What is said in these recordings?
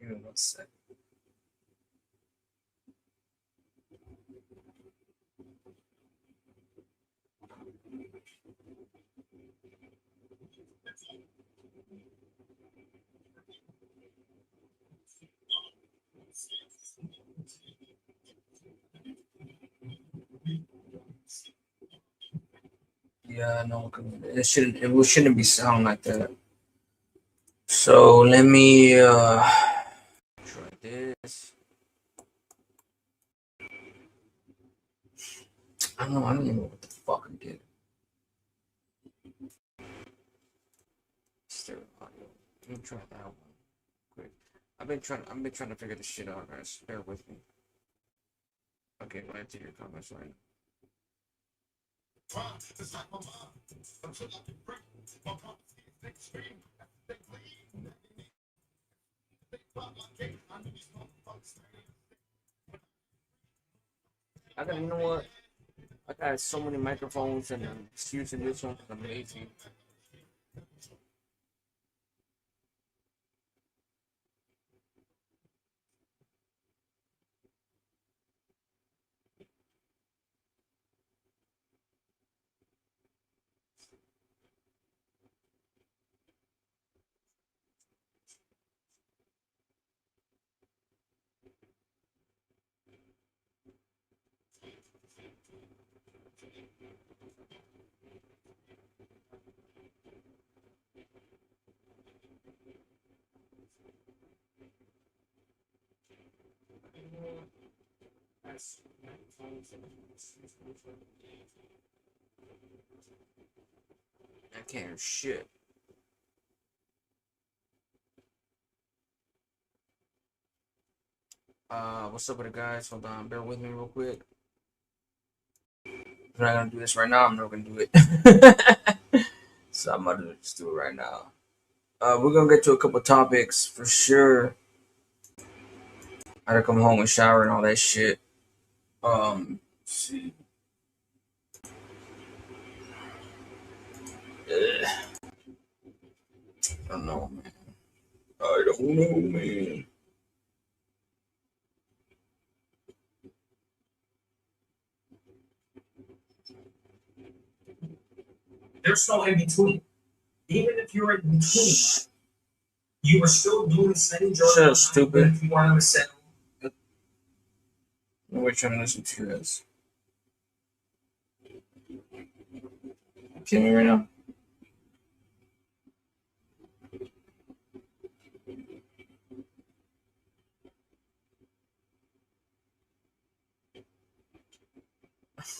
Give me 1 second. Yeah, no, it shouldn't be sound like that. So let me try this. I don't even know what the fuck I did. Stereo audio. Let me try that one quick. I've been trying to figure this shit out, guys. Bear with me. Okay, I'll answer your comments right now. You know what? I got so many microphones and I'm just using this one because I'm lazy. I can't hear shit. What's up with it, guys? Hold on, bear with me real quick. I'm not gonna do this right now. I'm not gonna do it. So I'm gonna just do it right now. We're gonna get to a couple topics for sure. I gotta come home and shower and all that shit. Let's see. I don't know, man. I don't know, man. There's no in between. Even if you're in between, you are still doing the same job. So stupid. If you want to settle. We're trying to listen to this. Kidding me right now?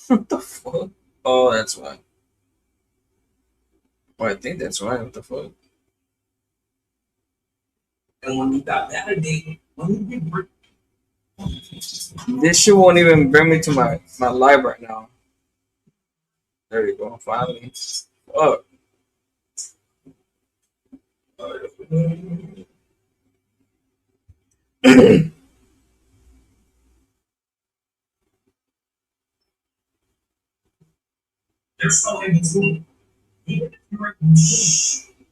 What the fuck? Oh, that's why. Well, I think that's why. What the fuck? And when you got that a day, This shit won't even bring me to my live right now. There you go. Finally. Fuck. there's no in between. Even if you're in between,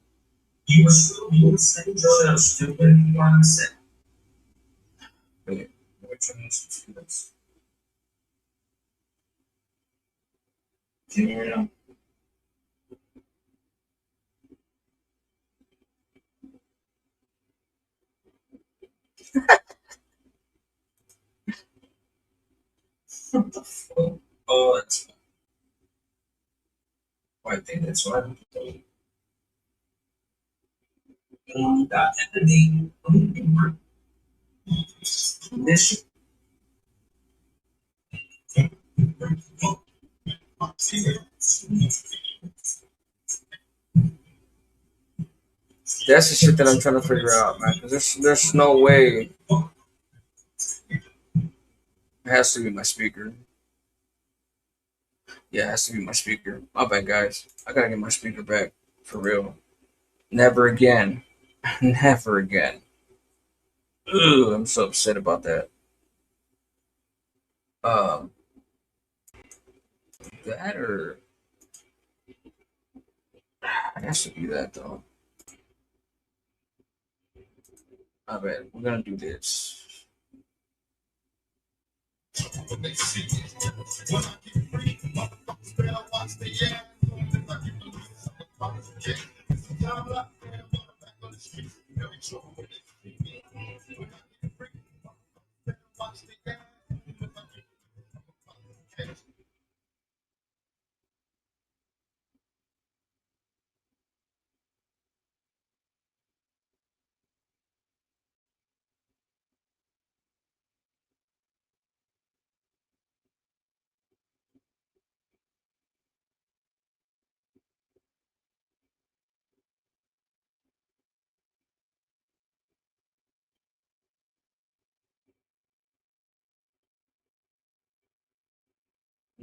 you are still doing the same job. Stupid. If you want to settle. Wait, we're trying to listen to this. Can you hear me now? What the fuck? Oh, that's why. Well, I think that's why. And when you got that a day, This shit. That's the shit that I'm trying to figure out, man. Cause there's no way. It has to be my speaker. Yeah, it has to be my speaker. My bad, guys. I gotta get my speaker back for real. Never again. Never again. Ugh, I'm so upset about that. Um, that or it has to be that though. I bet we're gonna do this.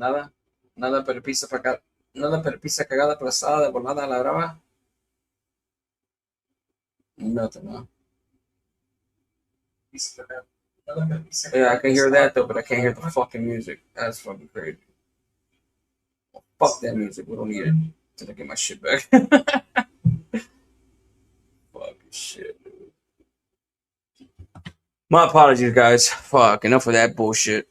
Nada, nada, pero pizza para acá. Nada, pero pizza cagada, aplastada, de volada a la brava. Nothing, no. Yeah, I can hear that though, but I can't hear the fucking music. That's fucking crazy. Fuck that music. We don't need it till I get my shit back. Fucking shit. My apologies, guys. Fuck, enough of that bullshit.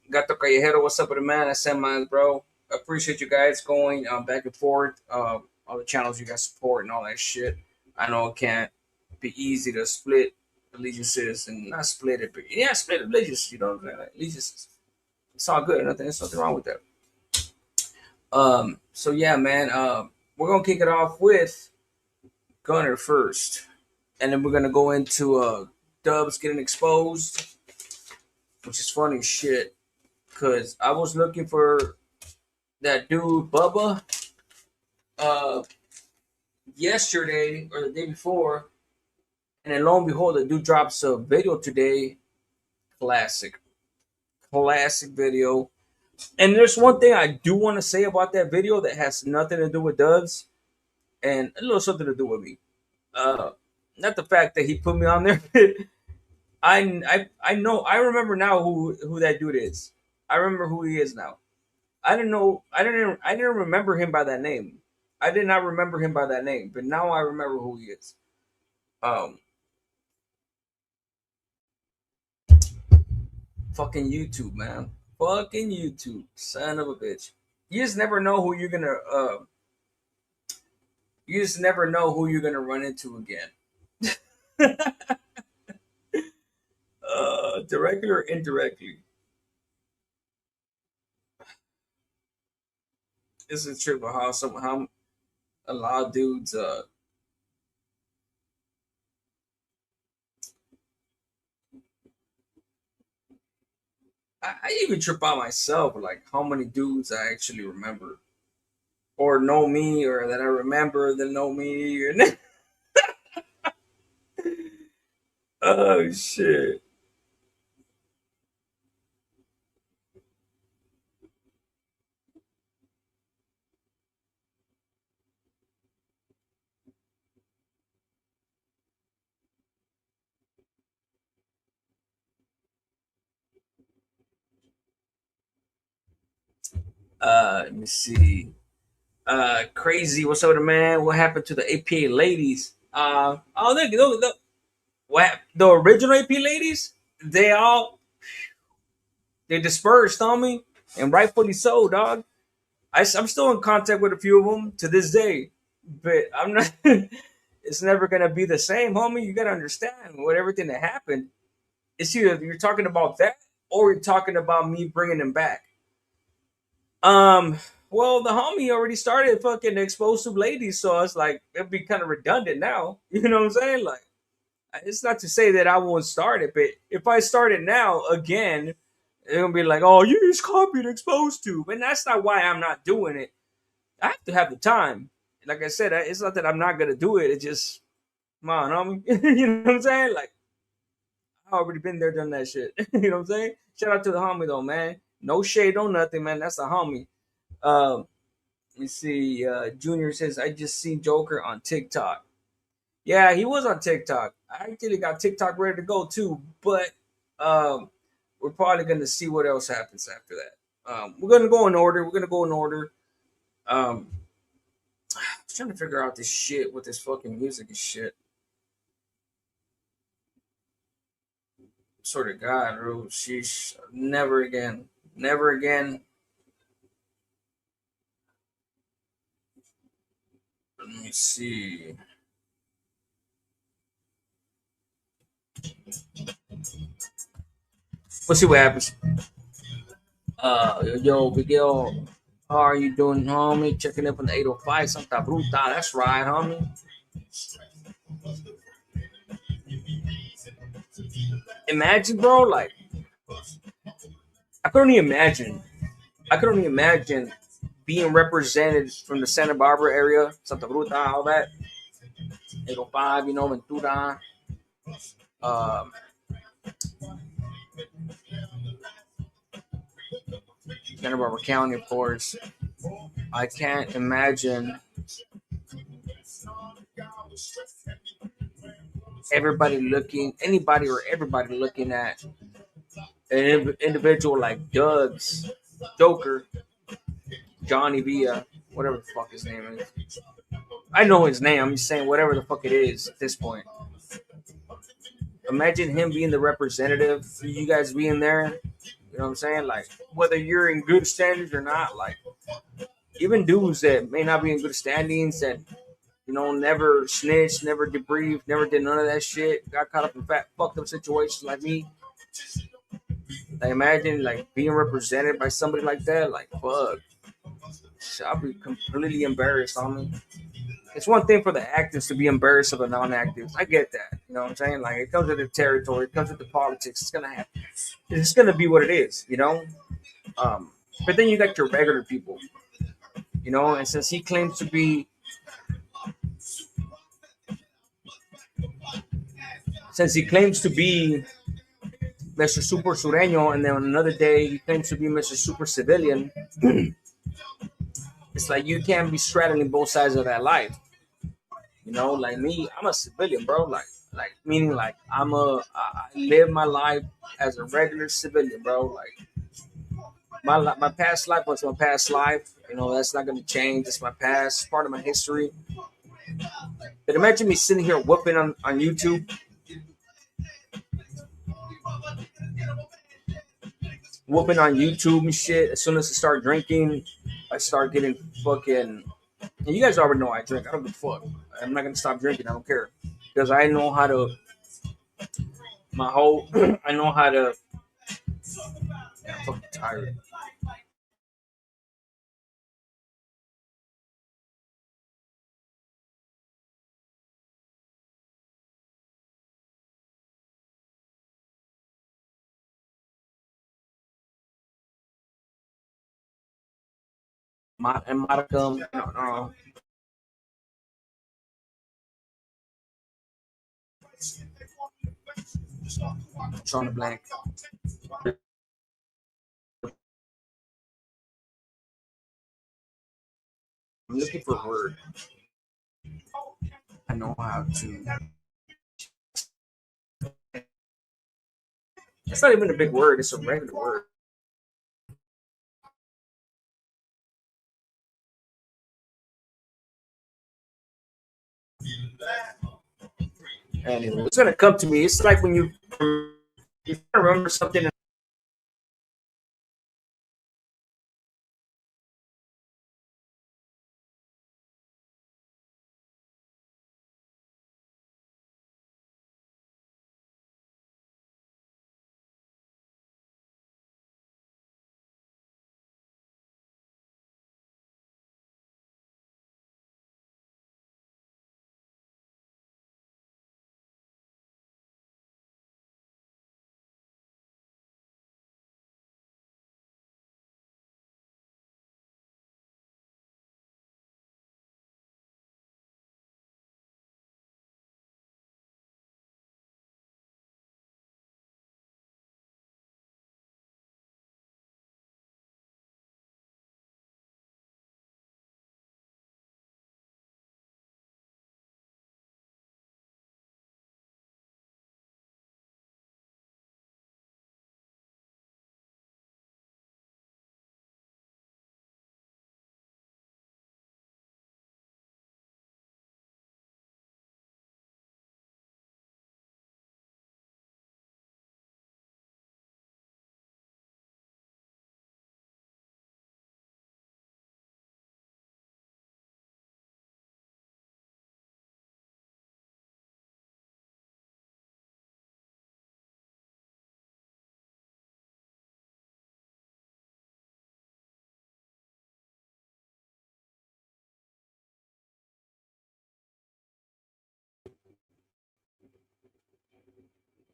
Gato Callejero, what's up with the man? I said mine, bro. Appreciate you guys going back and forth. All the channels you guys support and all that shit. I know it can't be easy to split allegiances and not split it, but yeah, split allegiances. You know what I'm saying? Like, allegiances. It's all good. There's nothing wrong with that. So yeah, man. We're gonna kick it off with Gunner first, and then we're gonna go into Dubs getting exposed, which is funny as shit. Cause I was looking for that dude Bubba yesterday or the day before, and then lo and behold, the dude drops a video today Classic, classic video. And there's one thing I do want to say about that video that has nothing to do with Dubs and a little something to do with me. Uh, Not the fact that he put me on there. I know I remember now who that dude is. I remember who he is now. I didn't know I didn't remember him by that name. I did not remember him by that name, but now I remember who he is. Um, Fucking YouTube, man. Fucking YouTube, son of a bitch. You just never know who you're gonna. You just never know who you're gonna run into again. Directly or indirectly. It's a trip of how a lot of dudes. I even trip out myself, like how many dudes I actually remember or know me, or that I remember that know me. Or oh shit. Let me see. Crazy. What's up with the man? What happened to the APA ladies? Oh, the original AP ladies. They all they dispersed on me, and rightfully so, dog. I'm still in contact with a few of them to this day, but I'm not. It's never gonna be the same, homie. You gotta understand what everything that happened. It's either you're talking about that or you're talking about me bringing them back. Um, well, the homie already started fucking explosive ladies, so it's like it'd be kind of redundant now. You know what I'm saying? Like, it's not to say that I won't start it, but if I start it now again, it'll be like, oh, you just copied exposed to, and that's not why I'm not doing it. I have to have the time. Like I said, it's not that I'm not gonna do it. It's just, come on, homie. You know what I'm saying? Like, I already been there, done that shit. You know what I'm saying? Shout out to the homie though, man. No shade, no nothing, man. That's a homie. Um, let me see. Junior says, I just seen Joker on TikTok. Yeah, he was on TikTok. I actually got TikTok ready to go too, but um, we're probably gonna see what else happens after that. We're gonna go in order. We're gonna go in order. Um, I was trying to figure out this shit with this fucking music and shit. Sort of God, bro. Sheesh. Never again. Never again. Let me see. We'll see what happens. Yo, Miguel, how are you doing, homie? Checking up on the 805 Santa Bruta. That's right, homie. Imagine, bro, like, I couldn't even imagine. I could only imagine being represented from the Santa Barbara area, Santa Bruta, all that. 805, you know, Ventura, um, Santa Barbara County, of course. I can't imagine anybody or everybody looking at an individual like Doug's, Joker, Johnny Villa, whatever the fuck his name is. I know his name. I'm just saying whatever the fuck it is at this point. Imagine him being the representative, you guys being there. You know what I'm saying? Like, whether you're in good standings or not, like, even dudes that may not be in good standings, that, you know, never snitched, never debriefed, never did none of that shit, got caught up in fucked up situations like me. Like, imagine, like, being represented by somebody like that. Like, fuck. I'll be completely embarrassed on me. It's one thing for the actors to be embarrassed of the non-actors. I get that. You know what I'm saying? Like, it comes with the territory, it comes with the politics. It's gonna happen. It's gonna be what it is, you know. But then you got your regular people, you know. And since he claims to be, since he claims to be Mr. Super Sureño, and then another day he claims to be Mr. Super Civilian. It's like you can't be straddling both sides of that life. You know, like me, I'm a civilian, bro. Like meaning like I live my life as a regular civilian, bro. Like my past life was my past life. You know, that's not gonna change. It's my past, it's part of my history. But imagine me sitting here whooping on YouTube, whooping on YouTube and shit. As soon as I start drinking, I start getting fucking. And you guys already know I drink. I don't give a fuck. I'm not gonna stop drinking. I don't care because I know how to. My whole. I know how to. Yeah, I'm fucking tired. And modicum. No, no. Trying to blank. I'm looking for a word. I know how to. It's not even a big word. It's a regular word. Anyway, it's gonna come to me. It's like when you remember something.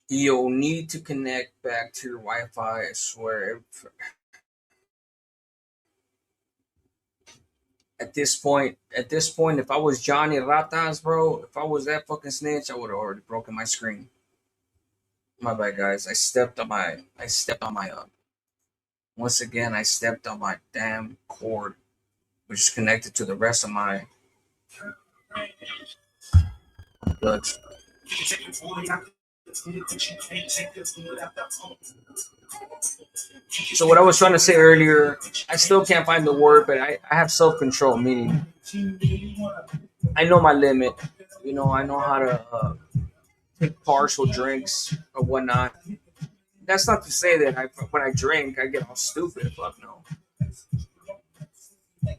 You'll need to connect back to your Wi-Fi. I swear. At this point, if I was Johnny Ratas, bro, if I was that fucking snitch, I would have already broken my screen. My bad, guys. Once again, I stepped on my damn cord, which is connected to the rest of my plugs. So what I was trying to say earlier, I still can't find the word, but I have self-control, meaning I know my limit. You know, I know how to take partial drinks or whatnot. That's not to say that when I drink, I get all stupid. Fuck no.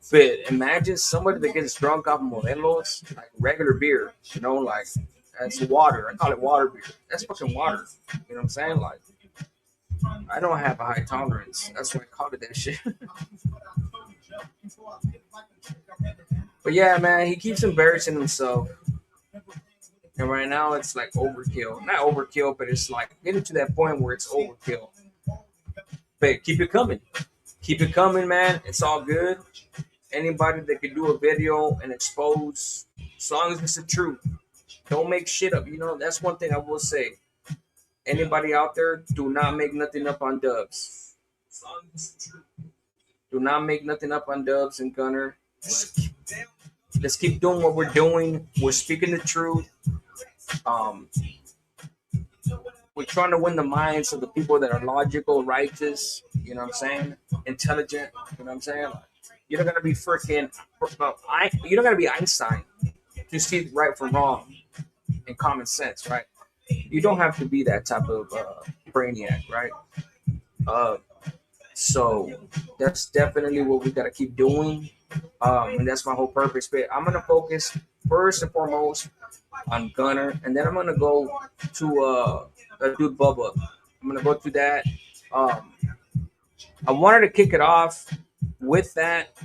But imagine somebody that gets drunk off Modelo's, like regular beer, you know, like that's water. I call it water beer. That's fucking water. You know what I'm saying? Like, I don't have a high tolerance. That's why I call it that shit. But yeah, man, he keeps embarrassing himself. And right now it's like overkill. Not overkill, but it's like getting to that point where it's overkill. But keep it coming. Keep it coming, man. It's all good. Anybody that can do a video and expose, as long as it's the truth. Don't make shit up. You know, that's one thing I will say. Anybody out there, do not make nothing up on Dubs. Do not make nothing up on Dubs and Gunner. Let's keep doing what we're doing. We're speaking the truth. Um, we're trying to win the minds of the people that are logical, righteous, you know what I'm saying? Intelligent, you know what I'm saying? You're not gonna be freaking, you're not gonna be Einstein to see right from wrong and common sense, right? You don't have to be that type of brainiac, right? Uh, so that's definitely what we gotta keep doing, and that's my whole purpose. But I'm gonna focus first and foremost on Gunner, and then I'm gonna go to dude Bubba. I'm gonna go to that. Um, I wanted to kick it off with that.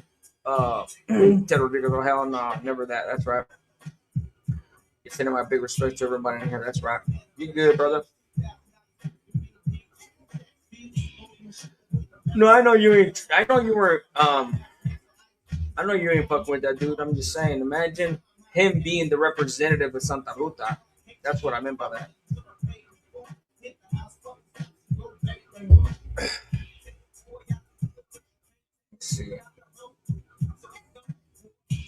Ted Rodriguez, hell no, never that. That's right. You're sending my big respect to everybody in here. That's right. You good, brother? No, I know you ain't. I know you were. I know you ain't fucking with that dude. I'm just saying. Imagine him being the representative of Santa Ruta. That's what I meant by that. Let's see.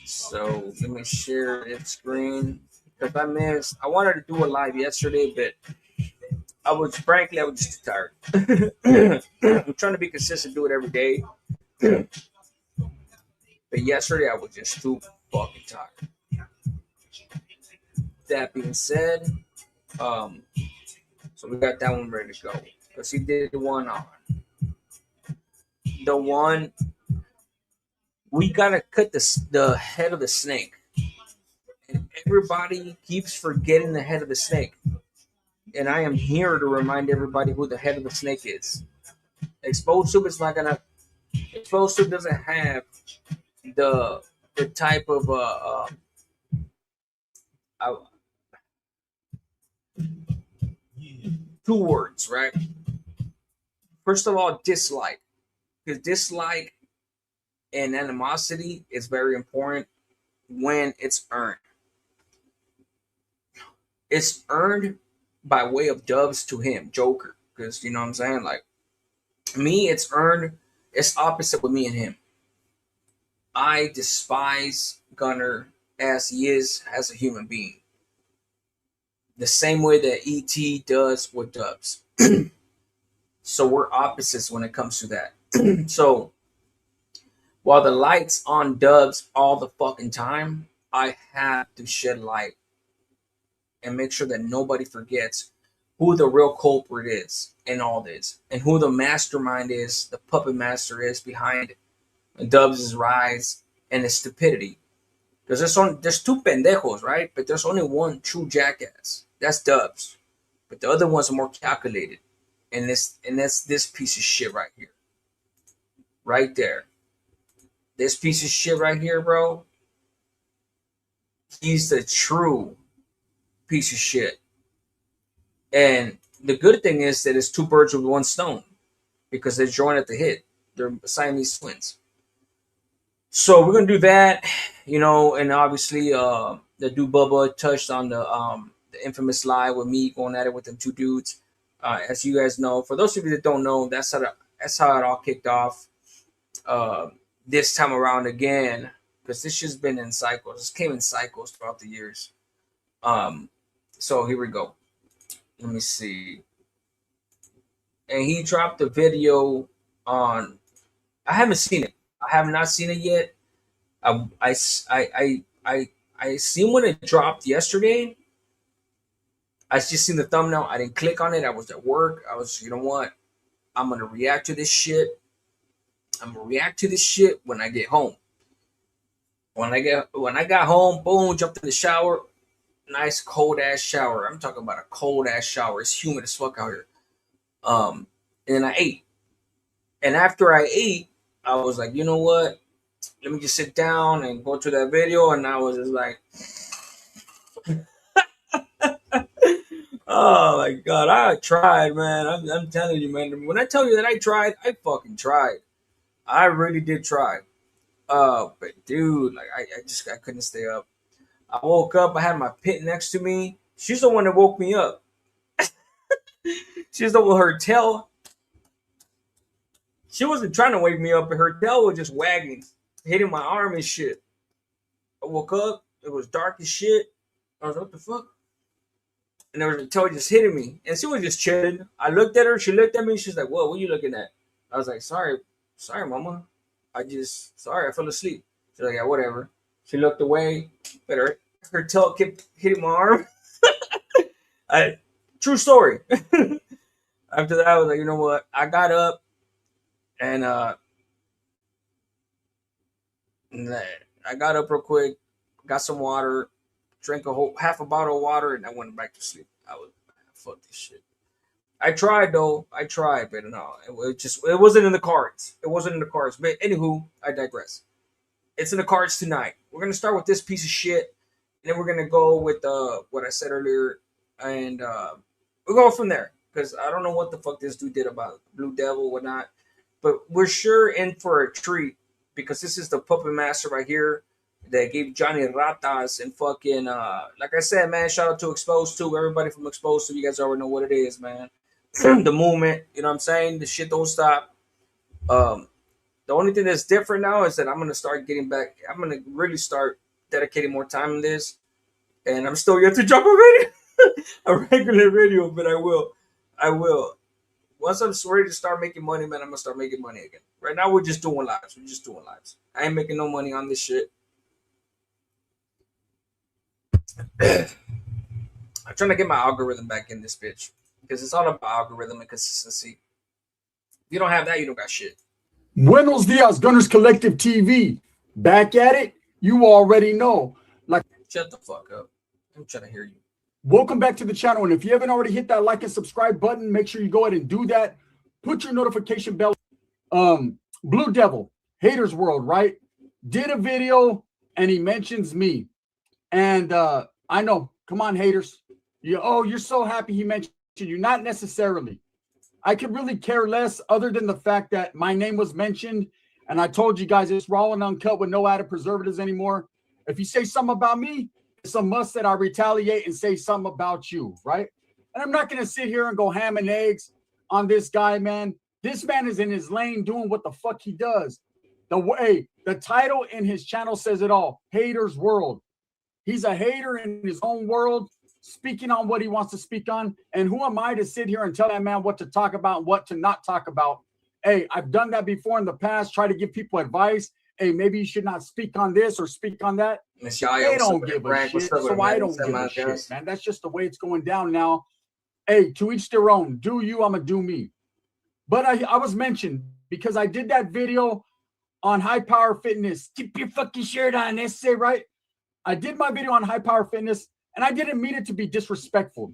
So let me share its screen because I missed. I wanted to do a live yesterday, but I was just too tired. I'm trying to be consistent, do it every day. But yesterday I was just too fucking tired. That being said, um, so we got that one ready to go because he did the one on the one. We gotta cut the head of the snake, and everybody keeps forgetting the head of the snake. And I am here to remind everybody who the head of the snake is. Exposed soup is not gonna. Exposed soup doesn't have the type of uh, two words, right? First of all, dislike, because dislike and animosity is very important when it's earned. It's earned by way of Dubs to him, Joker, because you know what I'm saying. Like me, it's earned. It's opposite with me and him. I despise Gunner as he is as a human being, the same way that ET does with Dubs. So we're opposites when it comes to that. So while the light's on Dubs all the fucking time, I have to shed light and make sure that nobody forgets who the real culprit is in all this and who the mastermind is, the puppet master is behind Dubs' rise and his stupidity. Because there's two pendejos, right? But there's only one true jackass. That's Dubs. But the other ones are more calculated. And that's this piece of shit right here. Right there. This piece of shit right here, bro. He's the true piece of shit. And the good thing is that it's two birds with one stone because they're joined at the hip. They're Siamese twins. So we're gonna do that, you know, and obviously the dude Bubba touched on the infamous live with me going at it with them two dudes. As you guys know, for those of you that don't know, that's how it all kicked off. Uh, this time around again, because this shit's been in cycles. This came in cycles throughout the years. Um, so here we go. Let me see. And he dropped a video on. I haven't seen it. I have not seen it yet. I seen when it dropped yesterday. I just seen the thumbnail. I didn't click on it. I was at work. I was, you know what? I'm gonna react to this shit. I'm gonna react to this shit when I get home. When I got home, boom, jumped in the shower. Nice cold ass shower. I'm talking about a cold ass shower. It's humid as fuck out here. And then I ate. And after I ate, I was like, you know what? Let me just sit down and go to that video. And I was just like, oh my god, I tried, man. I'm telling you, man. When I tell you that I tried, I fucking tried. I really did try. But dude, like I couldn't stay up. I woke up. I had my pit next to me. She's the one that woke me up. She's the one with her tail. She wasn't trying to wake me up, but her tail was just wagging, hitting my arm and shit. I woke up. It was dark as shit. I was like, what the fuck? And there was a tail just hitting me. And she was just chilling. I looked at her. She looked at me. She's like, whoa, what are you looking at? I was like, sorry, mama. Sorry, I fell asleep. She's like, yeah, whatever. She looked away, but her tail kept hitting my arm. True story. After that, I was like, you know what? I got up and I got up real quick, got some water, drank half a bottle of water, and I went back to sleep. I was fuck this shit. I tried though. I tried, but no, it wasn't in the cards. It wasn't in the cards. But anywho, I digress. It's in the cards tonight. We're gonna start with this piece of shit, and then we're gonna go with what I said earlier, and we'll go from there because I don't know what the fuck this dude did about Blue Devil, whatnot. But we're sure in for a treat because this is the puppet master right here that gave Johnny Ratas and fucking like I said, man, shout out to Exposed 2, everybody from Exposed 2, you guys already know what it is, man. The movement, you know what I'm saying? The shit don't stop. The only thing that's different now is that I'm gonna start getting back. I'm gonna really start dedicating more time in this, and I'm still yet to drop a video, a regular video, but I will. I will. Once I'm ready to start making money, man, I'm gonna start making money again. Right now, we're just doing lives. We're just doing lives. I ain't making no money on this shit. I'm trying to get my algorithm back in this bitch because it's all about algorithm and consistency. If you don't have that, you don't got shit. Buenos dias, Gunners Collective TV. Back at it. You already know. Like, shut the fuck up. I'm trying to hear you. Welcome back to the channel. And if you haven't already hit that like and subscribe button, make sure you go ahead and do that. Put your notification bell. Blue Devil, Haters World, right? Did a video and he mentions me. And I know, come on, haters. You're so happy he mentioned you. Not necessarily. I could really care less other than the fact that my name was mentioned. And I told you guys it's raw and uncut with no added preservatives anymore. If you say something about me, it's a must that I retaliate and say something about you, right? And I'm not going to sit here and go ham and eggs on this guy, man. This man is in his lane doing what the fuck he does. The title in his channel says it all. Haters World. He's a hater in his own world, speaking on what he wants to speak on. And who am I to sit here and tell that man what to talk about and what to not talk about? Hey, I've done that before in the past, try to give people advice. Hey, maybe you should not speak on this or speak on that. They don't give a shit, so I don't give a shit, man. That's just the way it's going down now. Hey, to each their own. Do you, I'm going to do me. But I was mentioned because I did that video on high power fitness. Keep your fucking shirt on, essay, right? I did my video on high power fitness, and I didn't mean it to be disrespectful.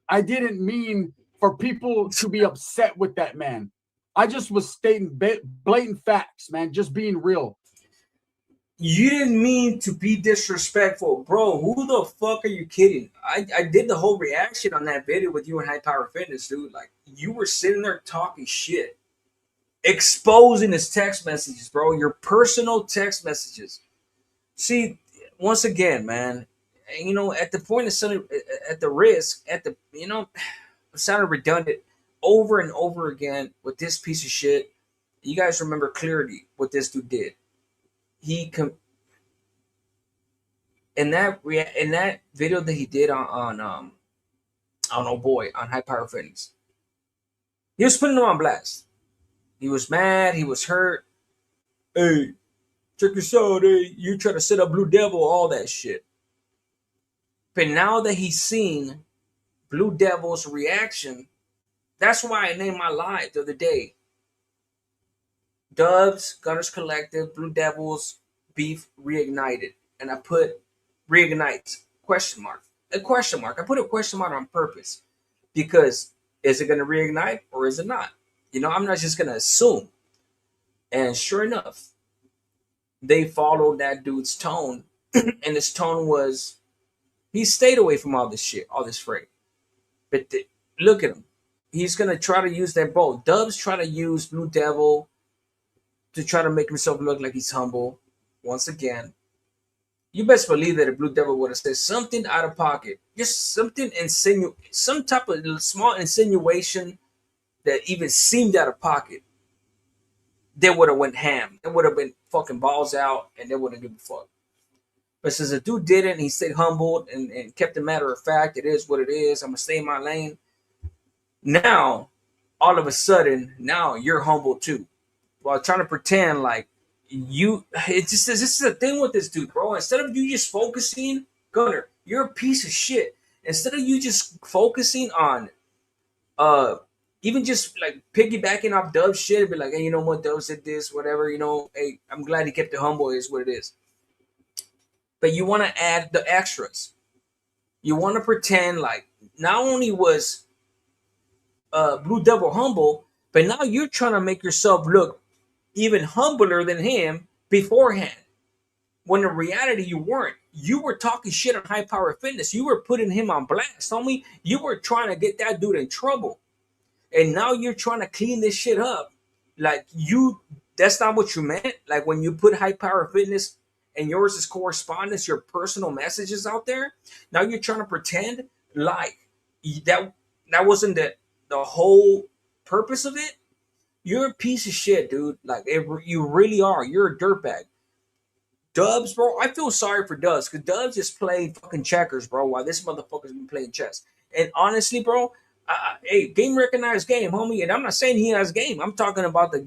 I didn't mean for people to be upset with that man. I just was stating blatant facts, man, just being real. You didn't mean to be disrespectful, bro. Who the fuck are you kidding? I did the whole reaction on that video with you and High Power Fitness, dude. Like, you were sitting there talking shit, exposing his text messages, bro. Your personal text messages. See, once again, man, you know, at the point of at the risk, sounded redundant over and over again with this piece of shit. You guys remember clearly what this dude did. In that video that he did on oh boy, on High Power Fitness, he was putting him on blast. He was mad. He was hurt. Hey, check this out. Hey, you try to set up Blue Devil, all that shit. But now that he's seen Blue Devil's reaction, that's why I named my live the other day. Dubs, Gunners Collective, Blue Devils, beef reignited. And I put reignites, question mark. A question mark. I put a question mark on purpose. Because is it going to reignite or is it not? You know, I'm not just going to assume. And sure enough, they followed that dude's tone. And his tone was, he stayed away from all this shit, all this freight. But look at him. He's going to try to use that both. Dubs try to use Blue Devil to try to make himself look like he's humble. Once again, you best believe that a Blue Devil would have said something out of pocket, just something some type of small insinuation that even seemed out of pocket. They would have went ham. They would have been fucking balls out, and they wouldn't give a fuck. But since the dude didn't, he stayed humbled and kept the matter of fact. It is what it is. I'm gonna stay in my lane. Now, all of a sudden, now you're humble too, while trying to pretend like you. It just this is the thing with this dude, bro. Instead of you just focusing, Gunner, you're a piece of shit. Instead of you just focusing on uh even just like piggybacking off Dub's shit and be like, hey, you know what, Dub said this, whatever, hey, I'm glad he kept it humble, is what it is. But you want to add the extras. You want to pretend like not only was Blue Devil humble, but now you're trying to make yourself look even humbler than him beforehand. When in reality you weren't. You were talking shit on High Power Fitness. You were putting him on blast, homie. You were trying to get that dude in trouble. And now you're trying to clean this shit up. Like that's not what you meant. Like when you put High Power Fitness and yours is correspondence, your personal messages out there. Now you're trying to pretend like that wasn't the whole purpose of it. You're a piece of shit, dude. Like you really are. You're a dirtbag. Dubs, bro. I feel sorry for Dubs because Dubs is playing fucking checkers, bro. While this motherfucker's been playing chess. And honestly, bro, hey, game recognized game, homie. And I'm not saying he has game. I'm talking about the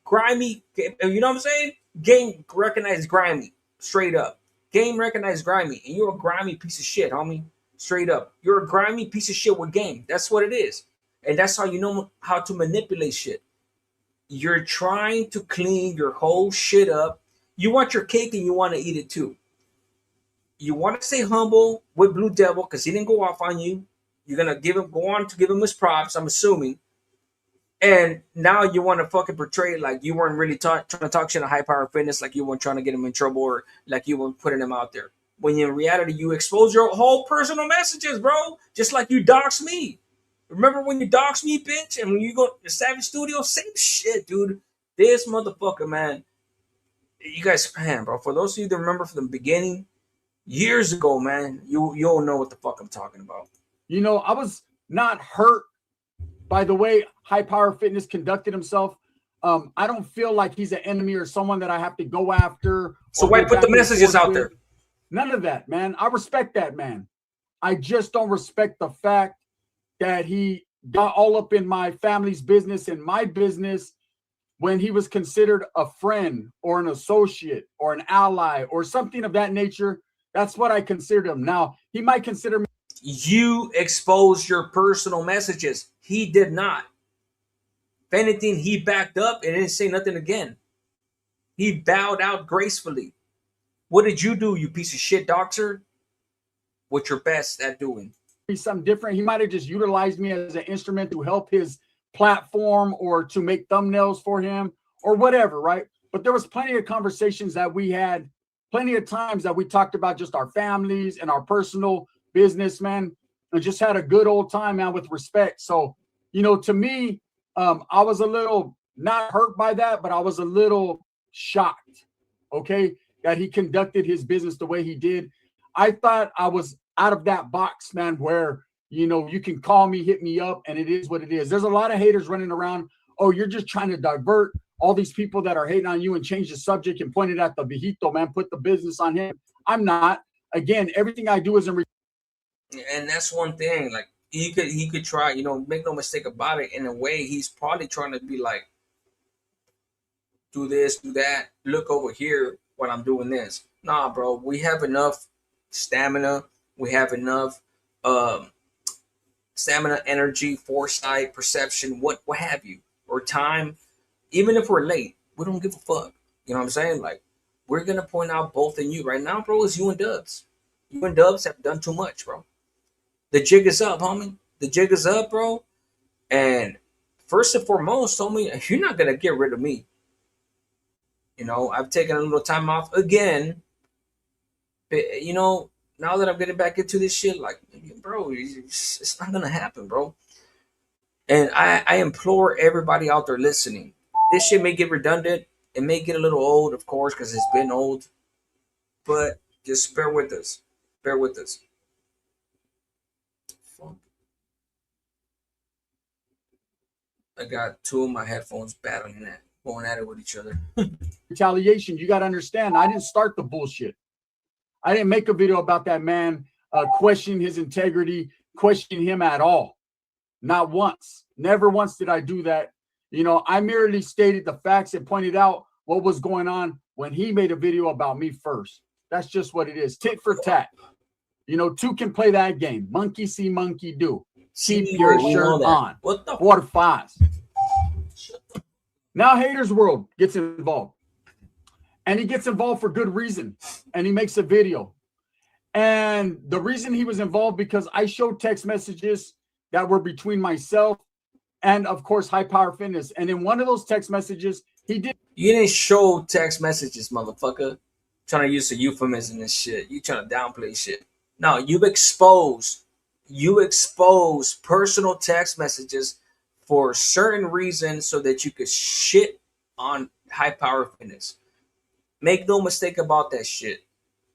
grimy. You know what I'm saying? Game recognized grimy, straight up. Game recognized grimy, and you're a grimy piece of shit, homie. Straight up, you're a grimy piece of shit with game. That's what it is, and that's how you know how to manipulate shit. You're trying to clean your whole shit up. You want your cake and you want to eat it too. You want to stay humble with Blue Devil because he didn't go off on you. You're gonna go on to give him his props, I'm assuming. And now you want to fucking portray it like you weren't really trying to talk shit on High Power Fitness, like you weren't trying to get him in trouble or like you weren't putting him out there. When in reality, you expose your whole personal messages, bro. Just like you doxed me. Remember when you doxed me, bitch? And when you go to the Savage Studio, same shit, dude. This motherfucker, man. You guys, man, bro. For those of you that remember from the beginning, years ago, man, you'll know what the fuck I'm talking about. I was not hurt by the way High Power Fitness conducted himself. I don't feel like he's an enemy or someone that I have to go after. So why put the messages out there? None of that, man. I respect that, man. I just don't respect the fact that he got all up in my family's business and my business when he was considered a friend or an associate or an ally or something of that nature. That's what I consider him. Now, he might consider me. You exposed your personal messages. He did not. If anything, he backed up and didn't say nothing again. He bowed out gracefully. What did you do, you piece of shit doxer? What you're best at doing? Something different. He might have just utilized me as an instrument to help his platform or to make thumbnails for him or whatever, right? But there was plenty of conversations that we had, plenty of times that we talked about just our families and our personal business, man, and just had a good old time, man, with respect. So, to me, I was a little not hurt by that, but I was a little shocked, okay, that he conducted his business the way he did. I thought I was out of that box, man, where, you can call me, hit me up, and it is what it is. There's a lot of haters running around. Oh, you're just trying to divert all these people that are hating on you and change the subject and point it at the viejito, man, put the business on him. I'm not. Again, everything I do is in. And that's one thing. Like he could try, make no mistake about it. In a way, he's probably trying to be like, do this, do that, look over here when I'm doing this. Nah, bro, we have enough stamina. We have enough stamina, energy, foresight, perception, what have you, or time. Even if we're late, we don't give a fuck. You know what I'm saying? Like, we're gonna point out both in you right now, bro. Is you and Dubs. You and Dubs have done too much, bro. The jig is up, homie. The jig is up, bro. And first and foremost, homie, you're not gonna get rid of me. I've taken a little time off again. But, now that I'm getting back into this shit, like, bro, it's not gonna happen, bro. And I implore everybody out there listening. This shit may get redundant. It may get a little old, of course, because it's been old. but just bear with us. Bear with us. Fuck. I got two of my headphones battling that, going at it with each other. Retaliation. You got to understand, I didn't start the bullshit. I didn't make a video about that man questioning his integrity, questioning him at all. Not once. Never once did I do that. You know, I merely stated the facts and pointed out what was going on when he made a video about me first. That's just what it is. Tit for tat. You know, two can play that game. Monkey see, monkey do. Keep your shirt on. What the? 4 to 5. Now Haters World gets involved. And he gets involved for good reason. And he makes a video. And the reason he was involved, because I showed text messages that were between myself and, of course, High Power Fitness. And in one of those text messages, he did. You didn't show text messages, motherfucker. Trying to use a euphemism and shit. You trying to downplay shit. No, you expose personal text messages for certain reasons so that you could shit on High Power Fitness. Make no mistake about that shit.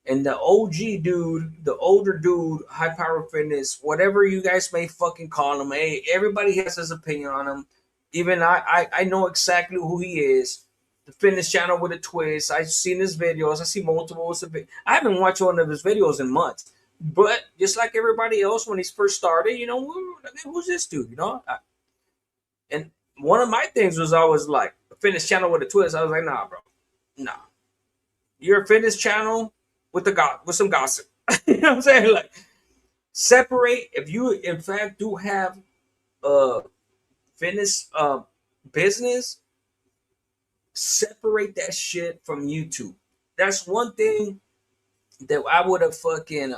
And the OG dude, the older dude, High Power Fitness, whatever you guys may fucking call him, hey, everybody has his opinion on him. Even I know exactly who he is. The fitness channel with a twist. I've seen his videos. I see multiples of it. I haven't watched one of his videos in months. But just like everybody else when he first started, you know, who's this dude, you know? And one of my things was always like, a fitness channel with a twist. I was like, nah, bro. Nah. You're a fitness channel with some gossip. You know what I'm saying? Like, separate. If you in fact do have a fitness business, separate that shit from YouTube. That's one thing that I would have fucking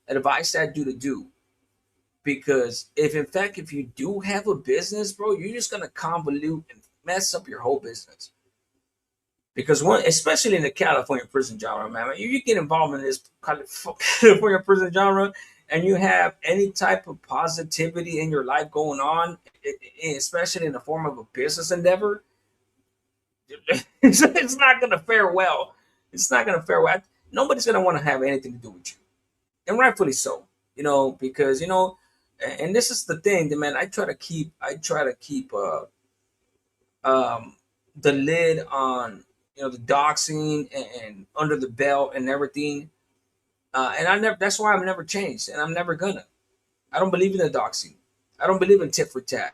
advised that dude to do. Because if you do have a business, bro, you're just gonna convolute and mess up your whole business. Because especially in the California prison genre, man, you get involved in this California prison genre, and you have any type of positivity in your life going on, especially in the form of a business endeavor, it's not gonna fare well. It's not gonna fare well. Nobody's gonna want to have anything to do with you, and rightfully so. You know, because you know, and this is the thing, man. I try to keep the lid on, you know, the doxing and under the belt and everything. And that's why I've never changed, and I'm never gonna. I don't believe in the doxing. I don't believe in tit for tat.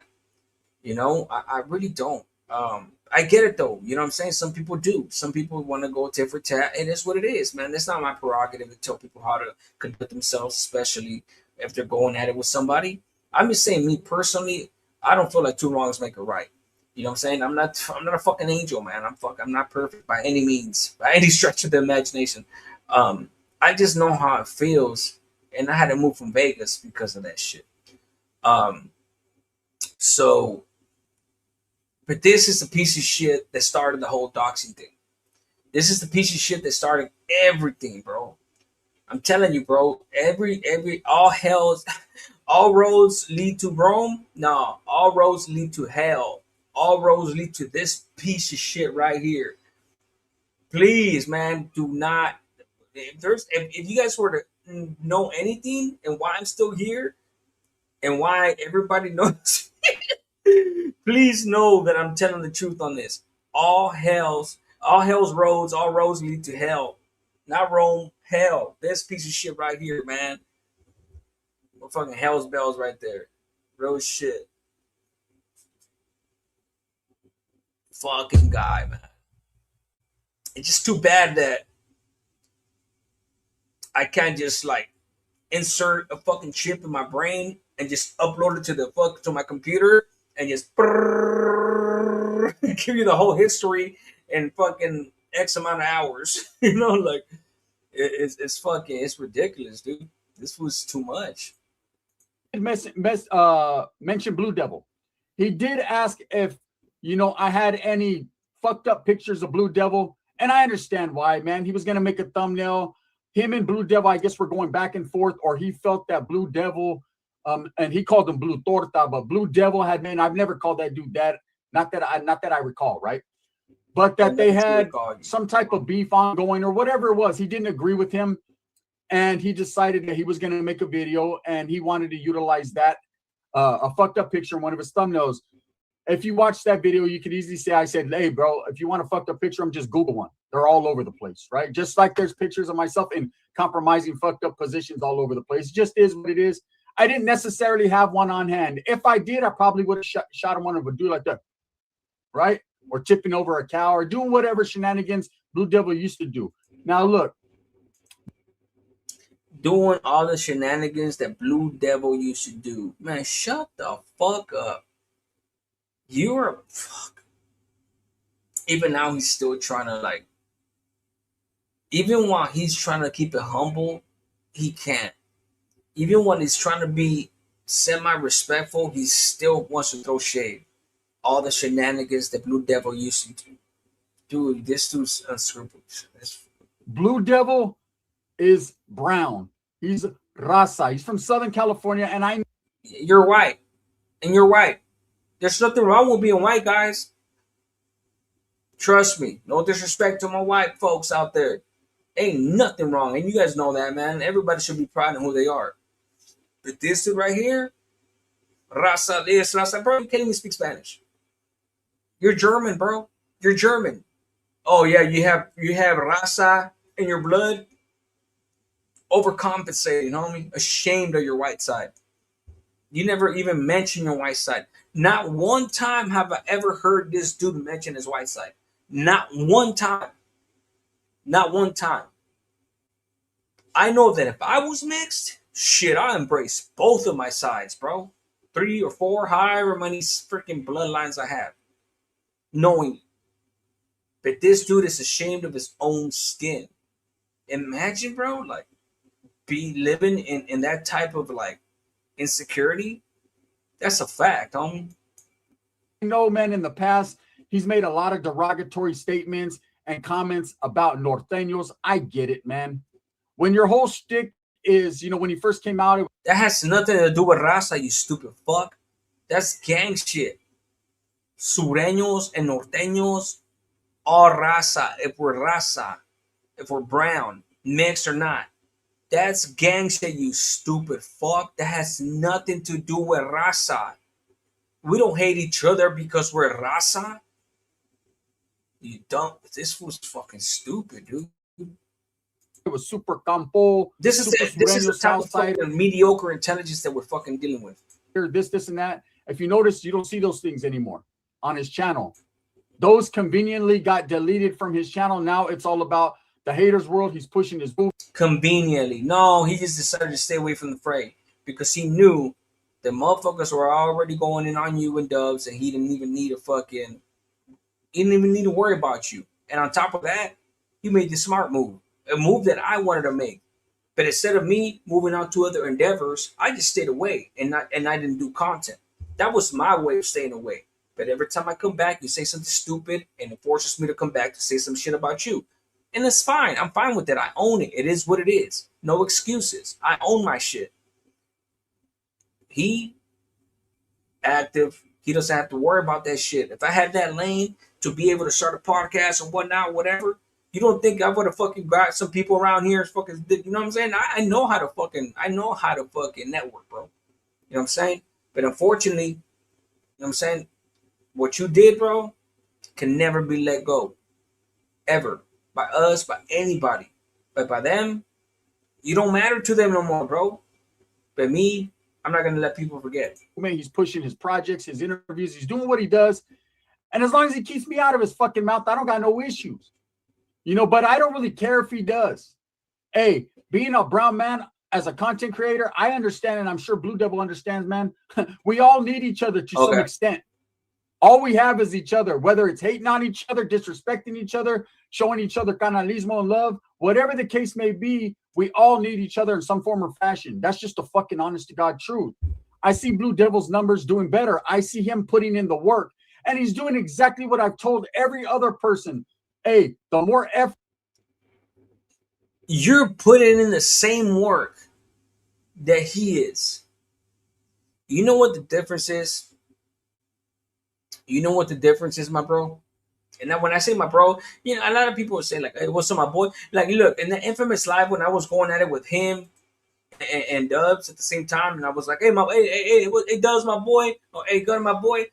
You know, I really don't. I get it though. You know what I'm saying? Some people do. Some people want to go tit for tat. It is what it is, man. It's not my prerogative to tell people how to conduct themselves, especially if they're going at it with somebody. I'm just saying, me personally, I don't feel like two wrongs make a right. You know what I'm saying? I'm not a fucking angel, man. I'm not perfect by any means, by any stretch of the imagination. I just know how it feels, and I had to move from Vegas because of that shit. So, but this is the piece of shit that started the whole doxing thing. This is the piece of shit that started everything, bro. I'm telling you, bro. All roads lead to Rome. No, all roads lead to hell. All roads lead to this piece of shit right here. Please, man, do not. If you guys were to know anything and why I'm still here and why everybody knows, please know that I'm telling the truth on this. All hell's roads, all roads lead to hell. Not Rome, hell. This piece of shit right here, man. Fucking hell's bells right there. Real shit. Fucking guy, man. It's just too bad that I can't just like insert a fucking chip in my brain and just upload it to my computer and just give you the whole history in fucking X amount of hours. You know, like it's ridiculous, dude. This was too much. Mentioned Blue Devil. He did ask if, you know, I had any fucked up pictures of Blue Devil, and I understand why, man. He was gonna make a thumbnail. Him and Blue Devil, I guess, were going back and forth, or he felt that Blue Devil, and he called him Blue Torta, but Blue Devil had been. I've never called that dude that. Not that I recall, right? but that they had God. some type of beef ongoing or whatever it was. He didn't agree with him, and he decided that he was going to make a video, and he wanted to utilize that a fucked up picture in one of his thumbnails. If you watch that video, you could easily say, I said, hey, bro, if you want a fucked up picture, just Google one. They're all over the place, right? Just like there's pictures of myself in compromising, fucked up positions all over the place. It just is what it is. I didn't necessarily have one on hand. If I did, I probably would have shot him one of a dude like that, right? Or tipping over a cow or doing whatever shenanigans Blue Devil used to do. Now, look. Doing all the shenanigans that Blue Devil used to do. Man, shut the fuck up. You're fuck. Even now, he's still trying to like. Even while he's trying to keep it humble, he can't. Even when he's trying to be semi-respectful, he still wants to throw shade. All the shenanigans that Blue Devil used to do. Dude, this dude's unscrupulous. Blue Devil is brown. He's raza. He's from Southern California, and you're white. And you're white. There's nothing wrong with being white, guys. Trust me. No disrespect to my white folks out there. Ain't nothing wrong. And you guys know that, man. Everybody should be proud of who they are. But this dude right here, raza this, raza, bro, you can't even speak Spanish. You're German, bro. You're German. Oh yeah, you have raza in your blood. Overcompensating, homie. Ashamed of your white side. You never even mention your white side. Not one time have I ever heard this dude mention his white side. Not one time. Not one time. I know that if I was mixed, shit, I embrace both of my sides, bro. 3 or 4, however many freaking bloodlines I have. Knowing. But this dude is ashamed of his own skin. Imagine, bro, like, be living in that type of, like, insecurity. That's a fact, homie. No, man, in the past, he's made a lot of derogatory statements and comments about norteños. I get it, man. When your whole shtick is, when he first came out, that has nothing to do with raza, you stupid fuck. That's gang shit. Sureños and norteños, all raza. If we're brown, mixed or not, that's gang shit, you stupid fuck. That has nothing to do with raza. We don't hate each other because we're raza. You don't. This fool's fucking stupid, dude. It was super campo. This is the type of fucking mediocre intelligence that we're fucking dealing with. This, and that. If you notice, you don't see those things anymore on his channel. Those conveniently got deleted from his channel. Now it's all about the haters world. He's pushing his booth. Conveniently. No, he just decided to stay away from the fray because he knew the motherfuckers were already going in on you and Dubs, and he didn't even need to worry about you. And on top of that, he made the smart move. A move that I wanted to make. But instead of me moving on to other endeavors, I just stayed away and I didn't do content. That was my way of staying away. But every time I come back, you say something stupid and it forces me to come back to say some shit about you. And it's fine. I'm fine with that. I own it. It is what it is. No excuses. I own my shit. He active. He doesn't have to worry about that shit. If I had that lane to be able to start a podcast or whatnot, whatever, you don't think I would have fucking got some people around here fucking, you know what I'm saying? I know how to fucking network, bro. You know what I'm saying? But unfortunately, you know what I'm saying? What you did, bro, can never be let go. Ever. By us, by anybody. But by them, you don't matter to them no more, bro. But me, I'm not going to let people forget. Man, he's pushing his projects, his interviews. He's doing what he does. And as long as he keeps me out of his fucking mouth, I don't got no issues. But I don't really care if he does. Hey, being a brown man as a content creator, I understand, and I'm sure Blue Devil understands, man. We all need each other to some extent. All we have is each other, whether it's hating on each other, disrespecting each other, showing each other canalismo and love, whatever the case may be, we all need each other in some form or fashion. That's just the fucking honest to God truth. I see Blue Devil's numbers doing better. I see him putting in the work, and he's doing exactly what I've told every other person. Hey, the more effort. You're putting in the same work that he is. You know what the difference is? You know what the difference is, my bro? And then when I say my bro, you know, a lot of people would say like, "Hey, what's up, my boy?" Like, look, in the infamous live when I was going at it with him and Dubs at the same time, and I was like, hey, Dubs, my boy, or hey, Gun, my boy.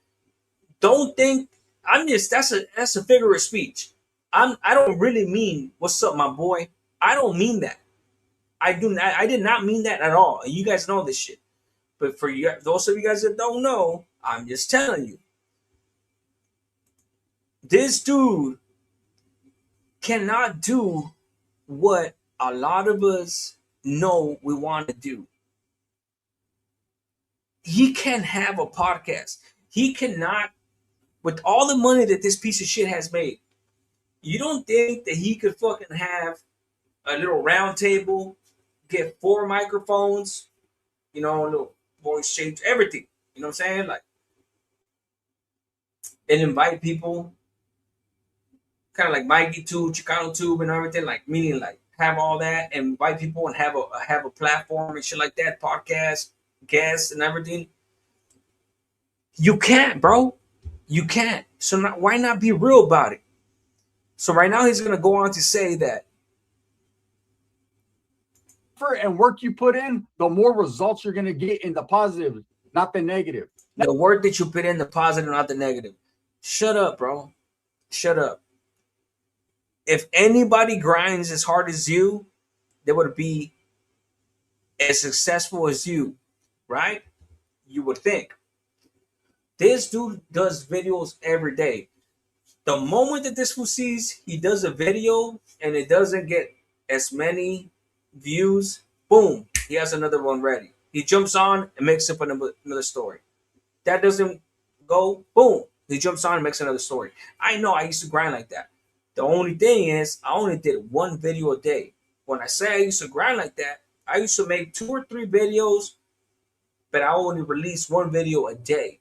Don't think I'm just that's a figure of speech. I don't really mean what's up, my boy. I don't mean that. I did not mean that at all. And you guys know this shit. But for you, those of you guys that don't know, I'm just telling you. This dude cannot do what a lot of us know we want to do. He can have a podcast. He cannot, with all the money that this piece of shit has made, you don't think that he could fucking have a little round table, get 4 microphones, you know, a little voice change, everything. You know what I'm saying? Like, and invite people, kind of like Mikey Tube, Chicano Tube, and everything. Like, meaning like have all that, and invite people and have a platform and shit like that, podcast, guests, and everything. You can't, bro. You can't. So why not be real about it? So right now he's gonna go on to say that and work you put in, the more results you're going to get in the positive, not the negative. the work that you put in, the positive, not the negative. Shut up, bro. Shut up. If anybody grinds as hard as you, they would be as successful as you, right? You would think. This dude does videos every day. The moment that this fool sees he does a video and it doesn't get as many views, boom, he has another one ready. He jumps on and makes up another story. That doesn't go, boom, he jumps on and makes another story. I know I used to grind like that. The only thing is, I only did 1 video a day. When I say I used to grind like that, I used to make 2 or 3 videos, but I only released 1 video a day.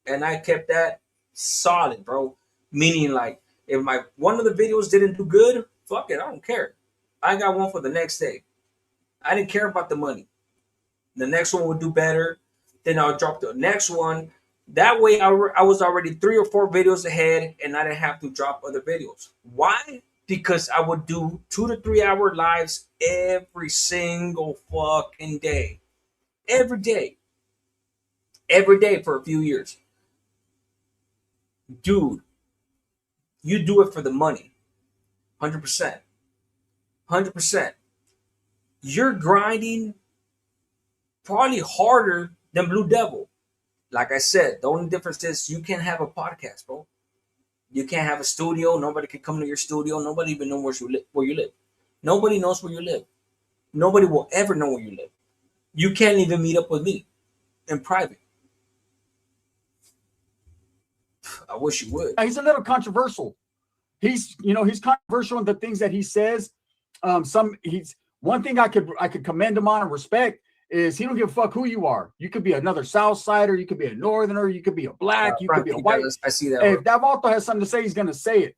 And I kept that solid, bro. Meaning, like, if my one of the videos didn't do good, fuck it, I don't care. I got one for the next day. I didn't care about the money. The next one would do better. Then I'll drop the next one. That way, I was already 3 or 4 videos ahead, and I didn't have to drop other videos. Why? Because I would do 2 to 3 hour lives every single fucking day. Every day. Every day for a few years. Dude, you do it for the money. 100%. 100%. You're grinding probably harder than Blue Devil. Like I said, the only difference is you can't have a podcast, bro. You can't have a studio. Nobody can come to your studio. Nobody even knows where you live. Nobody knows where you live. Nobody will ever know where you live. You can't even meet up with me in private. I wish you would. He's a little controversial. He's controversial in the things that he says. He's one thing I could commend him on and respect is he don't give a fuck who you are. You could be another South Sider, you could be a Northerner, you could be a black, you could be a white. I see that. If that Vato has something to say, he's gonna say it.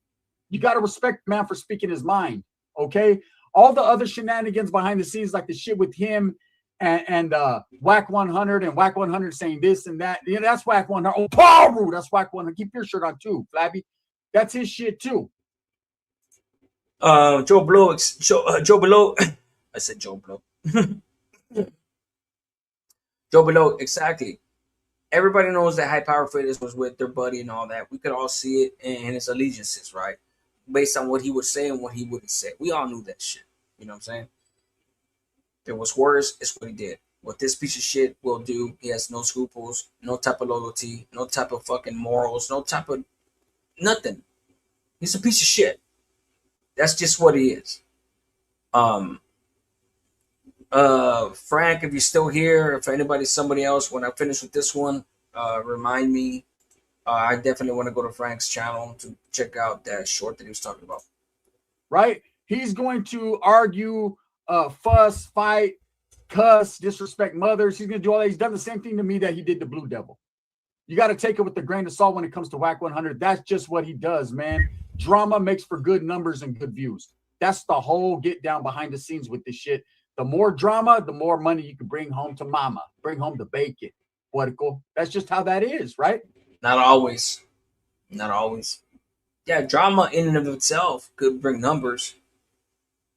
You got to respect the man for speaking his mind. Okay, all the other shenanigans behind the scenes, like the shit with him and Whack 100 and Whack 100 saying this and that. Yeah, that's Whack 100. Oh, Paru, that's Whack 100. Keep your shirt on too, Flabby. That's his shit too. Joe Blow. Joe Blow. I said Joe Blow. Joe Blow. Exactly. Everybody knows that High Power Fighters was with their buddy and all that. We could all see it in his allegiances, right? Based on what he would say and what he wouldn't say. We all knew that shit. You know what I'm saying? If it was worse, it's what he did. What this piece of shit will do, he has no scruples, no type of loyalty, no type of fucking morals, no type of nothing. He's a piece of shit. That's just what he is. Frank, if you're still here, if somebody else, when I finish with this one, remind me. I definitely want to go to Frank's channel to check out that short that he was talking about. Right? He's going to argue, fuss, fight, cuss, disrespect mothers. He's going to do all that. He's done the same thing to me that he did to Blue Devil. You got to take it with a grain of salt when it comes to Whack 100. That's just what he does, man. Drama makes for good numbers and good views. That's the whole get down behind the scenes with this shit. The more drama, the more money you can bring home to mama. Bring home the bacon. Puerco. That's just how that is, right? Not always. Not always. Yeah, drama in and of itself could bring numbers.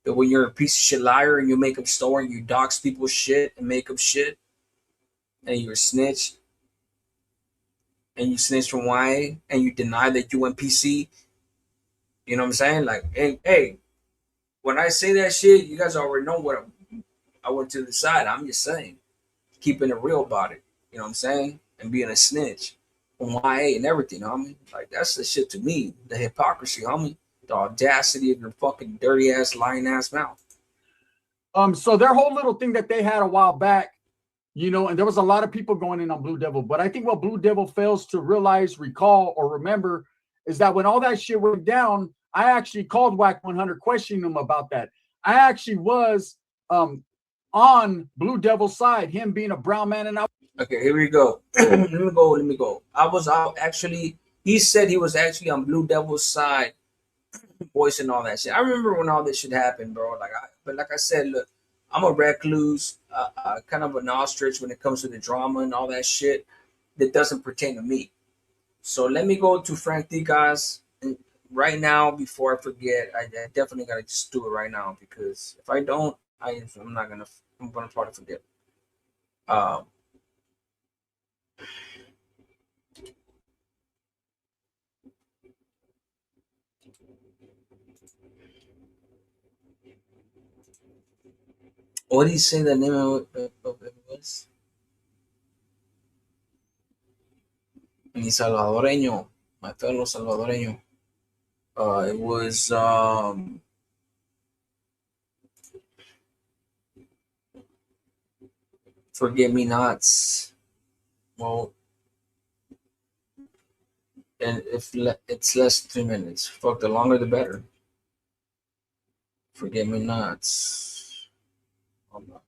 But when you're a piece of shit liar and you make up story and you dox people's shit and make up shit and you're a snitch and you snitch from YA and you deny that you went PC, you know what I'm saying? Like, hey, when I say that shit, you guys already know what I went to the side. I'm just saying, keeping it real about it. You know what I'm saying? And being a snitch on YA and everything, homie. Like, that's the shit to me. The hypocrisy, homie. The audacity of your fucking dirty ass, lying ass mouth. So their whole little thing that they had a while back, you know, and there was a lot of people going in on Blue Devil, but I think what Blue Devil fails to realize, recall, or remember is that when all that shit went down, I actually called Whack 100 questioning him about that. I actually was on Blue Devil's side, him being a brown man, and I. Okay, here we go. Let me go. I was out actually. He said he was actually on Blue Devil's side, voicing all that shit. I remember when all this shit happened, bro. But like I said, look, I'm a recluse, kind of an ostrich when it comes to the drama and all that shit that doesn't pertain to me. So let me go to Frank D, guys. And right now, before I forget, I definitely gotta just do it right now because if I don't, I'm gonna probably forget. Um, what did he say the name of it was? Mi salvadoreño, my fellow salvadoreño. It was Forget Me Nots. Well, and if it's less than 2 minutes, fuck, the longer the better. Forget Me Nots. Hold on.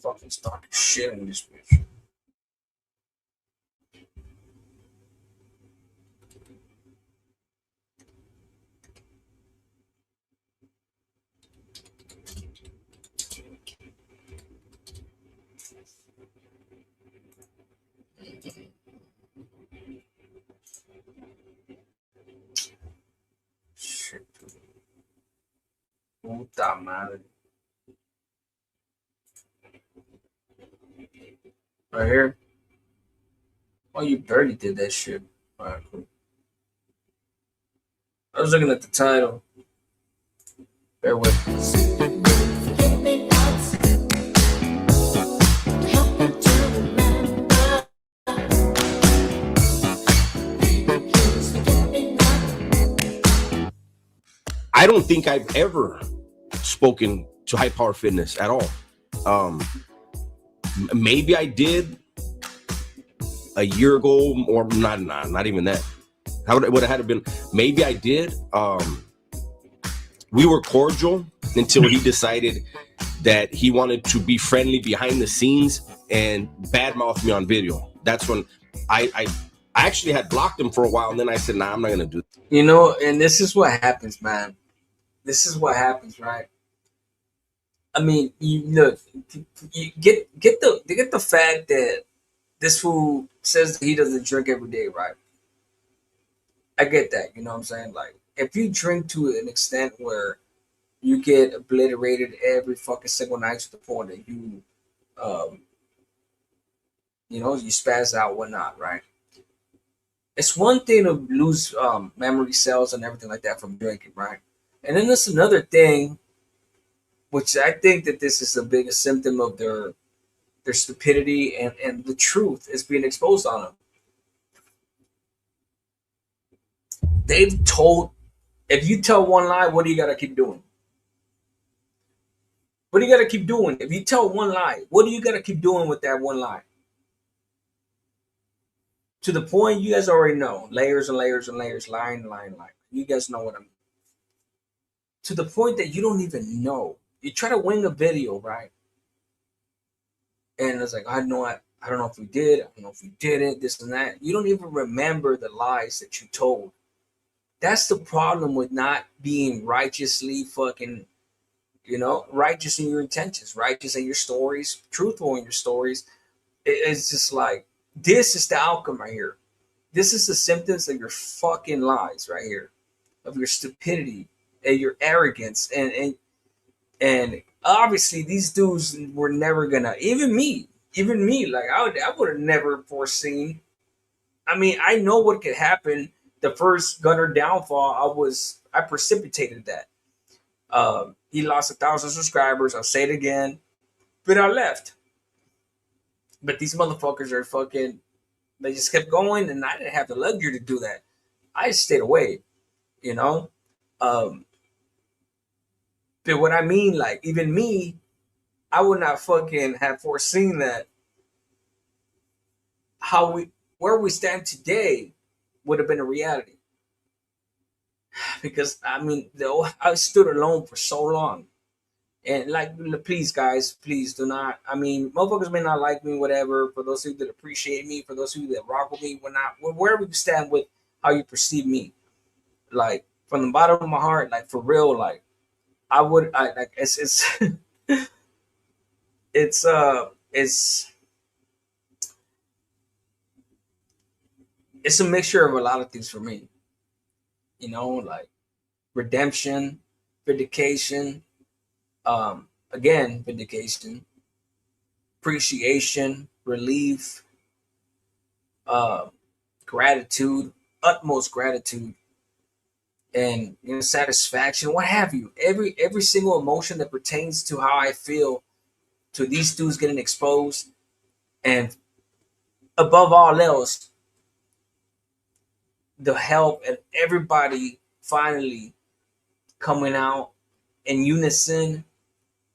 Fucking talking shit in this bitch. Shit. Puta madre. Right here. Oh, you barely did that shit. Alright, cool. I was looking at the title. Bear with me. I don't think I've ever spoken to High Power Fitness at all. Maybe I did a year ago, or not even that. How would it have been? Maybe I did. We were cordial until he decided that he wanted to be friendly behind the scenes and badmouth me on video. That's when I actually had blocked him for a while, and then I said, "Nah, I'm not gonna do it." You know, and this is what happens, man. This is what happens, right? I mean, you look, you get the fact that this fool says that he doesn't drink every day, right? I get that, you know what I'm saying? Like, if you drink to an extent where you get obliterated every fucking single night to the point that um, you spaz out, whatnot, right? It's one thing to lose memory cells and everything like that from drinking, right? And then there's another thing, which I think that this is the biggest symptom of their stupidity and the truth is being exposed on them. They've told, if you tell one lie, what do you gotta keep doing? What do you gotta keep doing? If you tell one lie, what do you gotta keep doing with that one lie? To the point you guys already know, layers and layers and layers, lying. You guys know what I mean. to the point that you don't even know. You try to wing a video, right? And it's like, I don't know if we did, I don't know if we didn't, this and that. You don't even remember the lies that you told. That's the problem with not being righteously fucking, righteous in your intentions, righteous in your stories, truthful in your stories. It's just like, this is the outcome right here. This is the symptoms of your fucking lies right here, of your stupidity and your arrogance. And obviously these dudes were never gonna, even me, like I would have never foreseen. I mean, I know what could happen. The first Gunner downfall, I precipitated that. He lost 1,000 subscribers. I'll say it again, but I left. But these motherfuckers are fucking. They just kept going, and I didn't have the luxury to do that. I stayed away, But what I mean, like, even me, I would not fucking have foreseen that. Where we stand today would have been a reality. Because I mean, I stood alone for so long. And like, please, guys, please do not. I mean, motherfuckers may not like me, whatever. For those of you that appreciate me, for those of you that rock with me, wherever you stand with how you perceive me, like from the bottom of my heart, like for real, like it's it's a mixture of a lot of things for me. Like redemption, vindication. Again, vindication, appreciation, relief, gratitude, utmost gratitude, and satisfaction, what have you. Every single emotion that pertains to how I feel to these dudes getting exposed, and above all else, the help and everybody finally coming out in unison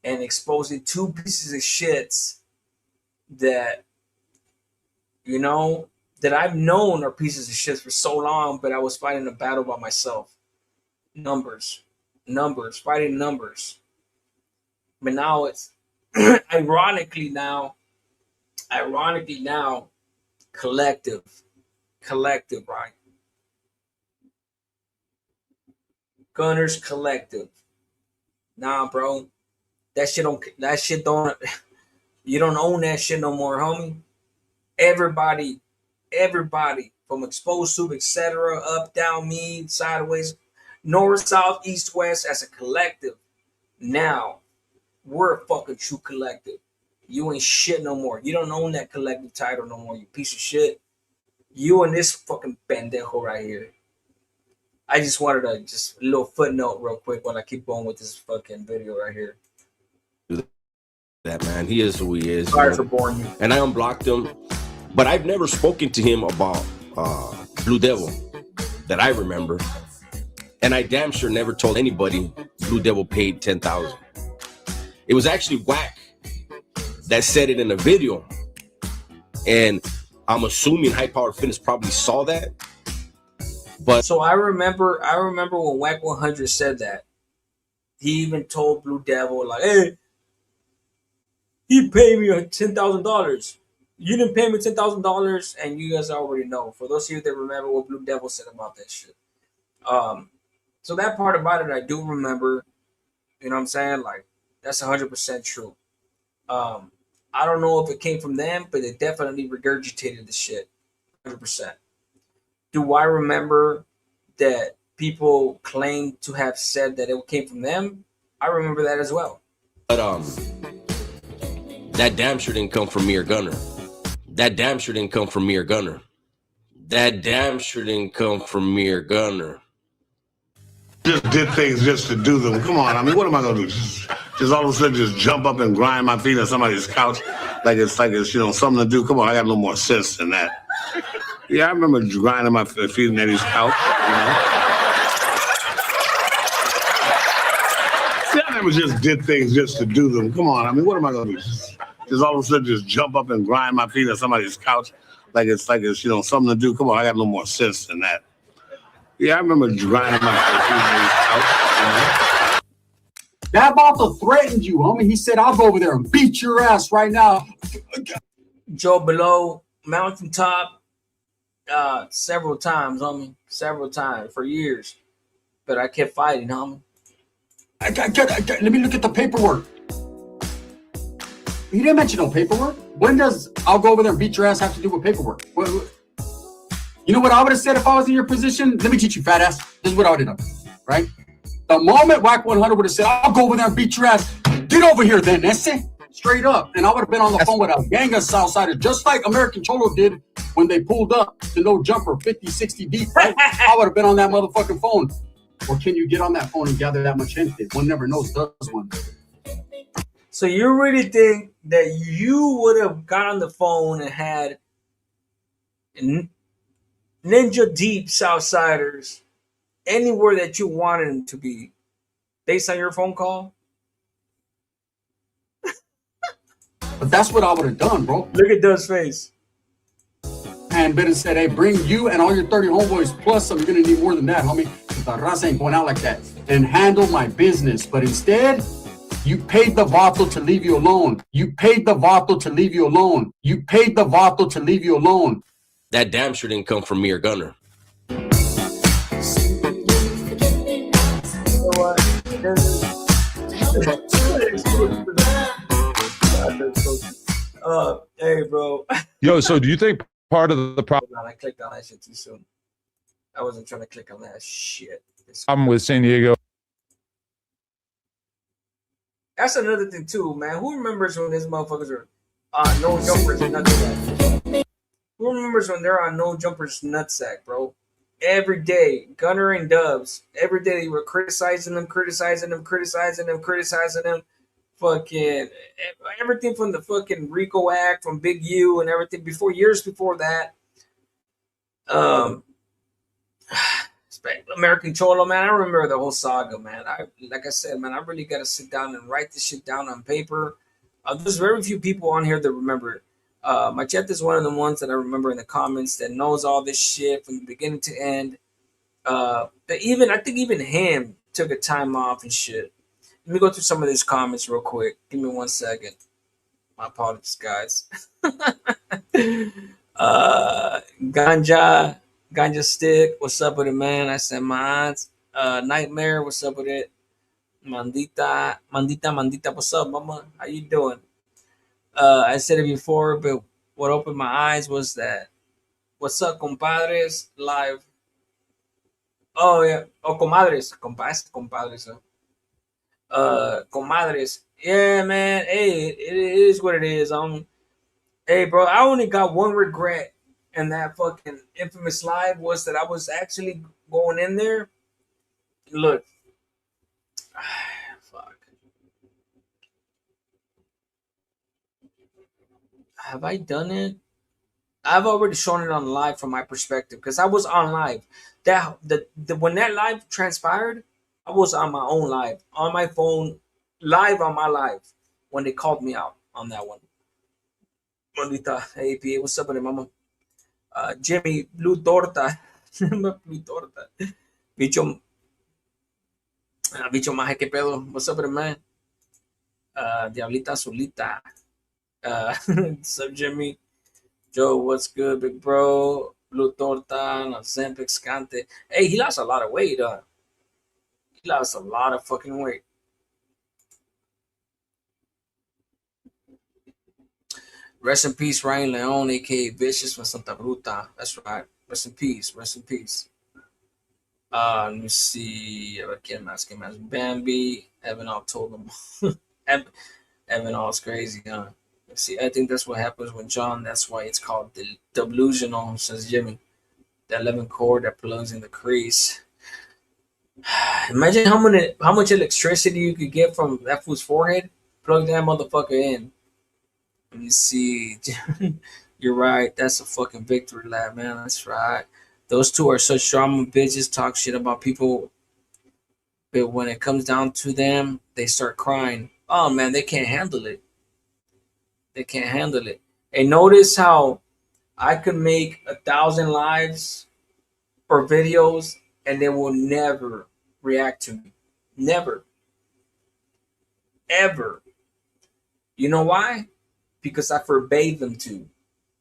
and exposing two pieces of shits that that I've known are pieces of shit for so long, but I was fighting a battle by myself. Numbers, fighting numbers. But now it's ironically now, collective, right? Gunners Collective. Nah, bro. That shit don't you don't own that shit no more, homie. Everybody from exposed soup, etc., up, down, me, sideways, north, south, east, west, as a collective. Now, we're a fucking true collective. You ain't shit no more. You don't own that collective title no more, you piece of shit. You and this fucking pendejo right here. I just wanted a little footnote real quick while I keep going with this fucking video right here. That man, he is who he is. Sorry for boring you. And I unblocked him, but I've never spoken to him about Blue Devil that I remember, and I damn sure never told anybody Blue Devil paid $10,000. It was actually Whack that said it in a video, and I'm assuming High Power Fitness probably saw that. But so I remember when Whack 100 said that. He even told Blue Devil, like, hey, he paid me $10,000. You didn't pay me $10,000, and you guys already know. For those of you that remember what Blue Devil said about that shit. So that part about it I do remember. You know what I'm saying? Like, that's 100% true. I don't know if it came from them, but they definitely regurgitated the shit. 100%. Do I remember that people claim to have said that it came from them? I remember that as well. But that damn sure didn't come from me or Gunner. That damn sure didn't come from me or Gunner. That damn sure didn't come from me or Gunner. Just did things just to do them. Come on, I mean, what am I gonna do? Just all of a sudden just jump up and grind my feet on somebody's couch like it's something to do. Come on, I got a little more sense than that. Yeah, I remember grinding my feet on Eddie's couch. See, I never just did things just to do them. Come on, I mean, what am I gonna do? Just all of a sudden just jump up and grind my feet on somebody's couch like it's something to do. Come on, I got a little more sense than that. Yeah, I remember grinding my feet on Eddie's couch. That vato threatened you, homie. He said, I'll go over there and beat your ass right now. Joe Below, Mountaintop, several times, homie. Several times for years. But I kept fighting, homie. Let me look at the paperwork. He didn't mention no paperwork. When does I'll go over there and beat your ass have to do with paperwork? You know what I would have said if I was in your position? Let me teach you, fat ass. This is what I would have done, right? The moment Whack 100 would have said, I'll go over there and beat your ass. Get over here then, ese. Straight up. And I would have been on the phone with a gang of Southsiders, just like American Cholo did when they pulled up to No Jumper 50, 60 deep, right? I would have been on that motherfucking phone. Or can you get on that phone and gather that much gente? One never knows, does one? So you really think that you would have got on the phone and had Ninja Deep Southsiders anywhere that you wanted them to be based on your phone call? But that's what I would have done, bro. Look at Doug's face. And Ben said, hey, bring you and all your 30 homeboys, plus I'm going to need more than that, homie. The raza ain't going out like that. And handle my business. But instead, you paid the vato to leave you alone. You paid the vato to leave you alone. You paid the vato to leave you alone. That damn sure didn't come from me or Gunner. You know what? Hey, bro. Yo, so do you think part of the problem I clicked on that shit too soon. I wasn't trying to click on that shit. with San Diego? That's another thing too, man. Who remembers when these motherfuckers are on no jumpers nutsack? Who remembers when they're on no jumpers nutsack, bro? Every day, Gunner and Dubs, every day they were criticizing them. Fucking everything from the fucking RICO Act, from Big U and everything years before that. American Cholo, man. I remember the whole saga, man. Like I said, man, I really got to sit down and write this shit down on paper. There's very few people on here that remember it. Machete is one of the ones that I remember in the comments that knows all this shit from the beginning to end. I think even him took a time off and shit. Let me go through some of these comments real quick. Give me 1 second. My apologies, guys. Ganja Stick, what's up with it, man? I said mines. Nightmare, what's up with it? Mandita, what's up, mama? How you doing? I said it before, but what opened my eyes was that what's up, compadres, live. Oh yeah, comadres, compadres. Comadres. Yeah, man. Hey, it is what it is. Hey, bro, I only got one regret in that fucking infamous live was that I was actually going in there. Look, fuck. Have I done it? I've already shown it on live from my perspective because I was on live. When that live transpired, I was on my own live, on my phone, live on my live when they called me out on that one. Mondita, hey, PA, what's up with it, mama? Jimmy, Blue Torta. Blue Torta. Bicho Maje, que pedo. What's up with it, man? Diablita Azulita. What's up, Jimmy? Joe, what's good, big bro? Blue Torta, Zempic Scante. Hey, he lost a lot of weight, He lost a lot of fucking weight. Rest in peace, Ryan Leon, aka Vicious from Santa Bruta. That's right. Rest in peace. Rest in peace. Let me see. ¿Quién más? Bambi. Evan all told him. Evan all's crazy, huh? Let's see. I think that's what happens with John. That's why it's called delusional, says Jimmy. The 11 cord that plugs in the crease. Imagine how much electricity you could get from that fool's forehead. Plug that motherfucker in. Let me see. You're right. That's a fucking victory lap, man. That's right. Those two are such drama bitches. Talk shit about people, but when it comes down to them, they start crying. Oh man, they can't handle it. They can't handle it. And notice how I could make 1,000 lives or videos and they will never react to me. Never. ever. You know why? Because I forbade them to.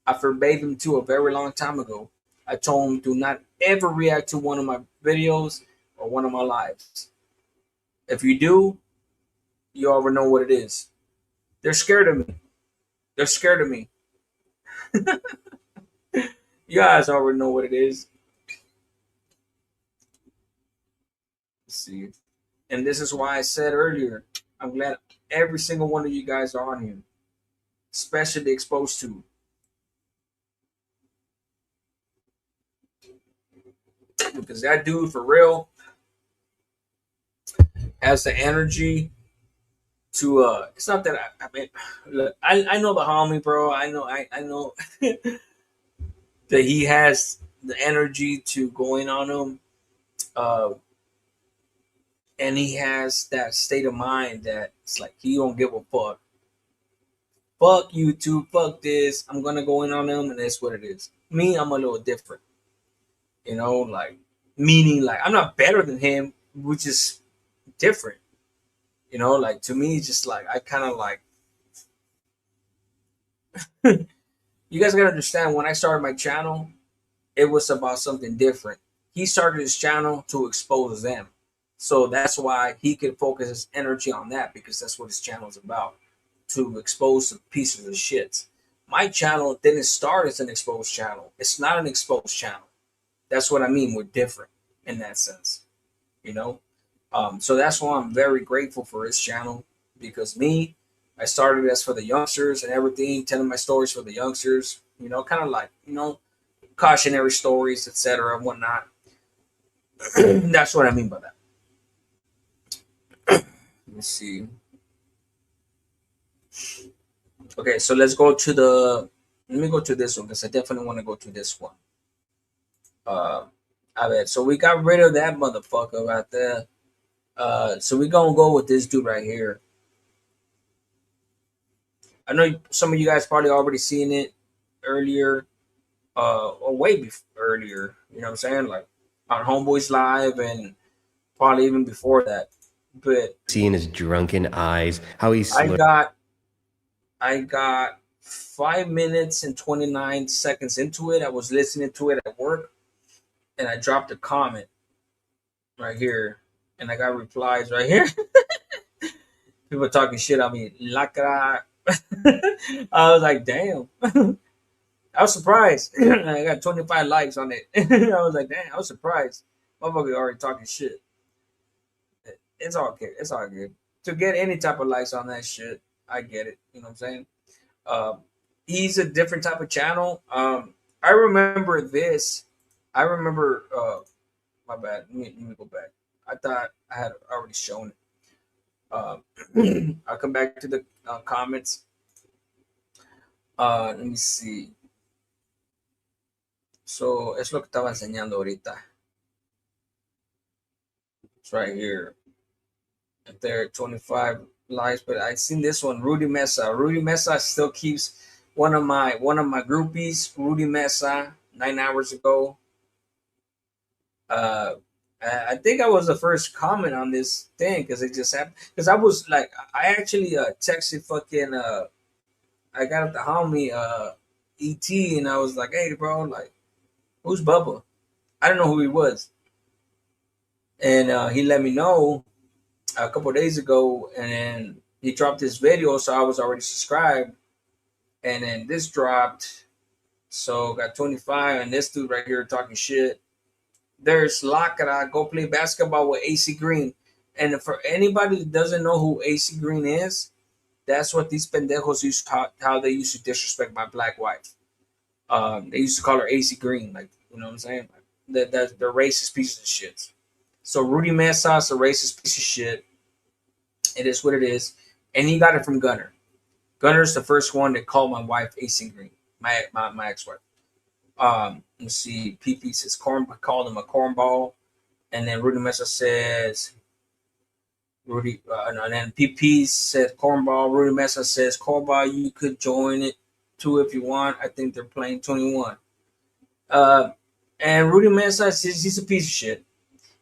I forbade them to a very long time ago. I told them do not ever react to one of my videos or one of my lives. If you do, you already know what it is. They're scared of me. They're scared of me. You guys already know what it is. Let's see. And this is why I said earlier, I'm glad every single one of you guys are on here, especially exposed to. Because that dude, for real, has the energy to it's not that I mean, look, I know the homie, bro. I know that he has the energy to go in on him, uh and he has that state of mind that it's like he don't give a fuck YouTube, fuck this, I'm gonna go in on him, and that's what it is. Me, I'm a little different, you know, like, meaning like I'm not better than him, which is different, you know, like to me it's just like I kind of like you guys gotta understand, when I started my channel, it was about something different. He started his channel to expose them. So that's why he could focus his energy on that, because that's what his channel is about, to expose the pieces of shit. My channel didn't start as an exposed channel. It's not an exposed channel. That's what I mean. We're different in that sense, you know? So that's why I'm very grateful for his channel, because me, I started as for the youngsters and everything, telling my stories for the youngsters, you know, kind of like, you know, cautionary stories, etc., and whatnot. That's what I mean by that. Let me see. Okay, so let's go to the. Let me go to this one because I definitely want to go to this one. I bet. So we got rid of that motherfucker right there. So we gonna go with this dude right here. I know some of you guys probably already seen it earlier, or way before earlier. You know what I'm saying? Like on Homeboys Live and probably even before that. But seeing his drunken eyes, how he's I got 5 minutes and 29 seconds into it. I was listening to it at work, and I dropped a comment right here, and I got replies right here. People talking shit on me. Lacra. I was like, damn. I was surprised. I got 25 likes on it. I was like, damn, I was surprised. Motherfucker already talking shit. It's all good. It's all good. To get any type of likes on that shit, I get it. You know what I'm saying? He's a different type of channel. I remember this. I remember. My bad. Let me go back. I thought I had already shown it. I'll come back to the comments. Let me see. So es lo que estaba enseñando ahorita. It's right here. If there are 25 likes, but I seen this one, Rudy Mesa. Rudy Mesa still keeps one of my groupies, Rudy Mesa, 9 hours ago. I think I was the first comment on this thing because it just happened. Because I was like, I actually texted fucking I got up the homie ET, and I was like, hey bro, like, who's Bubba? I don't know who he was, and he let me know a couple of days ago, and then he dropped this video, so I was already subscribed, and then this dropped, so got 25, and this dude right here talking shit. There's Lacra, go play basketball with AC Green, and for anybody that doesn't know who AC Green is, that's what these pendejos used to, how they used to disrespect my black wife. They used to call her AC Green, like, you know what I'm saying? Like, they're racist pieces of shit. So Rudy Mesa's a racist piece of shit. It is what it is. And he got it from Gunner. Gunner's the first one that called my wife AC Green, my ex-wife. Let's see, PP says called him a cornball. And then Rudy Mesa says, and then PP said cornball. Rudy Mesa says cornball, you could join it too if you want. I think they're playing 21. And Rudy Mesa, he's a piece of shit.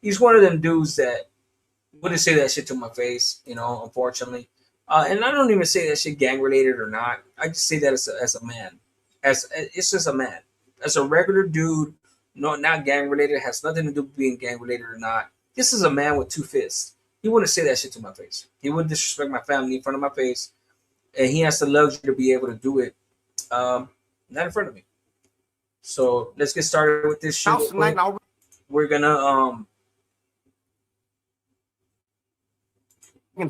He's one of them dudes that wouldn't say that shit to my face, you know, unfortunately. And I don't even say that shit gang related or not. I just say that as a man, as it's just a man, as a regular dude. No, not gang related. It has nothing to do with being gang related or not. This is a man with two fists. He wouldn't say that shit to my face. He wouldn't disrespect my family in front of my face, and he has the luxury to be able to do it, not in front of me. So let's get started with this shit. We're gonna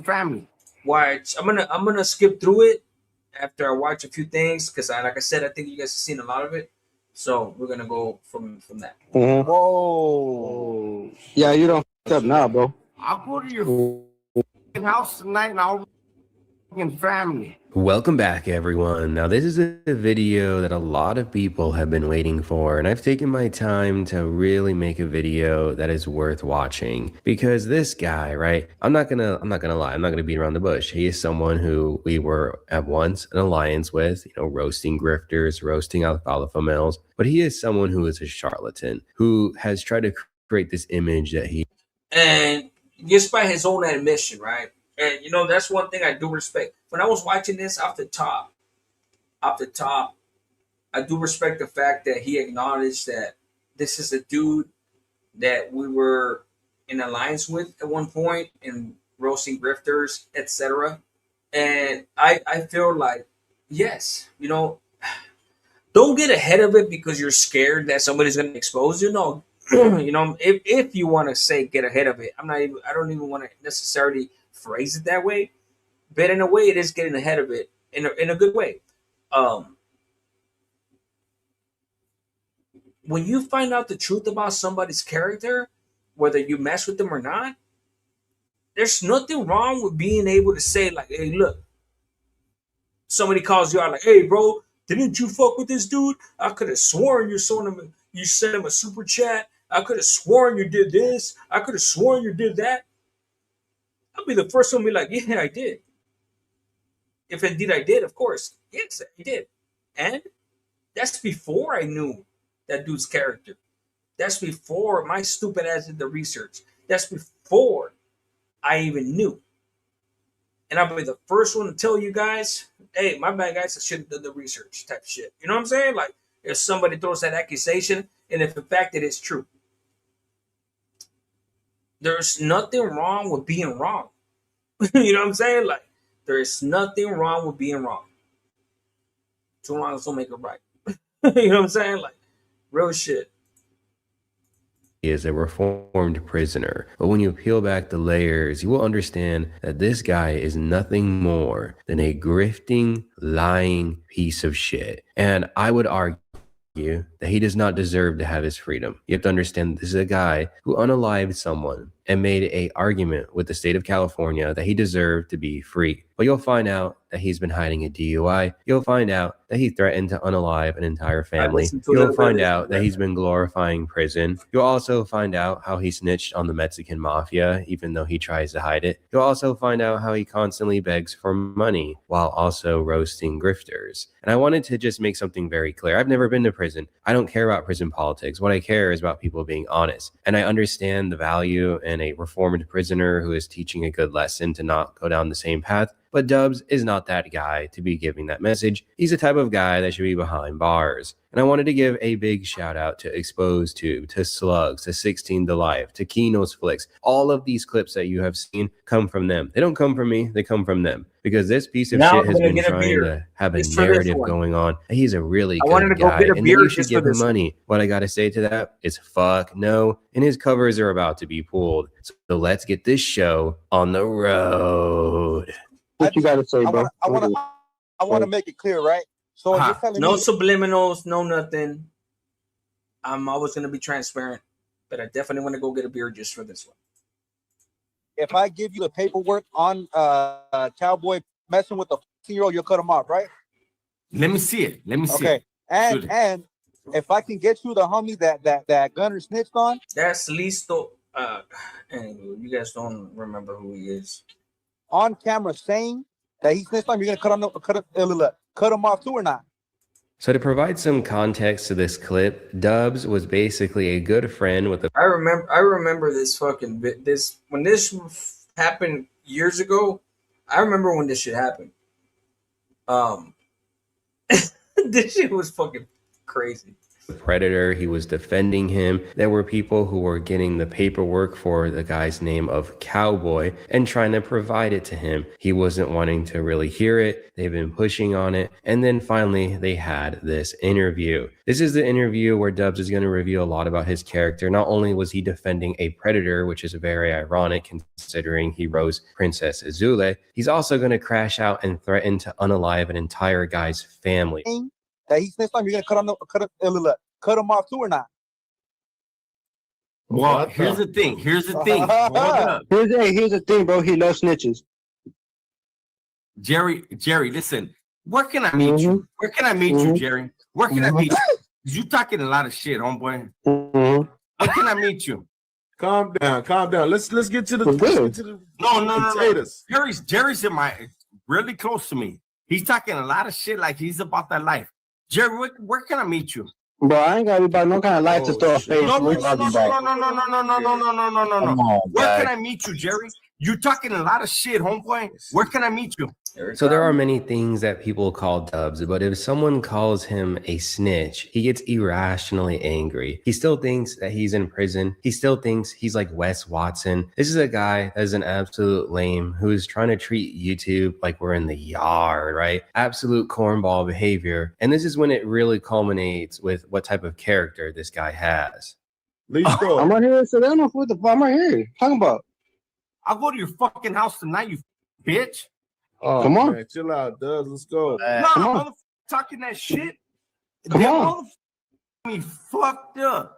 family. watch. I'm gonna skip through it after I watch a few things because, like I said, I think you guys have seen a lot of it. So we're gonna go from that. Whoa. Yeah, you don't f up now, bro. I'll go to your house tonight and I'll family. Welcome back, everyone. Now, this is a video that a lot of people have been waiting for, and I've taken my time to really make a video that is worth watching because this guy, right? I'm not gonna lie. I'm not gonna beat around the bush. He is someone who we were at once an alliance with, you know, roasting grifters, roasting alfalfa males, but he is someone who is a charlatan who has tried to create this image that he And just by his own admission, right? And you know, that's one thing I do respect. When I was watching this off the top, I do respect the fact that he acknowledged that this is a dude that we were in alliance with at one point in roasting grifters, etc. And I feel like, yes, you know, don't get ahead of it because you're scared that somebody's going to expose you. No, you know, if you want to say get ahead of it, I don't even want to necessarily phrase it that way, but in a way, it is getting ahead of it in a good way. When you find out the truth about somebody's character, whether you mess with them or not, there's nothing wrong with being able to say, like, hey, look, somebody calls you out, like, hey, bro, didn't you fuck with this dude? I could have sworn you sent him a super chat. I could have sworn you did this. I could have sworn you did that. I'll be the first one to be like, yeah, I did. If indeed I did, of course. Yes, I did. And that's before I knew that dude's character. That's before my stupid ass did the research. That's before I even knew. And I'll be the first one to tell you guys, hey, my bad, guys, I should have done the research type shit. You know what I'm saying? Like, if somebody throws that accusation, and if in fact it is true. There's nothing wrong with being wrong. You know what I'm saying? Like, there is nothing wrong with being wrong. Two wrongs don't make it right. You know what I'm saying? Like, real shit. He is a reformed prisoner. But when you peel back the layers, you will understand that this guy is nothing more than a grifting, lying piece of shit. And I would argue that he does not deserve to have his freedom. You have to understand this is a guy who unalived someone and made an argument with the state of California that he deserved to be free. But you'll find out that he's been hiding a DUI. You'll find out that he threatened to unalive an entire family. You'll find out that he's been glorifying prison. You'll also find out how he snitched on the Mexican mafia, even though he tries to hide it. You'll also find out how he constantly begs for money while also roasting grifters. And I wanted to just make something very clear. I've never been to prison. I don't care about prison politics. What I care is about people being honest. And I understand the value in a reformed prisoner who is teaching a good lesson to not go down the same path. But Dubs is not that guy to be giving that message. He's the type of guy that should be behind bars. And I wanted to give a big shout out to Exposed Tube, to Slugs, to 16 to Life, to Kino's Flicks. All of these clips that you have seen come from them. They don't come from me, they come from them. Because this piece of shit has been trying to have a narrative going on. He's a really good guy, and you should give him money. What I gotta say to that is fuck no. And his covers are about to be pulled. So let's get this show on the road. What you gotta say, bro? I want to make it clear, right? So you're telling no me, subliminals, no nothing. I'm always gonna be transparent, but I definitely want to go get a beer just for this one. if I give you the paperwork on Cowboy messing with the 14-year-old, you'll cut him off, right? Let me see it. Let me see it. Okay. And if I can get you the homie that Gunner snitched on, that's Listo. And you guys don't remember who he is. On camera saying that he snitched on, you're gonna cut him off too or not? So to provide some context to this clip, Dubs was basically a good friend with a... I remember this fucking bit. When this happened years ago, I remember when this shit happened. This shit was fucking crazy. Predator, he was defending him. There were people who were getting the paperwork for the guy's name of Cowboy and trying to provide it to him. He wasn't wanting to really hear it. They've been pushing on it. And then finally they had this interview. This is the interview where Dubs is going to reveal a lot about his character. Not only was he defending a predator, which is very ironic considering he rose Princess Azule, he's also going to crash out and threaten to unalive an entire guy's family. That he snitched on, you're gonna cut him off too or not? Well, here's the thing. Here's the thing. Hold up. Here's the thing, bro. He loves snitches. Jerry, listen. Where can I meet you? Where can I meet you, Jerry? Where can I meet you? You talking a lot of shit, homeboy. Where can I meet you? Calm down, calm down. Let's get to the potatoes. Jerry's really close to me. He's talking a lot of shit like he's about that life. Jerry, where can I meet you? Bro, I ain't gotta be about no kind of life to store a face. No. Where can I meet you, Jerry? You talking a lot of shit, homeboy. Where can I meet you? So there are many things that people call Dubs, but if someone calls him a snitch, he gets irrationally angry. He still thinks that he's in prison. He still thinks he's like Wes Watson. This is a guy that is an absolute lame who is trying to treat YouTube like we're in the yard, right? Absolute cornball behavior. And this is when it really culminates with what type of character this guy has. I'm right here, so they don't know what the fuck I'm right here. Talking about. I'll go to your fucking house tonight, you bitch. Oh, come on, man, chill out, Dubs. Let's go. Motherfucker talking that shit. Come on. Me fucked up.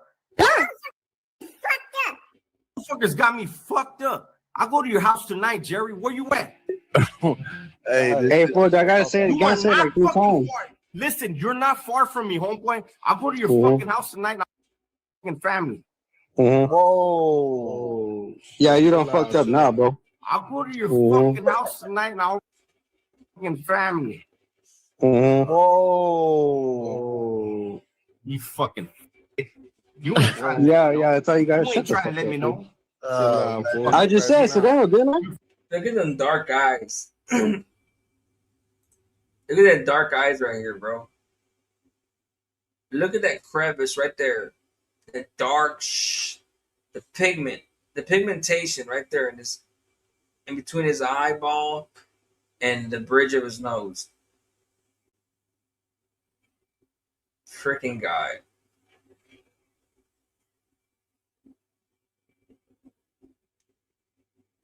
Motherfuckers got me fucked up. I'll go to your house tonight, Jerry. Where you at? Hey, boy, I gotta say it again. Say it like 3 times. Listen, you're not far from me, homeboy. I'll go to your fucking house tonight. And family. Whoa. Yeah, you don't fucked up now, bro. I'll go to your fucking house tonight and I'll fucking family. Whoa. You fucking. You ain't trying yeah, that's all you gotta say. You ain't trying to let me know. I just said sit down, didn't I? Look at them dark eyes. Look at that dark eyes right here, bro. Look at that crevice right there. The dark, the pigmentation right there in between his eyeball and the bridge of his nose. Freaking guy.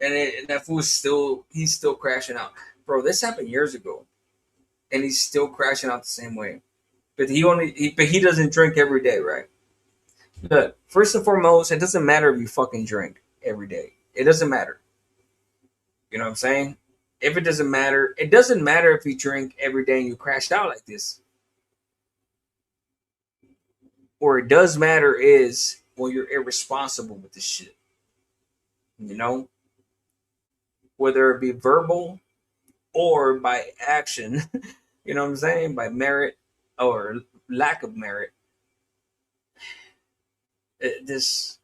And that fool's he's still crashing out. Bro, this happened years ago. And he's still crashing out the same way. But he doesn't drink every day, right? Look, first and foremost, it doesn't matter if you fucking drink every day. It doesn't matter. You know what I'm saying? If it doesn't matter if you drink every day and you crashed out like this. Or it does matter is when you're irresponsible with this shit. You know? Whether it be verbal or by action. You know what I'm saying? By merit or lack of merit. That's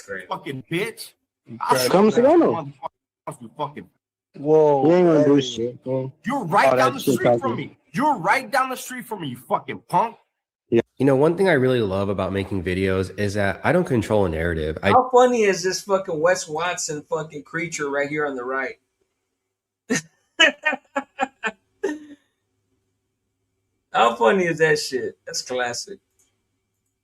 great. Fucking bitch. Come sit down. Fucking. Whoa. You ain't gonna do shit, bro. You're right down the street from me. You're right down the street from me, you fucking punk. Yeah. You know, one thing I really love about making videos is that I don't control a narrative. How funny is this fucking Wes Watson fucking creature right here on the right? How funny is that shit? That's classic.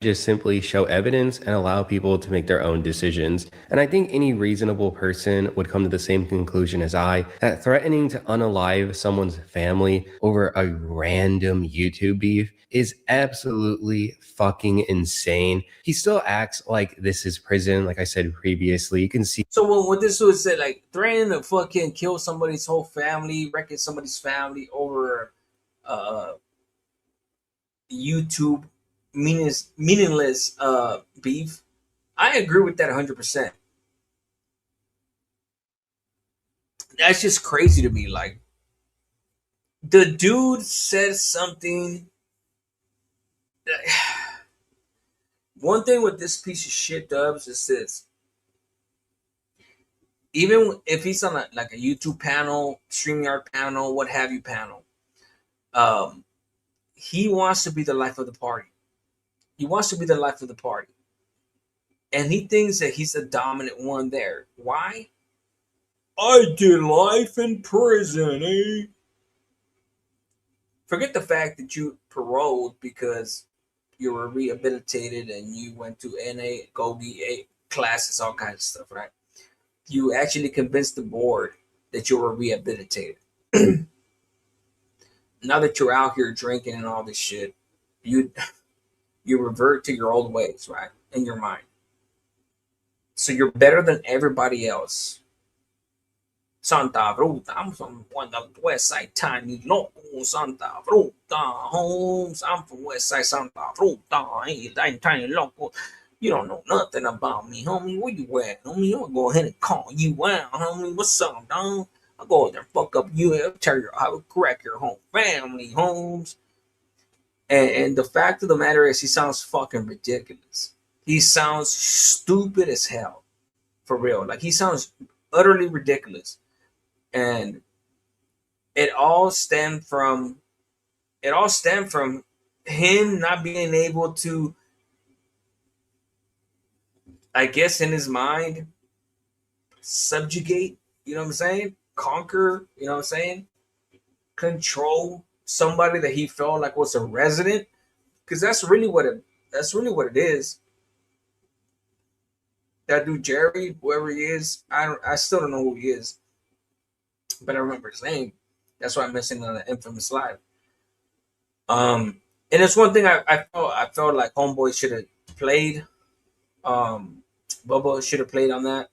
Just simply show evidence and allow people to make their own decisions. And I think any reasonable person would come to the same conclusion as I, that threatening to unalive someone's family over a random YouTube beef is absolutely fucking insane. He still acts like this is prison, like I said previously. You can see. So what this was said, like threatening to fucking kill somebody's whole family, wrecking somebody's family over YouTube meaningless beef. I agree with that 100%. That's just crazy to me. Like, the dude says something. One thing with this piece of shit Dubs is this. Even if he's on like a YouTube panel, StreamYard panel, what have you panel, he wants to be the life of the party. He wants to be the life of the party. And he thinks that he's the dominant one there. Why? I did life in prison, eh? Forget the fact that you paroled because you were rehabilitated and you went to NA, GOGI classes, all kinds of stuff, right? You actually convinced the board that you were rehabilitated. Now that you're out here drinking and all this shit, you revert to your old ways, right? In your mind. So you're better than everybody else. Santa Fruta, I'm from the West Side Tiny Local Santa Fruta Homes. I'm from West Side Santa Fruta, ain't tiny local. You don't know nothing about me, homie. Where you at, homie? I'm gonna go ahead and call you out, homie. What's up, dog? I'll go out there and fuck up you. I will crack your whole family, homes. And the fact of the matter is, he sounds fucking ridiculous. He sounds stupid as hell, for real. Like, he sounds utterly ridiculous. And it all stemmed from him not being able to, I guess, in his mind, subjugate, you know what I'm saying? Conquer, you know what I'm saying? Control somebody that he felt like was a resident. Because that's really what it is. That dude Jerry, whoever he is, I still don't know who he is. But I remember his name. That's why I'm missing on the infamous live. And it's one thing I felt like Homeboy should have played. Bubba should have played on that.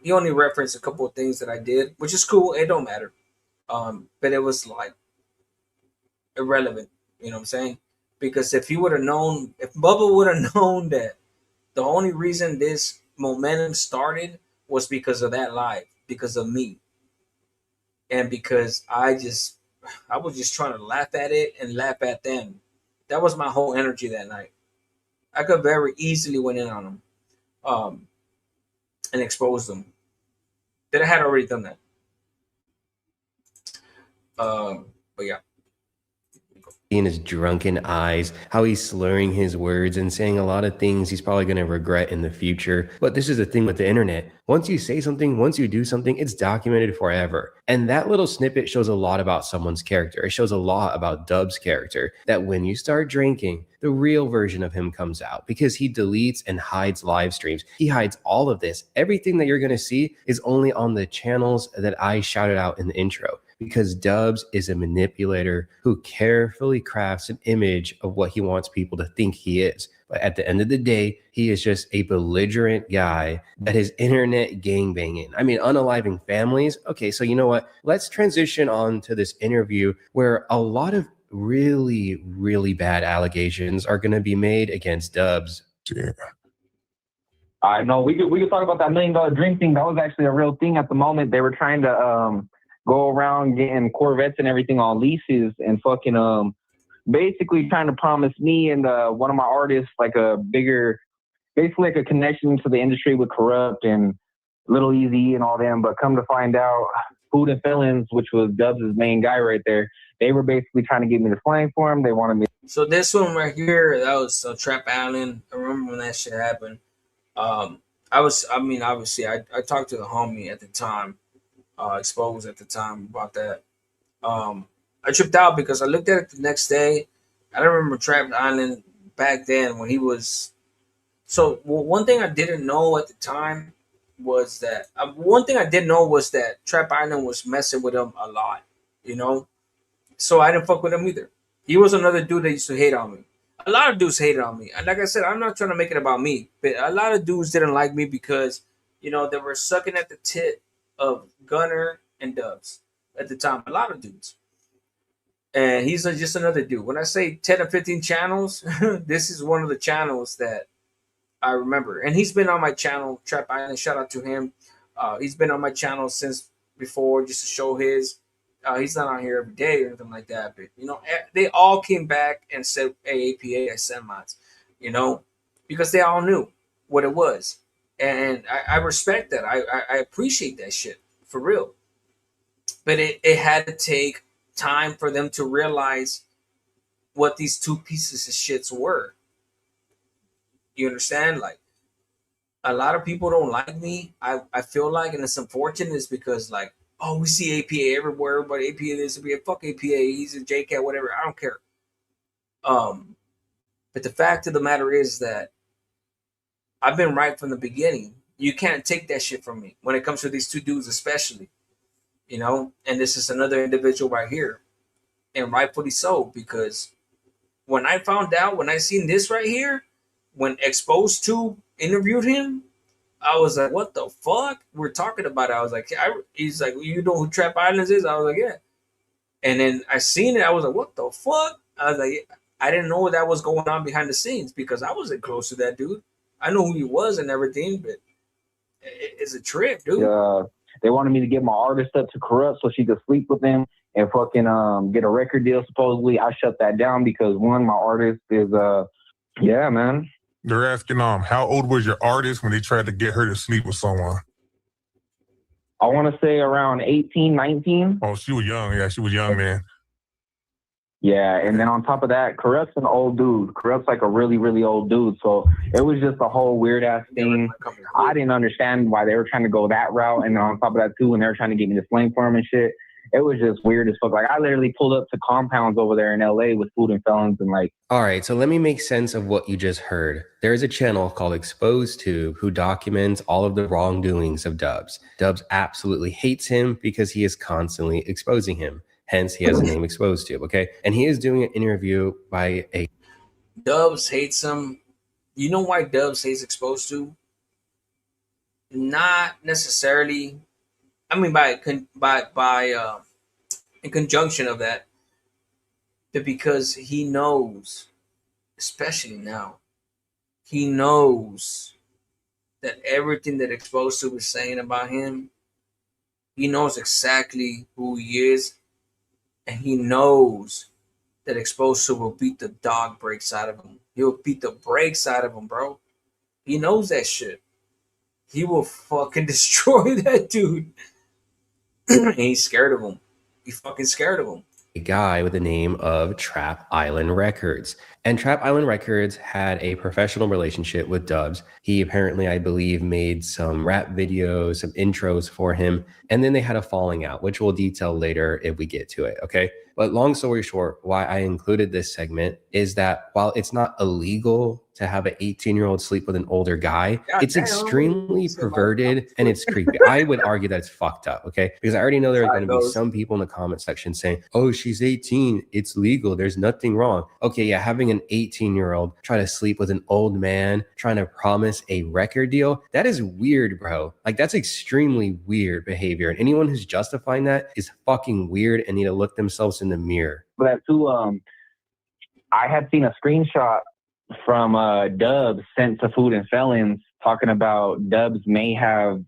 He only referenced a couple of things that I did, which is cool. It don't matter. But it was like irrelevant. You know what I'm saying? Because if Bubba would have known that the only reason this momentum started was because of that live, because of me. And because I was just trying to laugh at it and laugh at them. That was my whole energy that night. I could very easily went in on them, and expose them. That I had already done that. But yeah. In his drunken eyes, how he's slurring his words and saying a lot of things he's probably going to regret in the future. But this is the thing with the internet. Once you say something, once you do something, it's documented forever. And that little snippet shows a lot about someone's character. It shows a lot about Dub's character, that when you start drinking, the real version of him comes out because he deletes and hides live streams. He hides all of this. Everything that you're going to see is only on the channels that I shouted out in the intro. Because Dubs is a manipulator who carefully crafts an image of what he wants people to think he is. But at the end of the day, he is just a belligerent guy that is internet gangbanging. I mean, unaliving families. Okay, so you know what? Let's transition on to this interview where a lot of really, really bad allegations are going to be made against Dubs. Yeah. I know we could talk about that $1 million dream thing. That was actually a real thing at the moment. They were trying to go around getting Corvettes and everything on leases and fucking basically trying to promise me and one of my artists like a bigger, basically like a connection to the industry with Corrupt and Little Easy and all them. But come to find out, Food and Feelings, which was Dubs' main guy right there, they were basically trying to get me to slang for him. They wanted me. So this one right here, that was Trap Island. I remember when that shit happened. Obviously, I talked to the homie at the time, Exposed at the time about that. I tripped out because I looked at it the next day. I don't remember Trap Island back then when he was. So one thing I didn't know at the time was that Trap Island was messing with him a lot, you know. So I didn't fuck with him either. He was another dude that used to hate on me. A lot of dudes hated on me. And like I said, I'm not trying to make it about me, but a lot of dudes didn't like me because, you know, they were sucking at the tit of Gunner and Dubs at the time. A lot of dudes. And he's just another dude. When I say 10 or 15 channels, this is one of the channels that I remember. And he's been on my channel, Trap Island. Shout out to him. He's been on my channel since before just to show his. He's not on here every day or anything like that. But, you know, they all came back and said AAPA, I send mods, you know, because they all knew what it was. And I respect that. I appreciate that shit for real. But it had to take time for them to realize what these two pieces of shits were. You understand? Like, a lot of people don't like me. I feel like, and it's unfortunate, is because like, oh, we see APA everywhere, but APA this, APA, fuck APA, he's a JCat, whatever. I don't care. But the fact of the matter is that I've been right from the beginning. You can't take that shit from me when it comes to these two dudes, especially. You know, and this is another individual right here, and rightfully so, because when I found out, when I seen this right here, when Exposed 2 interviewed him, I was like, what the fuck? We're talking about it. I was like, he's like, you know who Trap Islands is? I was like, yeah. And then I seen it. I was like, what the fuck? I was like, I didn't know that was going on behind the scenes because I wasn't close to that dude. I know who he was and everything, but it's a trip, dude. They wanted me to get my artist up to Corrupt so she could sleep with him and fucking get a record deal, supposedly. I shut that down because, one, my artist is, yeah, man. They're asking, how old was your artist when they tried to get her to sleep with someone? I want to say around 18, 19. Oh, she was young. Yeah, she was young, man. Yeah, and then on top of that, Corrupt's an old dude. Corrupt's like a really, really old dude. So it was just a whole weird-ass thing. I didn't understand why they were trying to go that route. And then on top of that, too, when they were trying to get me to flame for him and shit, it was just weird as fuck. Like, I literally pulled up to compounds over there in LA with food and felons and like. All right, so let me make sense of what you just heard. There is a channel called Exposed Tube who documents all of the wrongdoings of Dubs. Dubs absolutely hates him because he is constantly exposing him. Hence, he has the name Exposed Tube, okay? And he is doing an interview by a... Dubs hates him. You know why Dubs hates Exposed Tube? Not necessarily... I mean, in conjunction of that, but because he knows, especially now, he knows that everything that Exposed to is saying about him, he knows exactly who he is, and he knows that Exposed to will beat the dog breaks out of him. He'll beat the brakes out of him, bro. He knows that shit. He will fucking destroy that dude. And he's scared of him. He's fucking scared of him. A guy with the name of Trap Island Records. And Trap Island Records had a professional relationship with Dubs. He apparently, I believe, made some rap videos, some intros for him. And then they had a falling out, which we'll detail later if we get to it, okay? But long story short, why I included this segment is that while it's not illegal to have an 18-year-old sleep with an older guy, it's extremely perverted and it's creepy. I would argue that it's fucked up, okay? Because I already know there are going to be some people in the comment section saying, oh, she's 18, it's legal, there's nothing wrong. Okay, yeah, having an 18-year-old try to sleep with an old man, trying to promise a record deal, that is weird, bro. Like, that's extremely weird behavior. And anyone who's justifying that is fucking weird and need to look themselves in the mirror. But that too, I had seen a screenshot from Dubs sent to Food and Felons talking about Dubs may have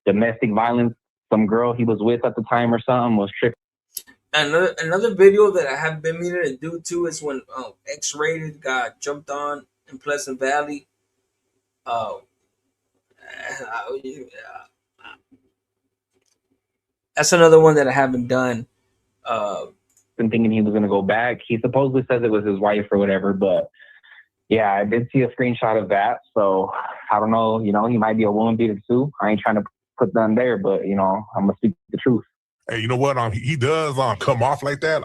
domestic violence. Some girl he was with at the time or something was tripping. Another video that I have been meaning to do too is when X-Rated got jumped on in Pleasant Valley. That's another one that I haven't done. Been thinking he was going to go back. He supposedly says it was his wife or whatever, but yeah, I did see a screenshot of that. So I don't know, you know, he might be a woman beater too. I ain't trying to put them there, but you know, I'm gonna speak the truth. Hey, you know what? He does come off like that.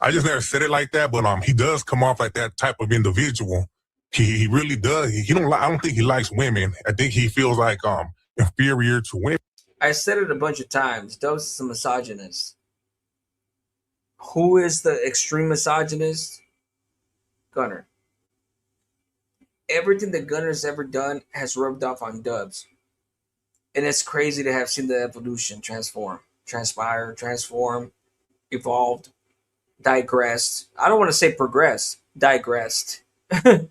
I just never said it like that, but he does come off like that type of individual. He really does. I don't think he likes women. I think he feels like inferior to women. I said it a bunch of times. Dubs is a misogynist. Who is the extreme misogynist? Gunner. Everything that Gunner's ever done has rubbed off on Dubs. And it's crazy to have seen the evolution transpire, transform, evolved, digressed. I don't want to say progressed, digressed. Man.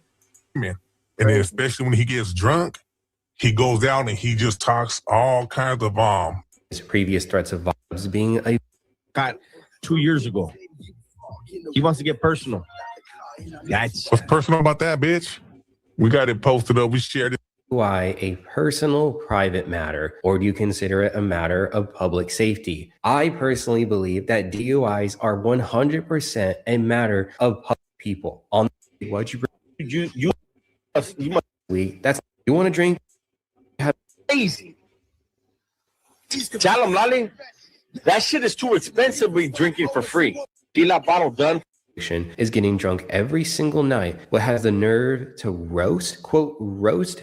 And then especially when he gets drunk, he goes out and he just talks all kinds of his previous threats of violence being a... Got 2 years ago. He wants to get personal. What's personal about that, bitch? We got it posted up. We shared it. Why a personal private matter, or do you consider it a matter of public safety? I personally believe that DUIs are 100% a matter of public people. On what you must that's you want to drink, Crazy. Tell them, Lolly, that shit is too expensive. We drinking for free. Feel that bottle done. is getting drunk every single night, but has the nerve to roast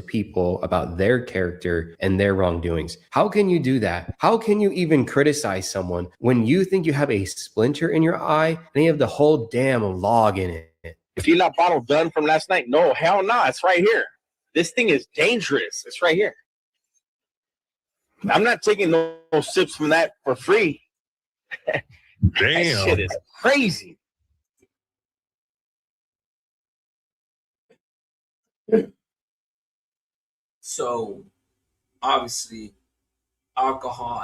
people about their character and their wrongdoings. How can you do that? How can you even criticize someone when you think you have a splinter in your eye and you have the whole damn log in it? Feel that bottle done from last night? No, hell no. It's right here. This thing is dangerous. It's right here. I'm not taking no sips from that for free. Damn. That shit is crazy. So, obviously, alcohol.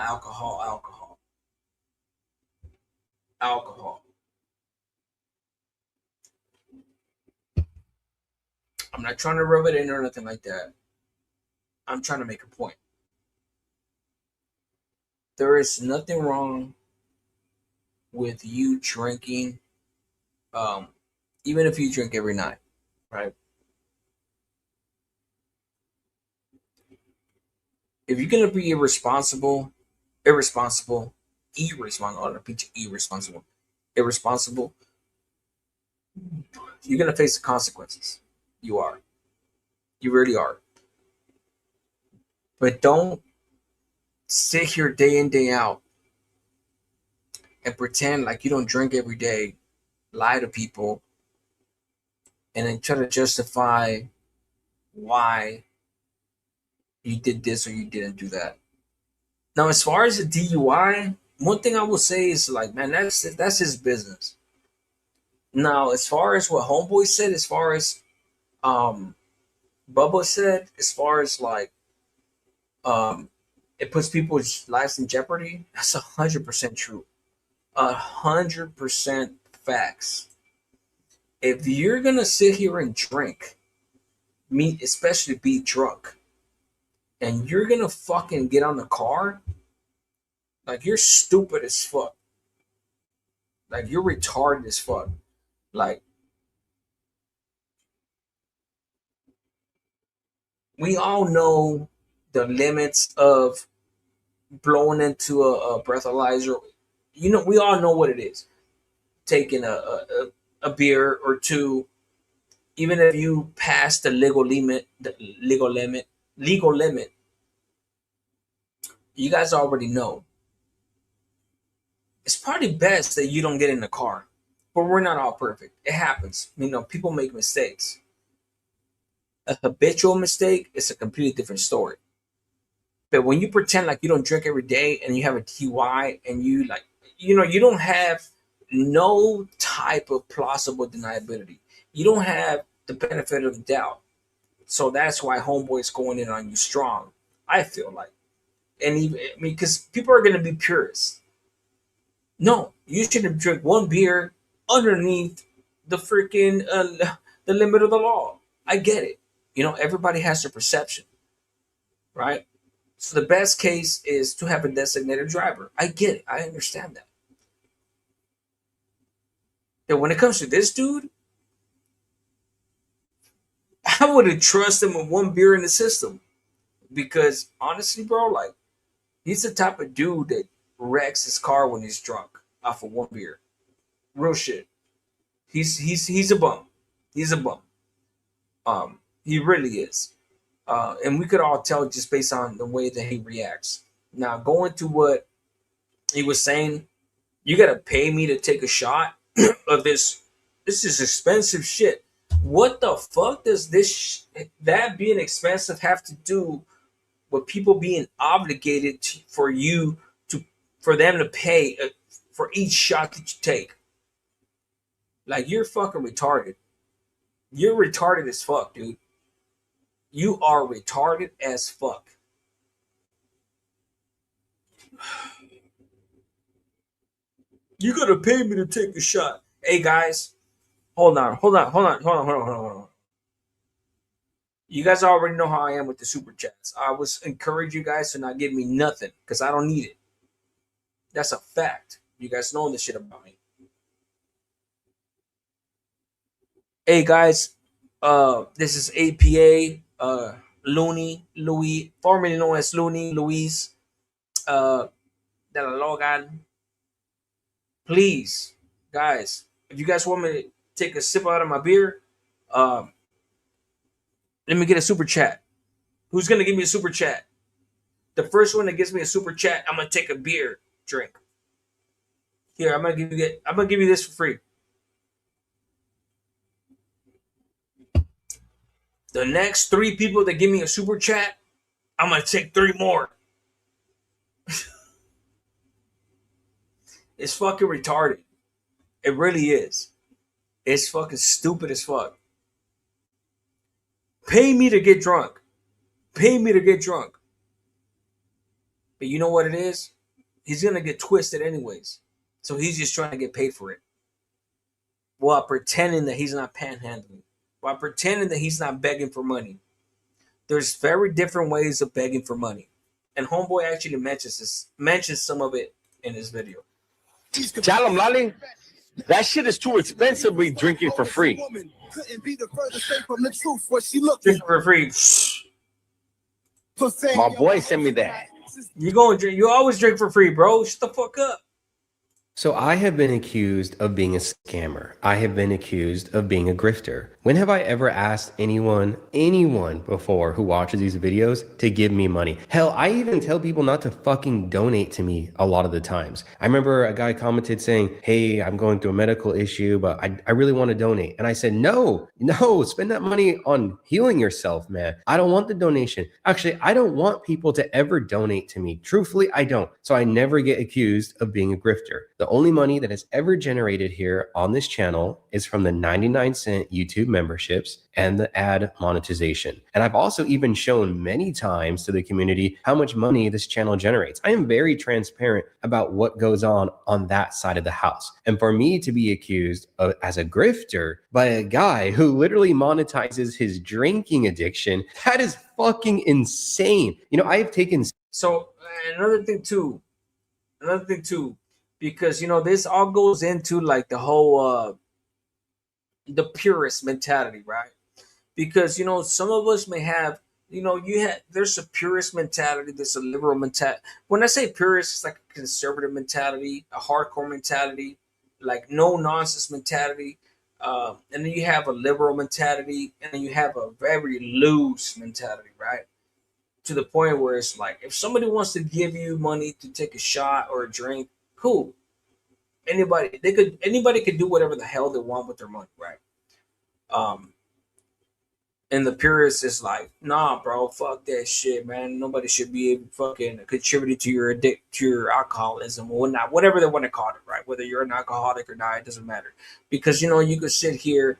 I'm not trying to rub it in or nothing like that. I'm trying to make a point. There is nothing wrong with you drinking, even if you drink every night, right? If you're gonna be irresponsible, you're gonna face the consequences. You are. You really are. But don't sit here day in, day out and pretend like you don't drink every day, lie to people, and then try to justify why you did this or you didn't do that. Now, as far as the DUI, one thing I will say is like, man, that's his business. Now, as far as what Homeboy said, as far as Bubba said, as far as like it puts people's lives in jeopardy, that's 100% true. 100% facts. If you're gonna sit here and drink, especially be drunk, and you're gonna fucking get on the car, like you're stupid as fuck. Like you're retarded as fuck. Like we all know the limits of blowing into a breathalyzer. You know, we all know what it is. Taking a beer or two, even if you pass the legal limit, you guys already know. It's probably best that you don't get in the car, but we're not all perfect. It happens. You know, people make mistakes. A habitual mistake is a completely different story. But when you pretend like you don't drink every day and you have a DUI and you like, you know, you don't have no type of plausible deniability. You don't have the benefit of the doubt. So that's why Homeboy's going in on you strong, I feel like. And even, I mean, because people are going to be purists. No, you shouldn't drink one beer underneath the freaking the limit of the law. I get it. You know, everybody has their perception, right? So the best case is to have a designated driver. I get it. I understand that. But when it comes to this dude, I wouldn't trust him with one beer in the system. Because honestly, bro, like he's the type of dude that wrecks his car when he's drunk off of one beer. Real shit. He's a bum. He's a bum. He really is. And we could all tell just based on the way that he reacts. Now, going to what he was saying, you gotta pay me to take a shot of this. This is expensive shit. What the fuck does that being expensive have to do with people being obligated for them to pay for each shot that you take? Like you're fucking retarded. You're retarded as fuck, dude. You are retarded as fuck. You gotta pay me to take a shot. Hey guys, hold on. You guys already know how I am with the super chats. I was encourage you guys to not give me nothing because I don't need it. That's a fact. You guys know this shit about me. Hey guys, this is APA Looney Louis, formerly known as Looney Luis de la Logan. Please, guys, if you guys want me to take a sip out of my beer, let me get a super chat. Who's gonna give me a super chat? The first one that gives me a super chat, I'm gonna take a beer drink. Here, I'm gonna give you this for free. The next 3 people that give me a super chat, I'm gonna take 3 more. It's fucking retarded. It really is. It's fucking stupid as fuck. Pay me to get drunk. Pay me to get drunk. But you know what it is? He's gonna get twisted anyways. So he's just trying to get paid for it. While pretending that he's not panhandling. While pretending that he's not begging for money. There's very different ways of begging for money. And Homeboy actually mentions some of it in his video. Tell him, Lolly, that shit is too expensive to be drinking for free. Drinking for free. My boy sent me that. You go and drink. You always drink for free, bro. Shut the fuck up. So I have been accused of being a scammer. I have been accused of being a grifter. When have I ever asked anyone before who watches these videos to give me money? Hell, I even tell people not to fucking donate to me a lot of the times. I remember a guy commented saying, hey, I'm going through a medical issue, but I really want to donate. And I said, no, spend that money on healing yourself, man. I don't want the donation. Actually, I don't want people to ever donate to me. Truthfully, I don't. So I never get accused of being a grifter. The only money that is ever generated here on this channel is from the 99-cent YouTube memberships and the ad monetization. And I've also even shown many times to the community how much money this channel generates. I am very transparent about what goes on that side of the house. And for me to be accused of as a grifter by a guy who literally monetizes his drinking addiction, that is fucking insane. You know, I have taken... So another thing too, because, you know, this all goes into like the whole, the purist mentality, right? Because, you know, some of us may have, you know, there's a purist mentality, there's a liberal mentality. When I say purist, it's like a conservative mentality, a hardcore mentality, like no nonsense mentality. And then you have a liberal mentality, and then you have a very loose mentality, right? To the point where it's like, if somebody wants to give you money to take a shot or a drink, cool. Anybody could do whatever the hell they want with their money, right? And the purist is like, nah, bro, fuck that shit, man. Nobody should be able to fucking contribute to your alcoholism or not, whatever they want to call it, right? Whether you're an alcoholic or not, it doesn't matter. Because, you know, you could sit here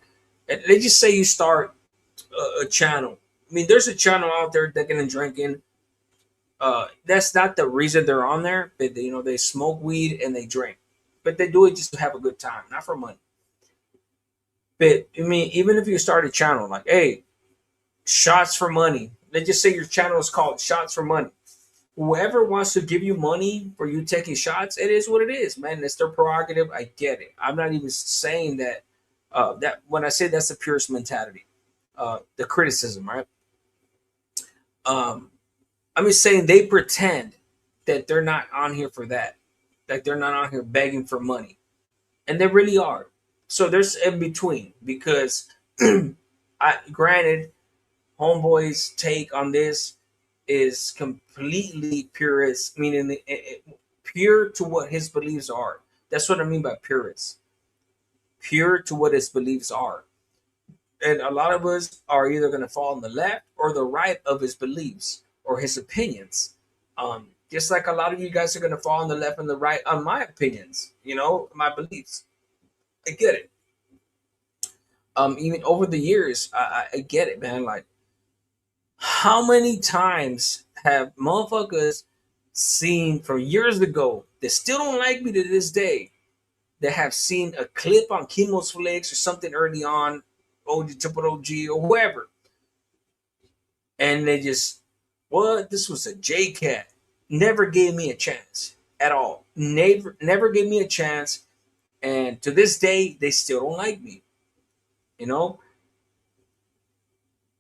and they just say you start a channel. I mean, there's a channel out there that can drinking. That's not the reason they're on there. But they, you know, they smoke weed and they drink, but they do it just to have a good time, not for money. But I mean, even if you start a channel like, hey, shots for money. Let's just say your channel is called Shots for Money. Whoever wants to give you money for you taking shots, it is what it is, man. It's their prerogative. I get it. I'm not even saying that. That when I say that's the purest mentality, the criticism, right? I'm just saying they pretend that they're not on here for that, that they're not on here begging for money, and they really are. So there's in between because, granted, Homeboy's take on this is completely purist, meaning pure to what his beliefs are. That's what I mean by purist. Pure to what his beliefs are. And a lot of us are either going to fall on the left or the right of his beliefs or his opinions. Just like a lot of you guys are going to fall on the left and the right on my opinions, you know, my beliefs. I get it. Even over the years, I get it, man. Like, how many times have motherfuckers seen from years ago that still don't like me to this day, that have seen a clip on Chemo's Flicks or something early on, OG Triple OG or whoever, And they just, what? This was a J Cat. Never gave me a chance at all. Never gave me a chance. And to this day, they still don't like me. You know,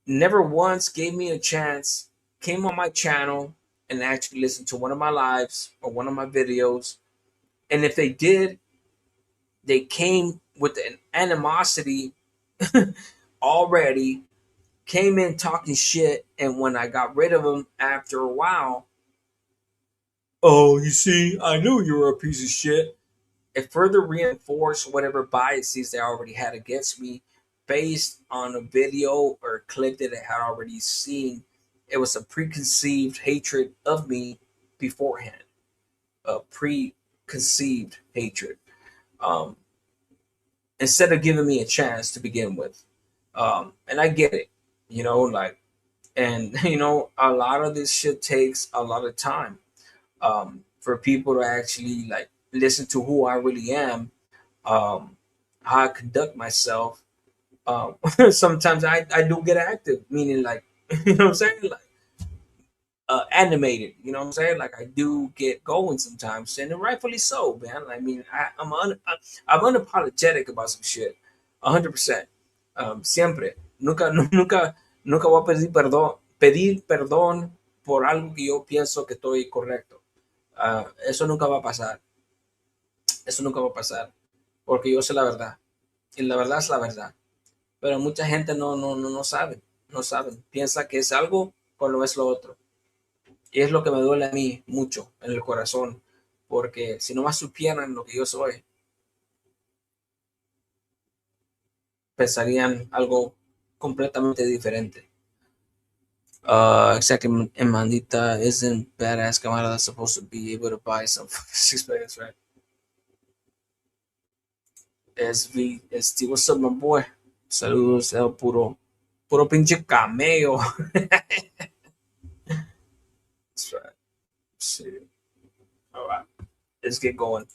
never once gave me a chance, came on my channel and actually listened to one of my lives or one of my videos. And if they did, they came with an animosity already, came in talking shit. And when I got rid of them after a while, oh, you see, I knew you were a piece of shit. It further reinforced whatever biases they already had against me based on a video or a clip that I had already seen. It was a preconceived hatred of me beforehand, a preconceived hatred. Um, Instead of giving me a chance to begin with. And I get it, you know, like, and, you know, a lot of this shit takes a lot of time for people to actually like listen to who I really am, how I conduct myself. Sometimes I do get active, meaning like, you know what I'm saying? Like, animated, you know what I'm saying? Like I do get going sometimes, and rightfully so, man. I mean, I'm unapologetic about some shit, 100%. Siempre, nunca voy a pedir perdón por algo que yo pienso que estoy correcto. Eso nunca va a pasar. Eso nunca va a pasar, porque yo sé la verdad, y la verdad es la verdad. Pero mucha gente no sabe, no saben. Piensa que es algo cuando es lo otro. Y es lo que me duele a mí mucho en el corazón, porque si nomás supieran lo que yo soy, pensarían algo completamente diferente. Exactly, and Mandita isn't badass Kamala that's supposed to be able to buy some 6 players, right? What's up, my boy? Saludos, el puro pinche cameo. That's right. Let's see. All right, let's get going.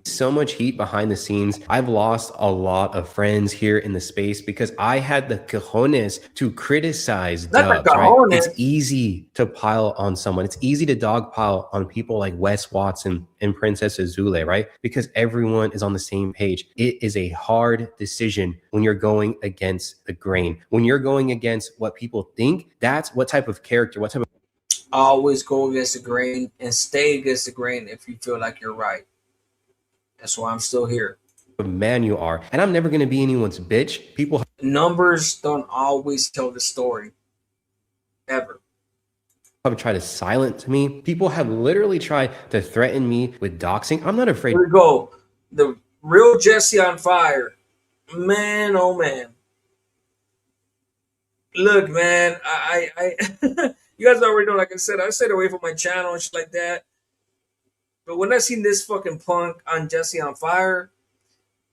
So much heat behind the scenes. I've lost a lot of friends here in the space because I had the cojones to criticize Dubs, right? It's easy to pile on someone. It's easy to dogpile on people like Wes Watson and Princess Azule, right? Because everyone is on the same page. It is a hard decision when you're going against the grain. When you're going against what people think, that's what type of character, what type of... Always go against the grain and stay against the grain if you feel like you're right. That's why I'm still here. Man you are. And I'm never going to be anyone's bitch. People... Numbers don't always tell the story. Ever. Have tried to silence me. People have literally tried to threaten me with doxing. I'm not afraid. Here we go. The real Jesse on fire. Man, oh man. Look, man, I you guys already know, like I said, I stayed away from my channel and shit like that. But when I seen this fucking punk on Jesse on Fire,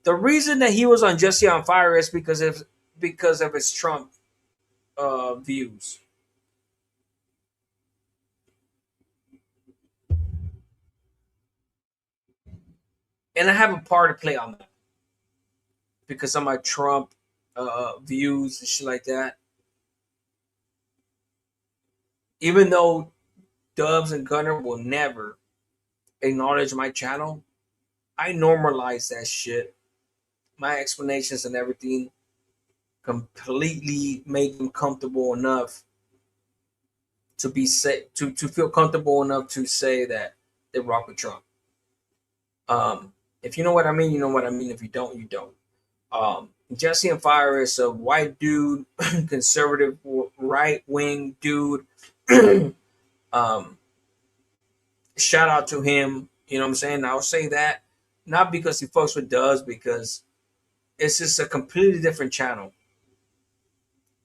the reason that he was on Jesse on Fire is because of his Trump views. And I have a part to play on that because of my Trump views and shit like that. Even though Dubs and Gunner will never acknowledge my channel, I normalize that shit. My explanations and everything completely made them comfortable enough to be to feel comfortable enough to say that they rock with Trump. If you know what I mean, you know what I mean. If you don't, you don't. Jesse on Fire is a white dude, conservative, right-wing dude. Shout out to him. You know what I'm saying? I'll say that not because he fucks with Dubs, because it's just a completely different channel.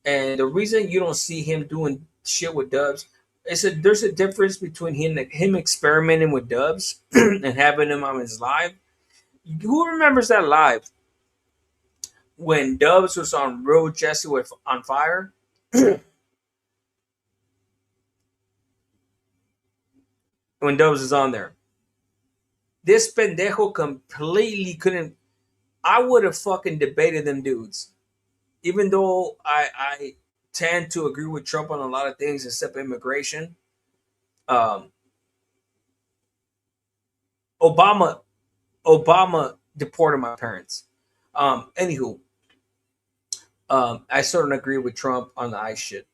And the reason you don't see him doing shit with Dubs is that there's a difference between him experimenting with Dubs and having him on his live. Who remembers that live when Dubs was on Real Jesse on Fire? When Dubs was on there, this pendejo completely couldn't. I would have fucking debated them dudes, even though I tend to agree with Trump on a lot of things except immigration. Obama deported my parents. Anywho, I sort of agree with Trump on the ICE shit.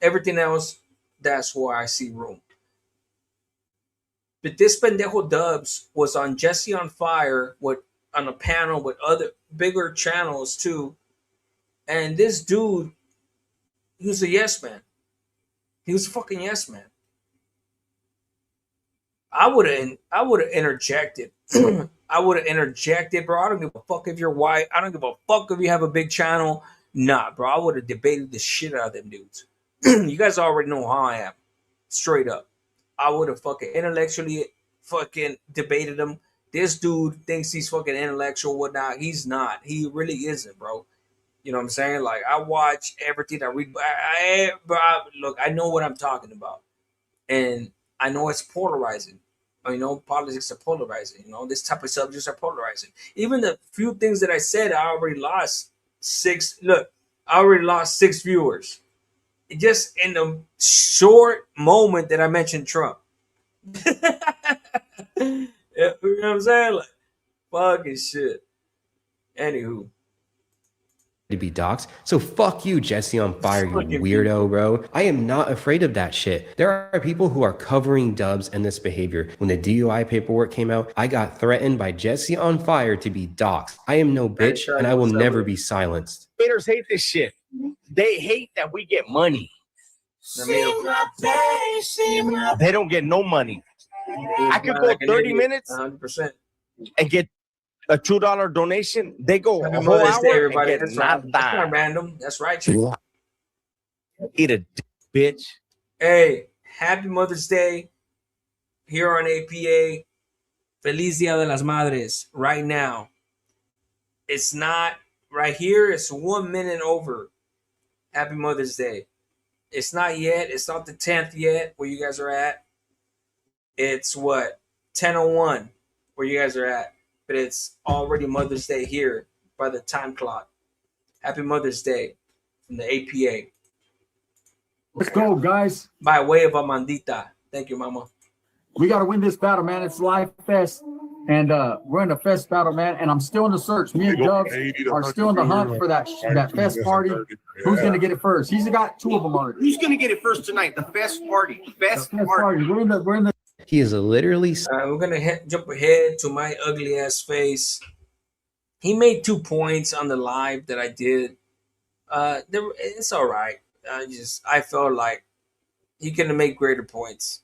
Everything else, that's where I see room. But this pendejo Dubs was on Jesse on Fire on a panel with other bigger channels too, and this dude, he was a yes man. He was a fucking yes man. I would have interjected. I would have interjected, bro. I don't give a fuck if you're white. I don't give a fuck if you have a big channel. Nah, bro. I would have debated the shit out of them dudes. You guys already know how I am. Straight up. I would have fucking intellectually fucking debated him. This dude thinks he's fucking intellectual, whatnot. He's not. He really isn't, bro. You know what I'm saying? Like, I watch everything I read. Look, I know what I'm talking about. And I know it's polarizing. You know, politics are polarizing. You know, this type of subjects are polarizing. Even the few things that I said, I already lost 6. Look, I already lost 6 viewers. Just in the short moment that I mentioned Trump. You know what I'm saying? Like, fucking shit. Anywho. To be doxxed. So fuck you, Jesse on Fire, you weirdo, bro. I am not afraid of that shit. There are people who are covering Dubs and this behavior. When the DUI paperwork came out, I got threatened by Jesse on Fire to be doxxed. I am no bitch, and I will never be silenced. Haters hate this shit. They hate that we get money. They don't get no money. I could go 30 minutes 100%. and get a $2 donation. They go Happy a whole Mother's hour Day, everybody. and get That's right. That's not random. That's right. Eat a dick, bitch. Hey, happy Mother's Day here on APA. Feliz Dia de las Madres right now. It's not right here. It's 1 minute over. Happy Mother's Day. It's not yet. It's not the 10th yet where you guys are at. It's what? 10:01 where you guys are at. But it's already Mother's Day here by the time clock. Happy Mother's Day from the APA. Let's go, guys. By way of Amandita. Thank you, Mama. We got to win this battle, man. It's Live Fest. And we're in the Fest battle, man. And I'm still in the search. Me and Dubs are still in the hunt for that Fest party. Who's going to get it first? He's got 2 of them already. Who's going to get it first tonight? The Fest party. Fest party. We're in the. He is literally. We're gonna jump ahead to my ugly ass face. He made 2 points on the live that I did. It's all right. I felt like he could have made greater points.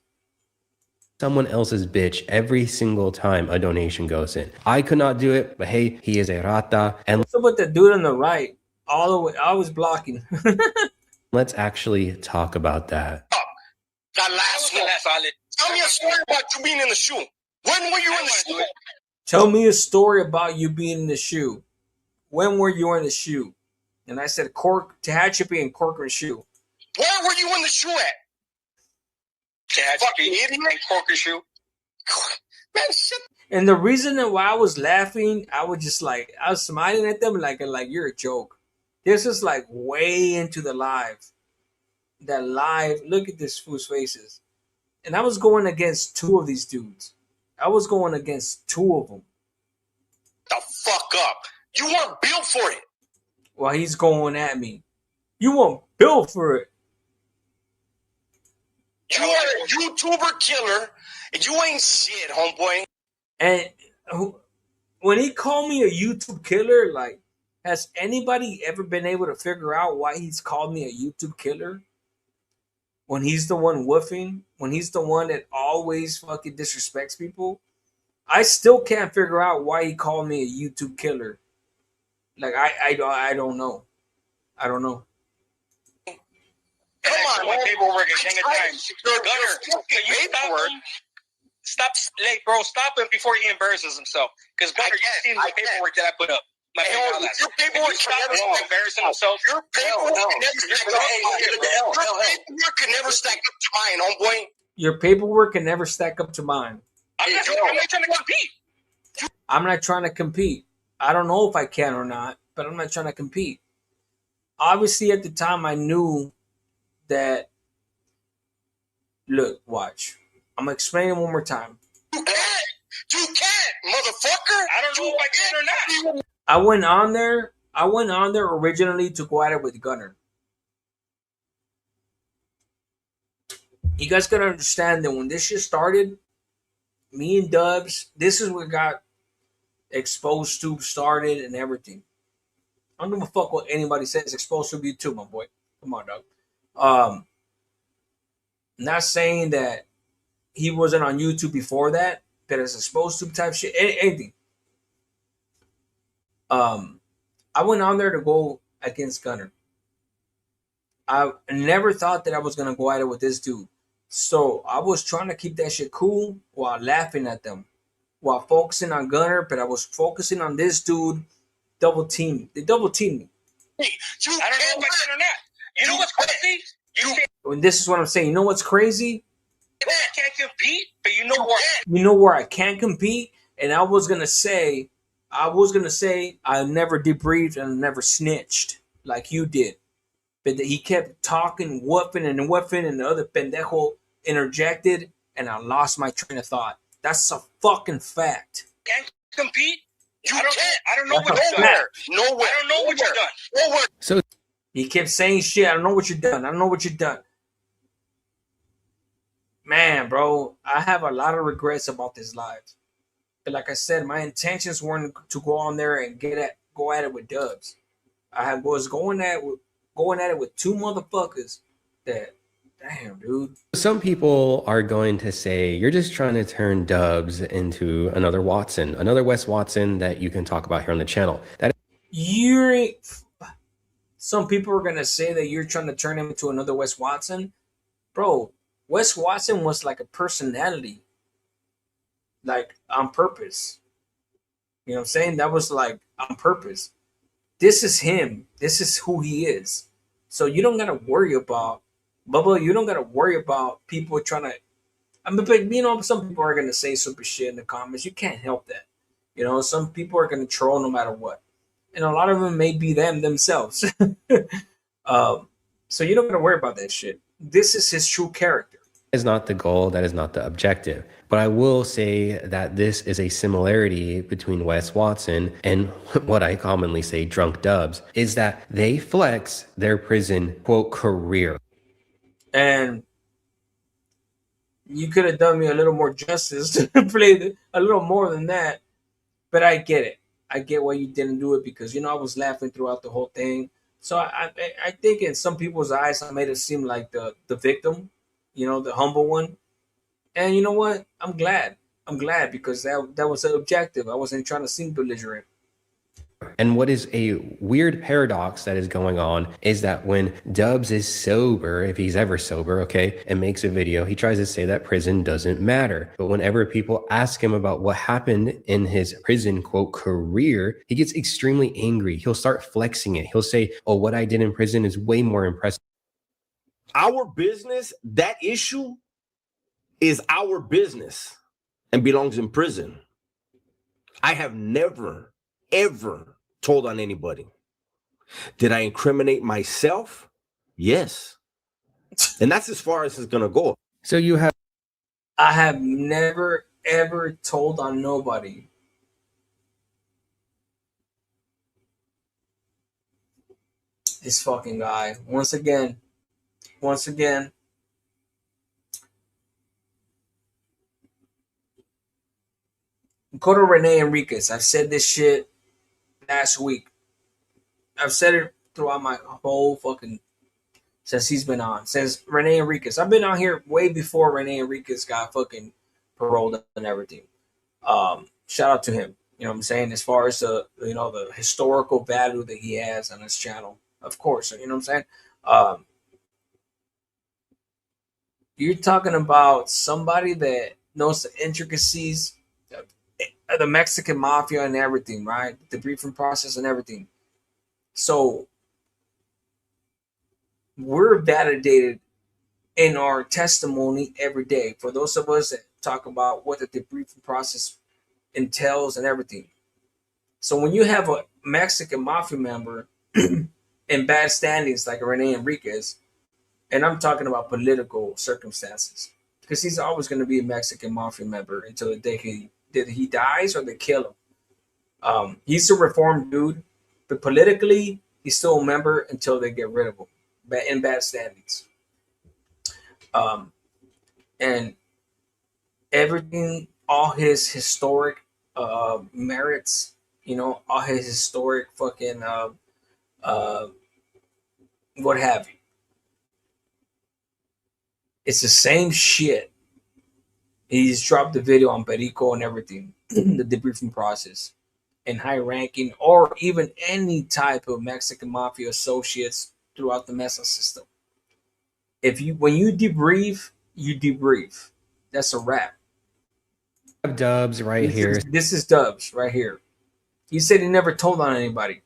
Someone else's bitch every single time a donation goes in. I could not do it, but hey, he is a rata. And what's up with the dude on the right? All the way, I was blocking. Let's actually talk about that. That last one. Tell me a story about you being in the shoe. When were you in the shoe? Tell me a story about you being in the shoe. When were you in the shoe? And I said Tehachapi and Corcoran shoe. Where were you in the shoe at? Fucking idiot. Corcoran shoe. Man, shit. And the reason that why I was laughing, I was smiling at them like you're a joke. This is like way into the live. That live, look at this fool's faces. And I was going against 2 of these dudes. I was going against 2 of them. The fuck up. You weren't built for it. Well, he's going at me. You weren't built for it. You are a YouTuber killer, and you ain't shit, homeboy. And when he called me a YouTube killer, like, has anybody ever been able to figure out why he's called me a YouTube killer? When he's the one woofing, when he's the one that always fucking disrespects people, I still can't figure out why he called me a YouTube killer. Like I don't know. I don't know. Come on, my paperwork is Stop, like, bro, stop him before he embarrasses himself. Because Gunner, you've seen the paperwork that I put up. Your paperwork embarrassing himself. Your paperwork can never stack up to mine, homeboy. Your paperwork can never stack up to mine. I'm not trying to compete. I'm not trying to compete. I don't know if I can or not, but I'm not trying to compete. Obviously, at the time, I knew that, look, watch. I'm gonna explain it one more time. You can't, motherfucker. I don't know if I can or not. I went on there originally to go at it with Gunner. You guys gotta understand that when this shit started, me and Dubs, this is what got Exposed Tube started and everything. I don't give a fuck what anybody says. Exposed Tube, you too, my boy. Come on, dog. Not saying that he wasn't on YouTube before that, but it's Exposed Tube type shit, anything. I went on there to go against Gunner. I never thought that I was gonna go at it with this dude. So I was trying to keep that shit cool while laughing at them, while focusing on Gunner, but I was focusing on this dude. Double team. They double teamed me. I don't know if I can or not. You know what's crazy? And this is what I'm saying. You know what's crazy? You can't compete, but you know what? You know where I can't compete? And I was gonna say I never debriefed and never snitched like you did. But he kept talking, whooping, and the other pendejo interjected, and I lost my train of thought. That's a fucking fact. Can't compete? I don't know what you've done. Nowhere. I don't know what you've done. Nowhere. So he kept saying shit. I don't know what you've done. I don't know what you've done. Man, bro, I have a lot of regrets about this live. But like I said, my intentions weren't to go on there and go at it with Dubs. I was going at it with two motherfuckers that, damn, dude. some people are going to say you're just trying to turn Dubs into another Watson, another Wes Watson that you can talk about here on the channel. Some people are gonna say that you're trying to turn him into another Wes Watson. Bro, Wes Watson was like a personality. Like on purpose. You know what I'm saying? That was like on purpose. This is him. This is who he is. So you don't gotta worry about Bubba. You don't gotta worry about people trying to. I mean, but you know, some people are gonna say super shit in the comments. You can't help that. You know, some people are gonna troll no matter what, and a lot of them may be them themselves. So you don't gotta worry about that shit. This is his true character. Is not the goal, that is not the objective. But I will say that this is a similarity between Wes Watson and what I commonly say drunk Dubs, is that they flex their prison, quote, career. And you could have done me a little more justice to play a little more than that. But I get it. I get why you didn't do it because, you know, I was laughing throughout the whole thing. So I think in some people's eyes, I made it seem like the victim, you know, the humble one. And you know what? I'm glad. I'm glad because that was an objective. I wasn't trying to seem belligerent. And what is a weird paradox that is going on is that when Dubs is sober, if he's ever sober, okay, and makes a video, he tries to say that prison doesn't matter. But whenever people ask him about what happened in his prison, quote, career, he gets extremely angry. He'll start flexing it. He'll say, oh, what I did in prison is way more impressive. Our business, that issue is our business and belongs in prison. I have never, ever told on anybody. Did I incriminate myself? Yes. And that's as far as it's going to go. So you have... I have never, ever told on nobody. This fucking guy. Once again. Go to Rene Enriquez. I've said this shit last week. I've said it throughout my whole fucking since he's been on. Since Rene Enriquez. I've been on here way before Rene Enriquez got fucking paroled and everything. Shout out to him. You know what I'm saying? As far as the historical value that he has on his channel. Of course. You know what I'm saying? You're talking about somebody that knows the intricacies of the Mexican mafia and everything, right? The debriefing process and everything. So we're validated in our testimony every day. For those of us that talk about what the debriefing process entails and everything. So when you have a Mexican mafia member in bad standings like Rene Enriquez, And I'm talking about political circumstances, because he's always going to be a Mexican mafia member until the day he dies or they kill him. He's a reformed dude, but politically, he's still a member until they get rid of him in bad standings. And everything, all his historic merits, all his historic fucking what have you. It's the same shit. He's dropped the video on Perico and everything, the debriefing process, and high ranking or even any type of Mexican mafia associates throughout the Mesa system. When you debrief, you debrief. That's a wrap. Dubs right here. This is Dubs right here. He said he never told on anybody.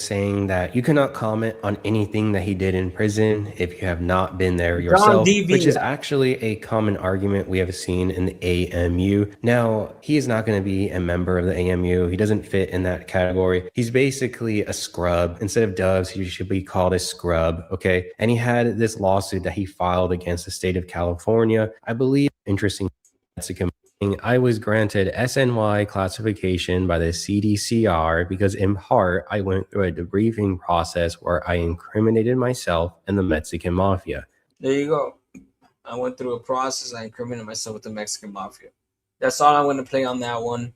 Saying that you cannot comment on anything that he did in prison if you have not been there yourself, which is actually a common argument we have seen in the AMU. Now, he is not going to be a member of the AMU. He doesn't fit in that category. He's basically a scrub. Instead of Dubs, he should be called a scrub, okay? And he had this lawsuit that he filed against the state of California. I believe, interesting, I was granted SNY classification by the CDCR because in part, I went through a debriefing process where I incriminated myself and the Mexican mafia. There you go. I went through a process. I incriminated myself with the Mexican mafia. That's all I'm going to play on that one,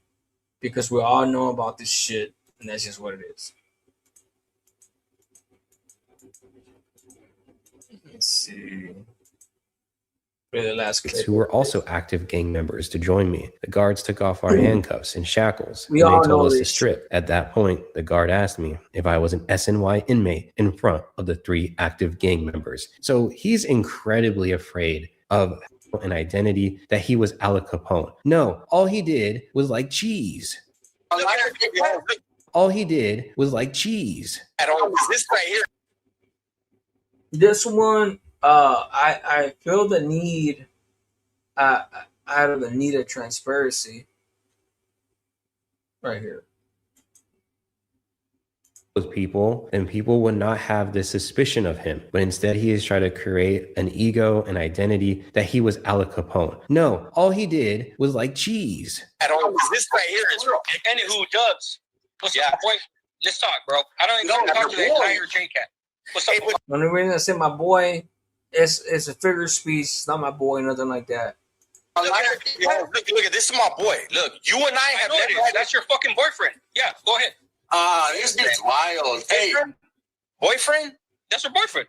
because we all know about this shit, and that's just what it is. Let's see. The last who were also active gang members to join me. The guards took off our handcuffs and shackles. We all they told know us to this. strip. At that point, the guard asked me if I was an SNY inmate in front of the 3 active gang members. So he's incredibly afraid of an identity that he was Al Capone. No, all he did was like cheese. All he did was like cheese. At all, this right here. This one, I feel the need, out of the need of transparency, right here. With people, and people would not have this suspicion of him, but instead he is trying to create an ego, an identity that he was Al Capone. No, all he did was like cheese. At all, this right here is real. Anywho, Dubs. What's up, boy? Let's talk, bro. I don't even talk to the entire J-Cat. What's up? The only reason I say my boy, it's a figure of speech. It's not my boy, nothing like that. Look, this is my boy. Look, you and I have met. That's your fucking boyfriend. Yeah, go ahead. This dude's wild. Hey, boyfriend? That's your boyfriend.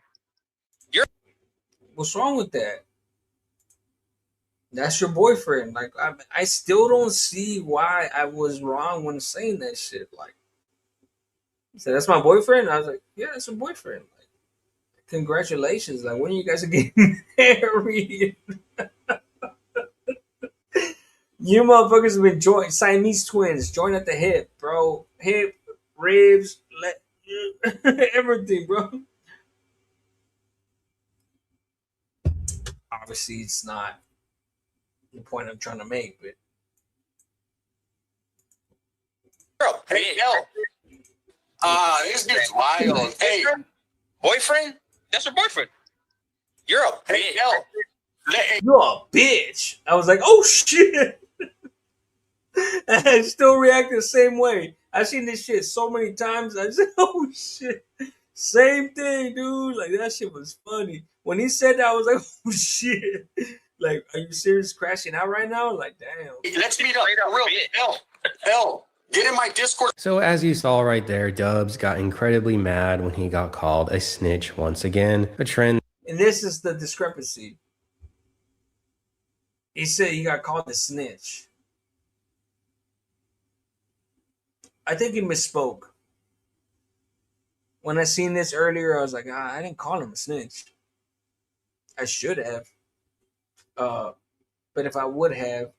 What's wrong with that? That's your boyfriend. Like, I still don't see why I was wrong when saying that shit. Like, he said, that's my boyfriend. I was like, yeah, that's your boyfriend. Like, congratulations. Like, when you guys are getting married? You motherfuckers have been joined. Siamese twins, joined at the hip, bro. Hip, ribs, everything, bro. Obviously, it's not the point I'm trying to make, but. Bro, hey, this dude's wild. Hey, boyfriend? That's your boyfriend. You're a bitch. You're a bitch. I was like, oh shit. I still react the same way. I've seen this shit so many times. I said, oh shit. Same thing, dude. Like, that shit was funny. When he said that, I was like, oh shit. Like, are you serious crashing out right now? Like, damn. Let's meet up. Real. Hell. Get in my Discord. So as you saw right there, Dubs got incredibly mad when he got called a snitch once again, a trend. And this is the discrepancy. He said he got called a snitch. I think he misspoke. When I seen this earlier, I was like, I didn't call him a snitch. I should have. But if I would have,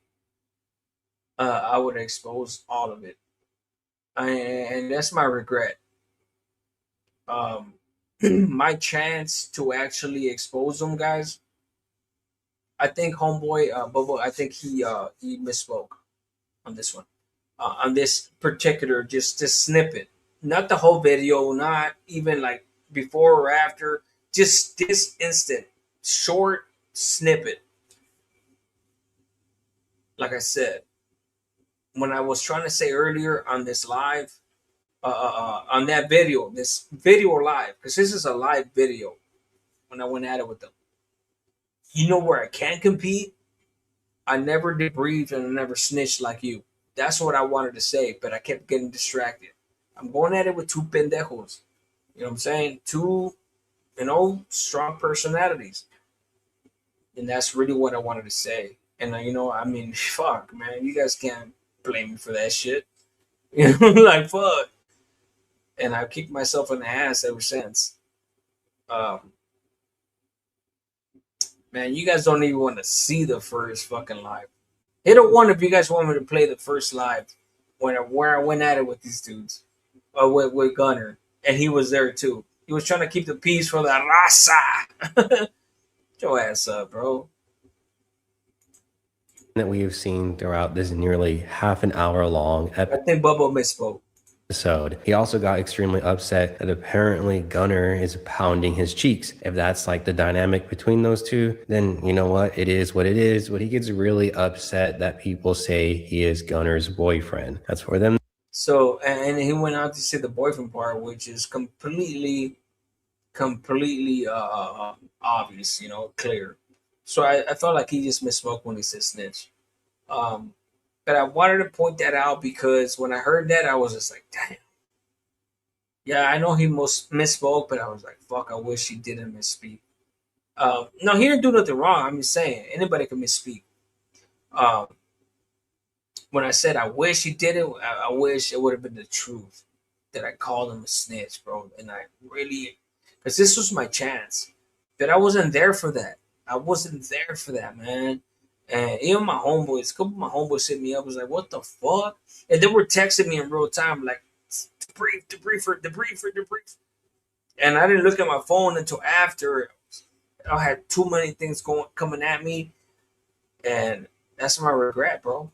I would have exposed all of it. And that's my regret. My chance to actually expose them, guys, I think homeboy, Bubba, I think he misspoke on this one. On this particular, just this snippet. Not the whole video, not even like before or after. just this instant, short snippet. Like I said, when I was trying to say earlier on this live, on that video, this video live, because this is a live video when I went at it with them. You know where I can compete? I never debriefed and I never snitched like you. That's what I wanted to say, but I kept getting distracted. I'm going at it with two pendejos. You know what I'm saying? Two, strong personalities. And that's really what I wanted to say. And, I mean, fuck, man. You guys can't blame me for that shit. Like, fuck. And I've kicked myself in the ass ever since. Man, you guys don't even want to see the first fucking live. Hit a one if you guys want me to play the first live where I went at it with these dudes, with Gunner, and he was there too. He was trying to keep the peace for the raza. Get your ass up, bro. That we have seen throughout this nearly half an hour long I think Bubba misspoke. episode. He also got extremely upset that apparently Gunner is pounding his cheeks. If that's like the dynamic between those two, then you know what? It is what it is. But he gets really upset that people say he is Gunner's boyfriend. That's for them. So, and he went out to say the boyfriend part, which is completely obvious, clear. So I felt like he just misspoke when he said snitch. But I wanted to point that out because when I heard that, I was just like, damn. Yeah, I know he misspoke, but I was like, fuck, I wish he didn't misspeak. No, he didn't do nothing wrong. I'm just saying, anybody can misspeak. When I said I wish he did it, I wish it would have been the truth that I called him a snitch, bro. And I really, because this was my chance. But I wasn't there for that. I wasn't there for that, man. And even my homeboys, a couple of my homeboys hit me up, was like, what the fuck? And they were texting me in real time, like, debrief. And I didn't look at my phone until after. I had too many things coming at me. And that's my regret, bro.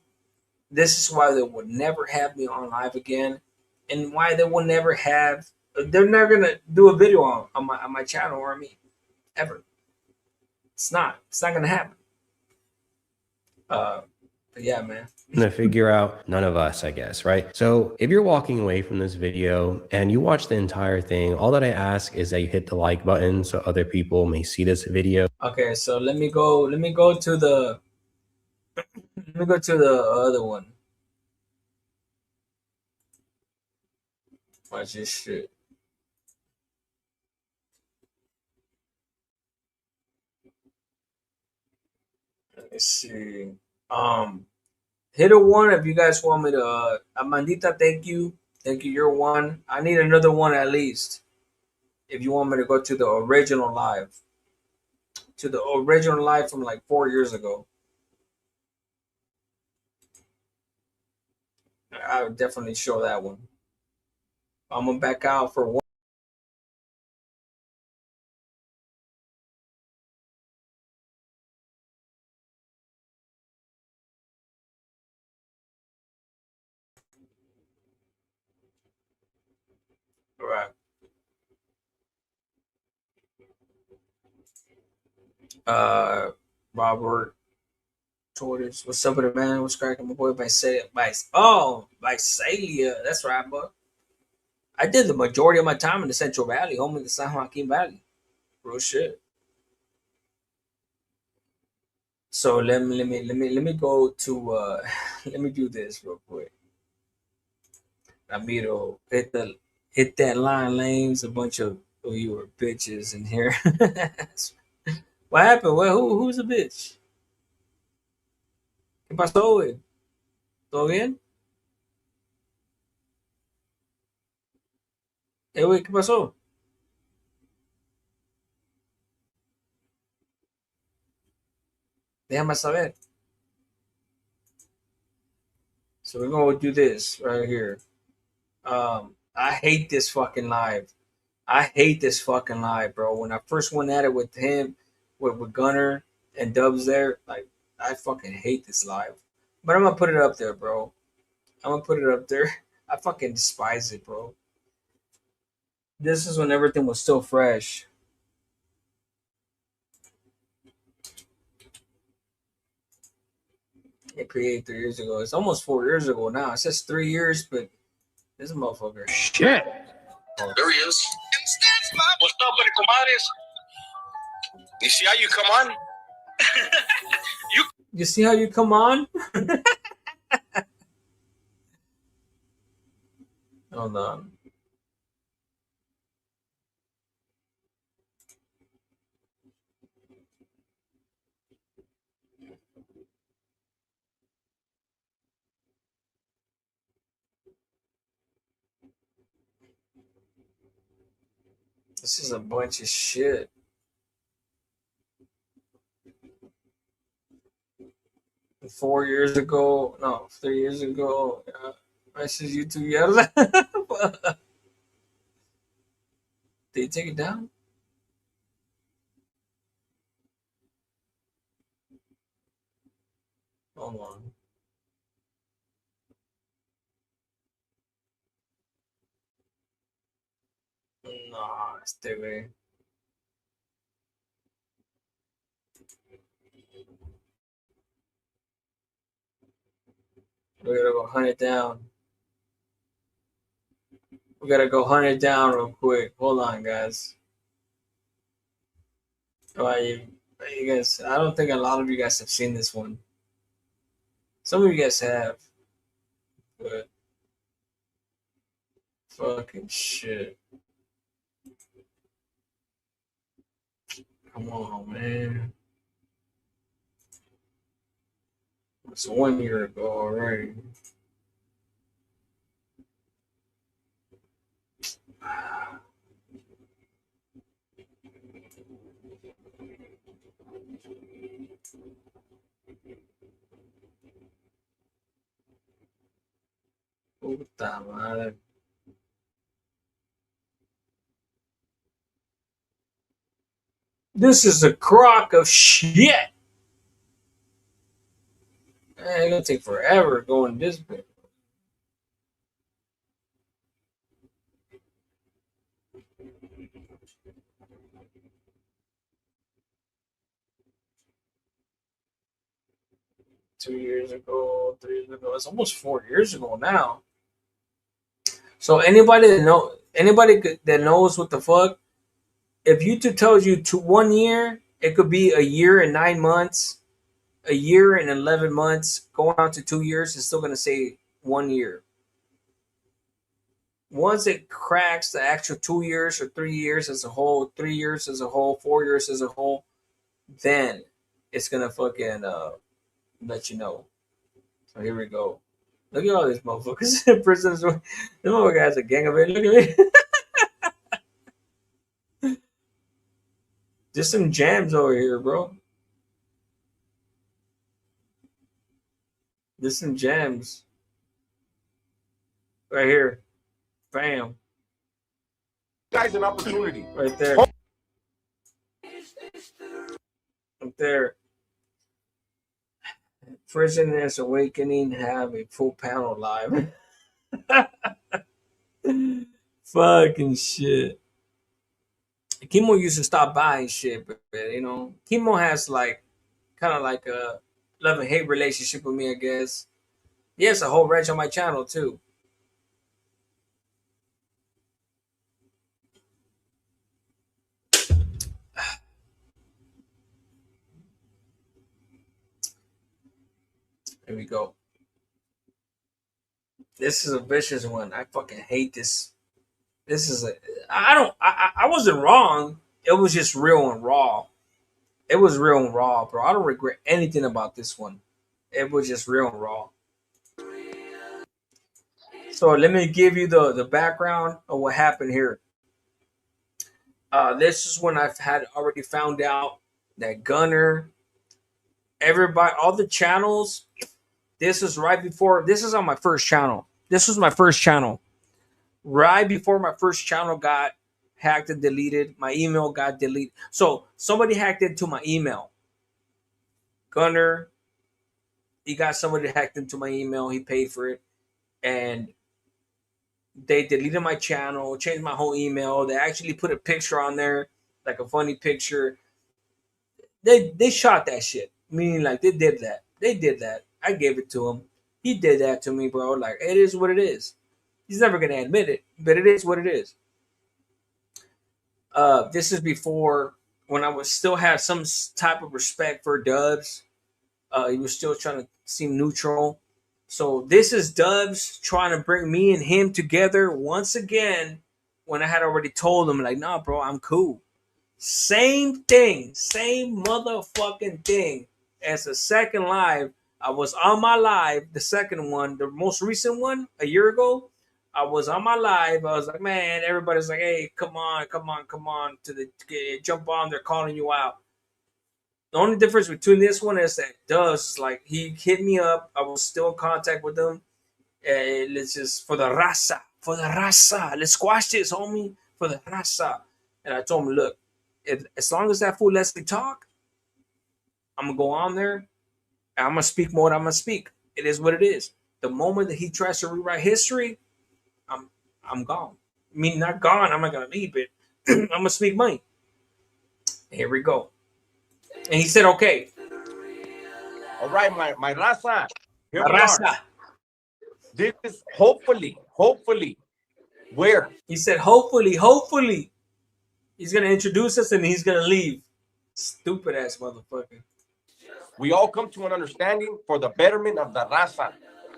This is why they would never have me on live again. And why they will never have, they're never going to do a video on my channel or me. Ever. It's not going to happen. But yeah, man. To figure out none of us, I guess, right? So if you're walking away from this video and you watch the entire thing, all that I ask is that you hit the like button so other people may see this video. Okay, so let me go to the other one. Watch this shit. Let me see. Hit a one if you guys want me to. Amandita, thank you. Thank you. You're one. I need another one at least. If you want me to go to the original live. To the original live from like 4 years ago. I would definitely show that one. I'm gonna back out for one. All right. Robert Tortoise. What's up with it, man? What's cracking, my boy? By Celia. That's right, bud. I did the majority of my time in the Central Valley, home in the San Joaquin Valley. Real shit. So let me go to let me do this real quick. Ramiro, hit that line, lanes. A bunch of you were bitches in here. What happened? Well, who's a bitch? ¿Qué pasó, güey? ¿Todo bien? Güey, ¿qué pasó? Déjame saber. So we're gonna do this right here. I hate this fucking live. I hate this fucking live, bro. When I first went at it with him, with Gunner and Dubs there, like, I fucking hate this live. But I'm gonna put it up there, bro. I'm gonna put it up there. I fucking despise it, bro. This is when everything was still fresh. It created 3 years ago. It's almost 4 years ago now. It says 3 years, but this motherfucker. Shit. There he is. What's up, buddy, comadres? You see how you come on? You see how you come on? Hold on. This is a bunch of shit. No, 3 years ago. I said YouTube. Yeah. Did you take it down? Hold on. No, este güey. We gotta go hunt it down. We gotta go hunt it down real quick. Hold on, guys. You guys, I don't think a lot of you guys have seen this one. Some of you guys have, but fucking shit. Come on, man. It's 1 year ago already. Puta madre. This is a crock of shit. It's gonna take forever going this bit. Two years ago, 3 years ago. It's almost 4 years ago now. So anybody that knows what the fuck, if YouTube tells you to 1 year, it could be a year and 9 months, a year and 11 months, going on to 2 years. It's still gonna say 1 year. Once it cracks the actual 2 years or 3 years as a whole, 3 years as a whole, 4 years as a whole, then it's gonna fucking let you know. So here we go. Look at all these motherfuckers. Prisoners. This motherfucker has a gang of it. Look at me. Just some jams over here, bro. Just some jams. Right here. Bam. Guys, an opportunity. Right there. Up there. Prisoners Awakening have a full panel live. Fucking shit. Kimo used to stop by and shit, but Kimo has kind of like a love and hate relationship with me, I guess. He has a whole ranch on my channel too. Here we go. This is a vicious one. I fucking hate this. This is I wasn't wrong. It was just real and raw. It was real and raw, bro. I don't regret anything about this one. It was just real and raw. So let me give you the background of what happened here. This is when I've had already found out that Gunner, everybody, all the channels. This is right before. This is on my first channel. This was my first channel. Right before my first channel got hacked and deleted, my email got deleted. So somebody hacked into my email. Gunner, he got somebody hacked into my email. He paid for it, and they deleted my channel, changed my whole email. They actually put a picture on there, like a funny picture. They shot that shit. Meaning, like, they did that. They did that. I gave it to him. He did that to me, bro. Like, it is what it is. He's never gonna admit it, but it is what it is. This is before when I was still have some type of respect for Dubs. He was still trying to seem neutral. So this is Dubs trying to bring me and him together once again when I had already told him, like, nah, bro, I'm cool. Same thing, same motherfucking thing as the second live. I was on my live, the second one, the most recent one, a year ago. I was on my live. I was like, man, everybody's like, hey, come on, to the jump on. They're calling you out. The only difference between this one is that Dubs, like, he hit me up. I was still in contact with him. Let's just for the raza. Let's squash this, homie, for the raza. And I told him, look, as long as that fool lets me talk, I'm gonna go on there. And I'm gonna speak more than I'm gonna speak. It is what it is. The moment that he tries to rewrite history, I'm gone. I mean, not gone. I'm not gonna leave it. I'm gonna speak money. Here we go. And he said, okay. All right, my raza. Here La we raza. are. This is hopefully, where? He said, hopefully. He's gonna introduce us and he's gonna leave. Stupid ass motherfucker. We all come to an understanding for the betterment of the raza.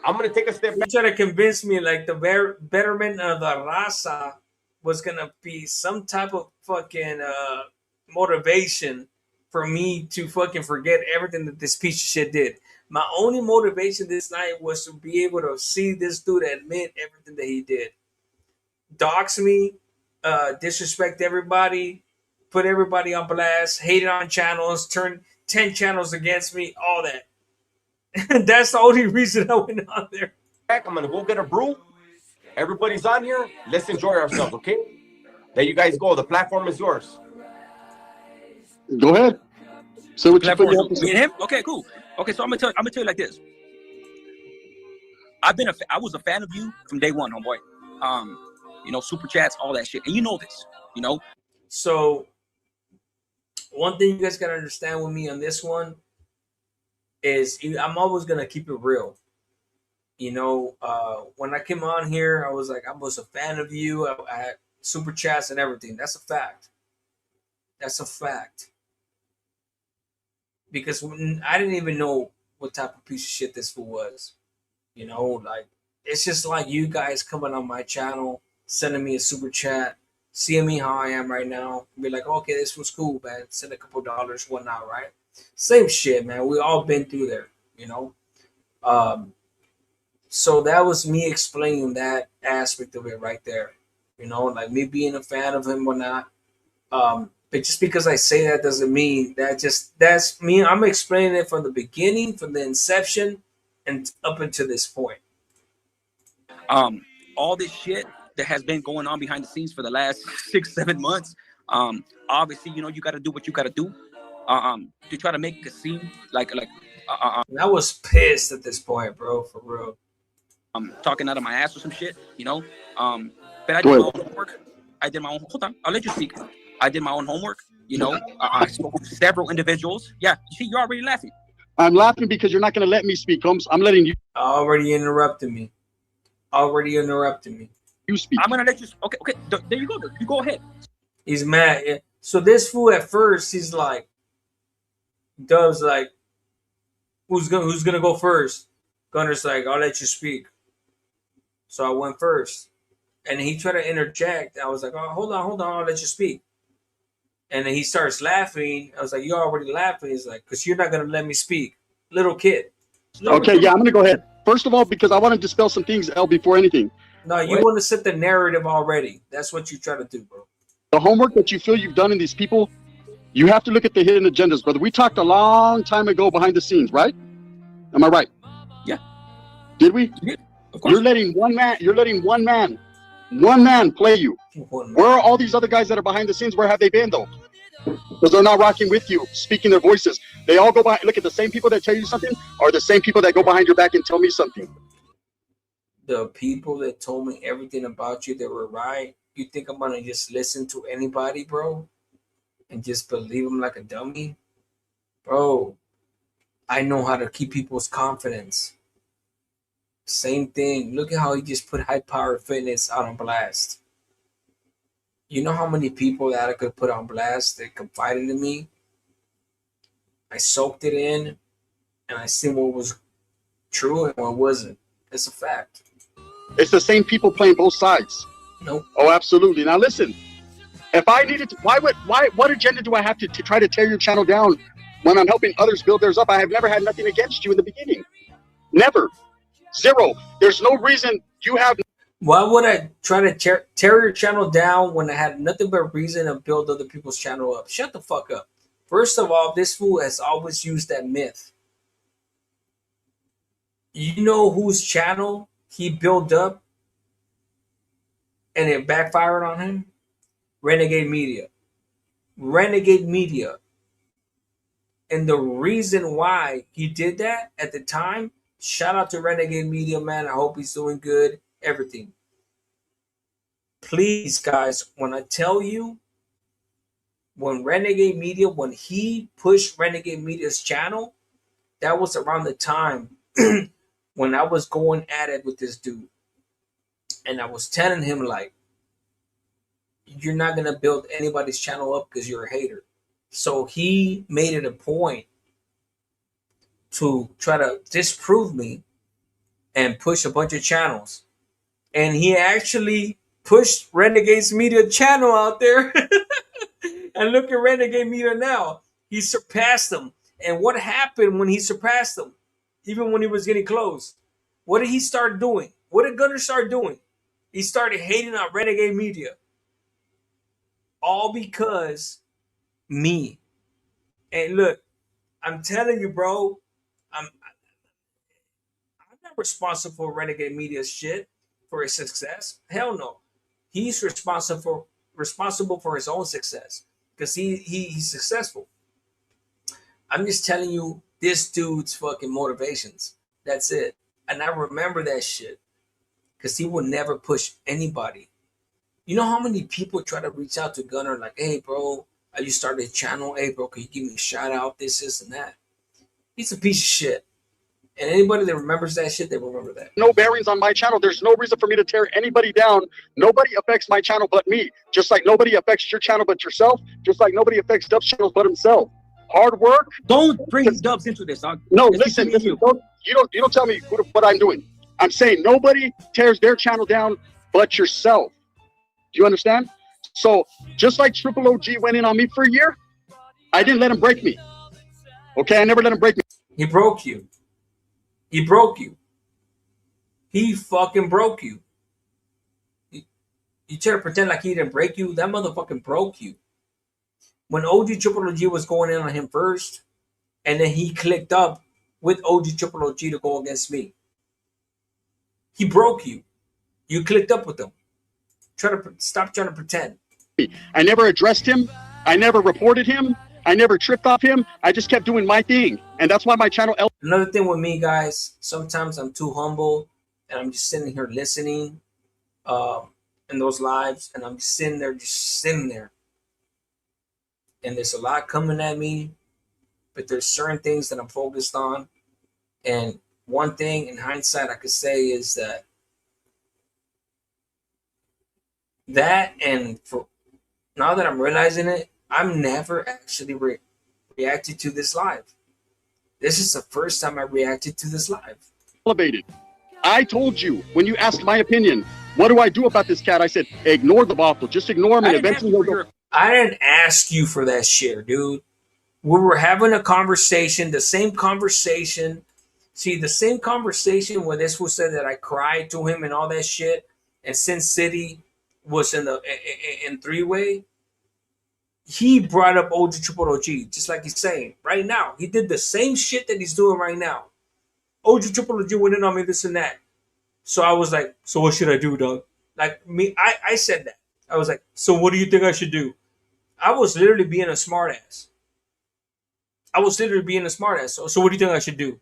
I'm gonna take a step back. He tried to convince me like the betterment of the raza was gonna be some type of fucking motivation for me to fucking forget everything that this piece of shit did. My only motivation this night was to be able to see this dude admit everything that he did. Dox me, disrespect everybody, put everybody on blast, hate on channels, turn 10 channels against me, all that. That's the only reason I went on there. I'm gonna go get a brew. Everybody's on here. Let's enjoy ourselves, okay? There you guys go. The platform is yours. Go ahead. So what you put Me and him? Okay, cool. Okay, so I'm gonna tell you like this. I was a fan of you from day one, homeboy. Super chats, all that shit, and you know this. So one thing you guys gotta understand with me on this one is I'm always gonna keep it real. When I came on here, I was a fan of you. I had super chats and everything. That's a fact. Because I didn't even know what type of piece of shit this fool was. It's just like you guys coming on my channel, sending me a super chat, seeing me how I am right now, be like, okay, this was cool, man. Send a couple dollars, whatnot, right? Same shit, man. We all been through there, So that was me explaining that aspect of it right there. Like me being a fan of him or not. But just because I say that doesn't mean that's me. I'm explaining it from the beginning, from the inception, and up until this point. All this shit that has been going on behind the scenes for the last 6-7 months. Obviously, you got to do what you got to do. To try to make it seem like. I was pissed at this point, bro. For real. Talking out of my ass or some shit, But I did my own homework. Hold on, I'll let you speak. I did my own homework. I spoke to several individuals. Yeah, you see, you're already laughing. I'm laughing because you're not going to let me speak, Combs. I'm letting you. Already interrupted me. You speak. I'm going to let you. Okay. There you go. You go ahead. He's mad. Yeah. So this fool at first, he's like, Dub's like, who's gonna go first? Gunner's like, I'll let you speak. So I went first. And he tried to interject. I was like, oh, hold on, I'll let you speak. And then he starts laughing. I was like, you're already laughing. He's like, because you're not going to let me speak. Little kid. Okay, yeah, I'm going to go ahead. First of all, because I want to dispel some things, L, before anything. No, you want to set the narrative already. That's what you try to do, bro. The homework that you feel you've done in these people, you have to look at the hidden agendas, brother. We talked a long time ago behind the scenes, right? Am I right? Yeah. Did we? Yeah, of course. You're letting one man play you. Where are all these other guys that are behind the scenes? Where have they been, though? Because they're not rocking with you, speaking their voices. They all go behind. Look at the same people that tell you something are the same people that go behind your back and tell me something. The people that told me everything about you that were right, you think I'm going to just listen to anybody, bro? And just believe them like a dummy? Bro, I know how to keep people's confidence. Same thing. Look at how he just put high power fitness out on blast. You know how many people that I could put on blast that confided in me? I soaked it in and I seen what was true and what wasn't. It's a fact. It's the same people playing both sides. Nope. Oh, absolutely. Now listen, if I needed to, what agenda do I have to try to tear your channel down when I'm helping others build theirs up? I have never had nothing against you in the beginning. Never. Zero. There's no reason you have. Why would I try to tear your channel down when I had nothing but reason to build other people's channel up? Shut the fuck up. First of all, this fool has always used that myth. You know whose channel he built up and it backfired on him? Renegade Media. Renegade Media. And the reason why he did that at the time, shout out to Renegade Media, man. I hope he's doing good. Everything. Please, guys, when I tell you, when Renegade Media, when he pushed Renegade Media's channel, that was around the time when I was going at it with this dude. And I was telling him, like, you're not going to build anybody's channel up because you're a hater. So he made it a point to try to disprove me and push a bunch of channels. And he actually pushed Renegade's Media channel out there. And look at Renegade Media now. He surpassed them. And what happened when he surpassed them? Even when he was getting close. What did he start doing? What did Gunner start doing? He started hating on Renegade Media. All because me. And look, I'm telling you, bro, I'm not responsible for Renegade Media's shit, for his success. Hell no. He's responsible for his own success because he's successful. I'm just telling you this dude's fucking motivations. That's it. And I remember that shit because he would never push anybody. You know how many people try to reach out to Gunner like, hey, bro, I just started a channel. Hey, bro, can you give me a shout out? This, and that. He's a piece of shit. And anybody that remembers that shit, they remember that. No bearings on my channel. There's no reason for me to tear anybody down. Nobody affects my channel but me. Just like nobody affects your channel but yourself. Just like nobody affects Dub's channels but himself. Hard work. Don't bring Dubs into this, dog. No, listen. You don't tell me what I'm doing. I'm saying nobody tears their channel down but yourself. Do you understand? So just like Triple OG went in on me for a year, I didn't let him break me. Okay, I never let him break me. He broke you. He broke you. He fucking broke you. You try to pretend like he didn't break you. That motherfucking broke you. When OG Triple OG was going in on him first, and then he clicked up with OG Triple OG to go against me. He broke you. You clicked up with him. Stop trying to pretend. I never addressed him. I never reported him. I never tripped off him. I just kept doing my thing. And that's why my channel... Another thing with me, guys, sometimes I'm too humble and I'm just sitting here listening in those lives. And I'm just sitting there. And there's a lot coming at me. But there's certain things that I'm focused on. And one thing in hindsight I could say is that and for now that I'm realizing it, I'm never actually reacted to this live. This is the first time I reacted to this live. Elevated. I told you when you asked my opinion, what do I do about this cat? I said, ignore the bottle. Just ignore him and eventually he'll go. I didn't ask you for that shit, dude. We were having a conversation, the same conversation. See, the same conversation where this was said that I cried to him and all that shit. And Sin City was in three-way. He brought up OG Triple OG, just like he's saying right now. He did the same shit that he's doing right now. OG Triple OG went in on me, this and that. So I was like, so what should I do, dog? Like me, I said that. I was like, so what do you think I should do? I was literally being a smartass. So what do you think I should do?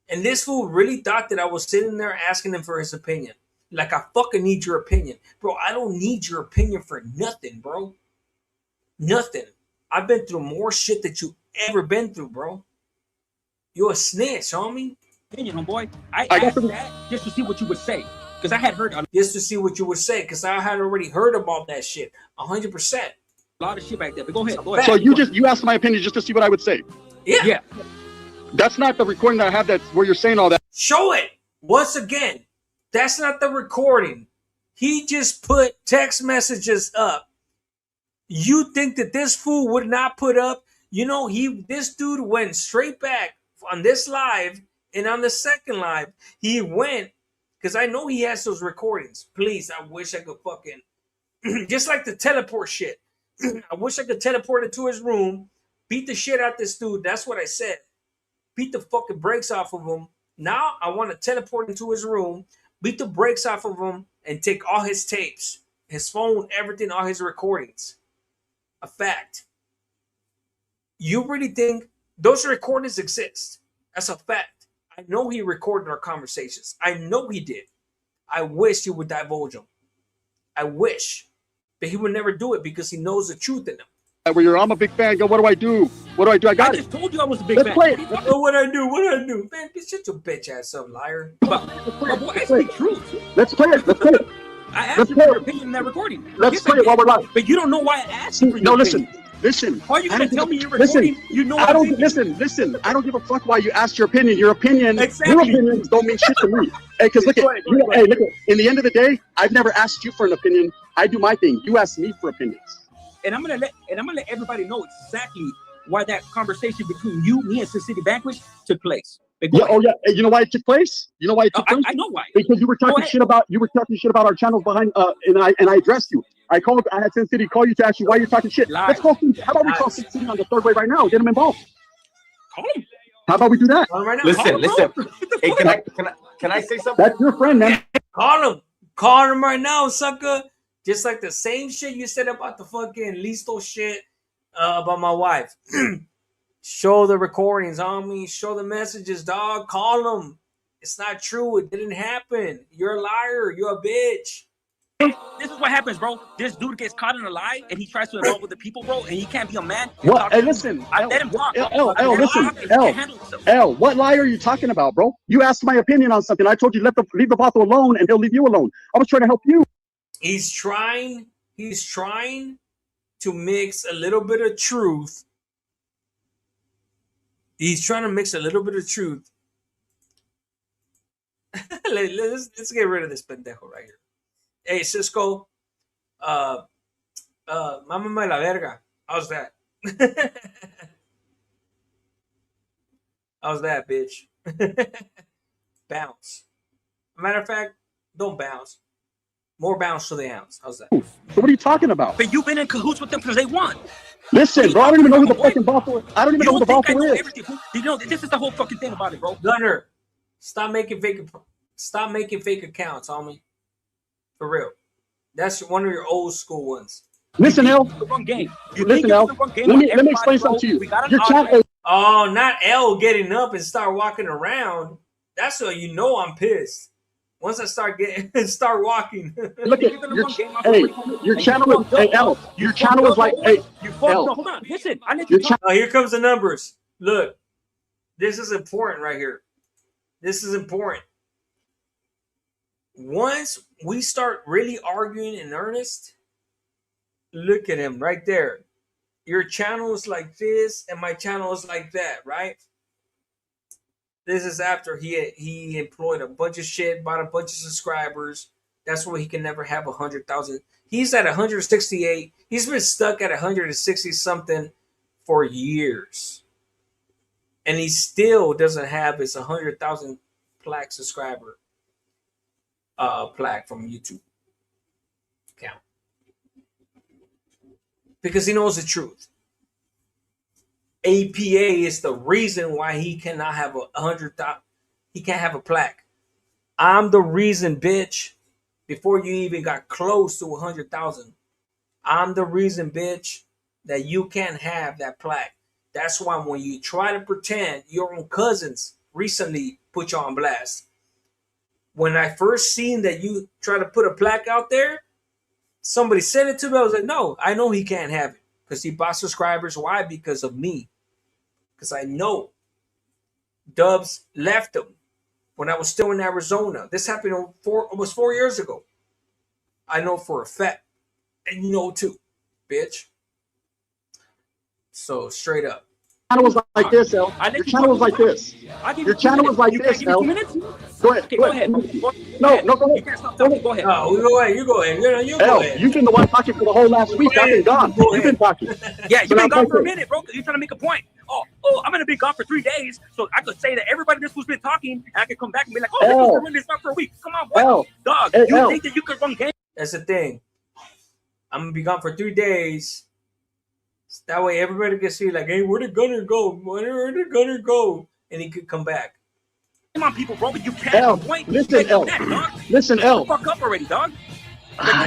And this fool really thought that I was sitting there asking him for his opinion. Like, I fucking need your opinion. Bro, I don't need your opinion for nothing, bro. Nothing. I've been through more shit that you ever been through, bro. You a snitch, homie. Opinion, homeboy. I asked that just to see what you would say. Because I had heard just to see what you would say, because I had already heard about that shit 100%. A lot of shit back there. But go ahead. So you asked my opinion just to see what I would say. Yeah. That's not the recording that I have. That's where you're saying all that. Show it once again. That's not the recording. He just put text messages up. You think that this fool would not put up? You know, this dude went straight back on this live, and on the second live, he went, because I know he has those recordings. Please, I wish I could fucking, just like the teleport shit. I wish I could teleport into his room, beat the shit out this dude. That's what I said. Beat the fucking brakes off of him. Now I want to teleport into his room, beat the brakes off of him, and take all his tapes, his phone, everything, all his recordings. A fact. You really think those recordings exist? That's a fact. I know he recorded our conversations. I know he did. I wish he would divulge them. I wish. But he would never do it because he knows the truth in them. Where I'm a big fan. Go, what do I do? What do I do? I got it. I just told you I was a big Let's fan. play it. What I do? What I do? Man, shut your bitch ass up, liar. Boy, I speak truth. Let's play it. Let's play it. I asked you for your opinion in that recording. Let's play it while we're live. But you don't know why I asked you for your No, opinion. Listen. Are you going to tell me you're recording? You know I don't listen. I don't give a fuck why you asked your opinion. Your opinions don't mean shit to me. Hey, because look at in the end of the day, I've never asked you for an opinion. I do my thing. You ask me for opinions. And I'm gonna let everybody know exactly why that conversation between you, me, and Sin City Vanquish took place. Hey, you know why it took place? You know why it took place? I know why. Because you were talking shit about our channels behind and I addressed you. I had Sin City call you to ask you why you're talking shit. Let's call how about we call Sin City on the third way right now? Get him involved. Call him. How about we do that? Right now. Listen. Hey, can I say something? That's your friend, man. Call him right now, sucker. Just like the same shit you said about the fucking Listo shit about my wife. Show the recordings, homie. Show the messages, dog. Call them. It's not true. It didn't happen. You're a liar. You're a bitch. This is what happens, bro. This dude gets caught in a lie, and he tries to involve with the people, bro, and he can't be a man. What? Hey, listen. I let him talk. L, what lie are you talking about, bro? You asked my opinion on something. I told you leave the bottle alone, and he'll leave you alone. I was trying to help you. He's trying to mix a little bit of truth. He's trying to mix a little bit of truth. Let's get rid of this pendejo right here. Hey, Cisco. Mámame la verga. How's that? How's that, bitch? Bounce. Matter of fact, don't bounce. More bounce to the ounce. How's that? So what are you talking about? But you've been in cahoots with them because they won. Listen, bro, I don't even know who the fucking boss is. I don't even know who the boss is. You know, this is the whole fucking thing about it, bro. Gunner, stop making fake accounts, homie. For real. That's one of your old school ones. Listen, L. Listen, L. Let me explain something to you. Your channel. Oh, not L getting up and start walking around. That's how you know I'm pissed. Once I start walking. Look at your channel is L. Your channel is like L. No, hold on. Listen, I let you talk. Here comes the numbers. Look, this is important right here. This is important. Once we start really arguing in earnest, look at him right there. Your channel is like this, and my channel is like that, right? This is after he employed a bunch of shit, bought a bunch of subscribers. That's why he can never have 100,000. He's at 168. He's been stuck at 160 something for years, and he still doesn't have his 100,000 plaque subscriber plaque from YouTube account because he knows the truth. APA is the reason why he cannot have 100,000. He can't have a plaque. I'm the reason, bitch. Before you even got close to 100,000, I'm the reason, bitch, that you can't have that plaque. That's why when you try to pretend, your own cousins recently put you on blast. When I first seen that you try to put a plaque out there, somebody sent it to me. I was like, no, I know he can't have it because he bought subscribers. Why? Because of me. Because I know Dubs left him when I was still in Arizona. This happened almost 4 years ago. I know for a fact. And you know too, bitch. So straight up. Channel was like this, El. Your channel was like this. Your channel was like this, El. Go ahead. Okay, go ahead. No, go ahead. You can't stop talking. Go ahead. No, go ahead. You go ahead. You go El, ahead. you've been the one talking for the whole last week. I've been gone. You've been talking. Yeah, you've been gone for a minute, bro. You're trying to make a point. Oh, I'm gonna be gone for 3 days, so I could say that everybody this who's been talking, and I could come back and be like, oh, this was really not for a week. Come on, boy. Dog, you think that you could run game? That's the thing. I'm gonna be gone for 3 days. That way everybody can see, like, hey, where'd the gunner go? Where'd the gunner go? And he could come back. Come on, people, bro, but you can't point. Listen, El. Listen, El. Fuck up already, dog.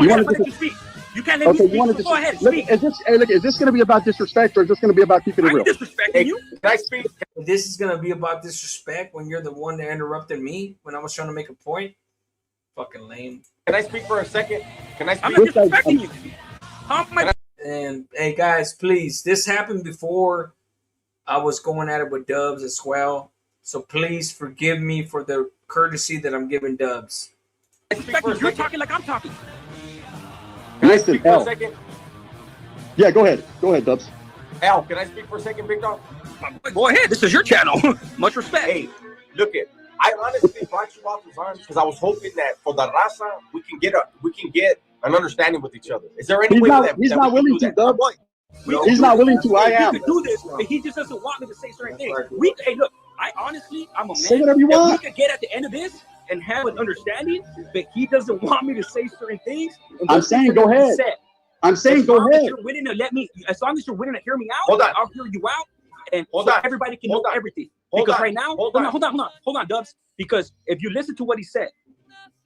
You want to speak? You can't let me speak. Go ahead, speak. Is this going to be about disrespect, or is this going to be about keeping it real? Disrespecting you? Can I speak? This is gonna be about disrespect when you're the one that interrupted me when I was trying to make a point. Fucking lame. Can I speak for a second? Can I speak? I'm not disrespecting you. How am I? And hey, guys, please, this happened before I was going at it with Dubs as well. So please forgive me for the courtesy that I'm giving Dubs. You're talking like I'm talking. Listen, for a second? Yeah, go ahead. Go ahead, Dubs. Al, can I speak for a second, big dog? Go ahead. This is your channel. Much respect. Hey, look it. I honestly brought you off his arms because I was hoping that for the raza we can get an understanding with each other. Is there any way that he's not willing to, Dubs? No, he's not willing to. I am. We can do this, but he just doesn't want me to say certain things. Hey, look. I honestly, I'm a man. Say whatever you want. We could get at the end of this and have an understanding, but he doesn't want me to say certain things. I'm saying, go ahead. I'm saying, go ahead. You're willing to let me, as long as you're willing to hear me out, hold on. I'll hear you out, and everybody can know everything. Hold because on. right now, hold on, Dubs. Because if you listen to what he said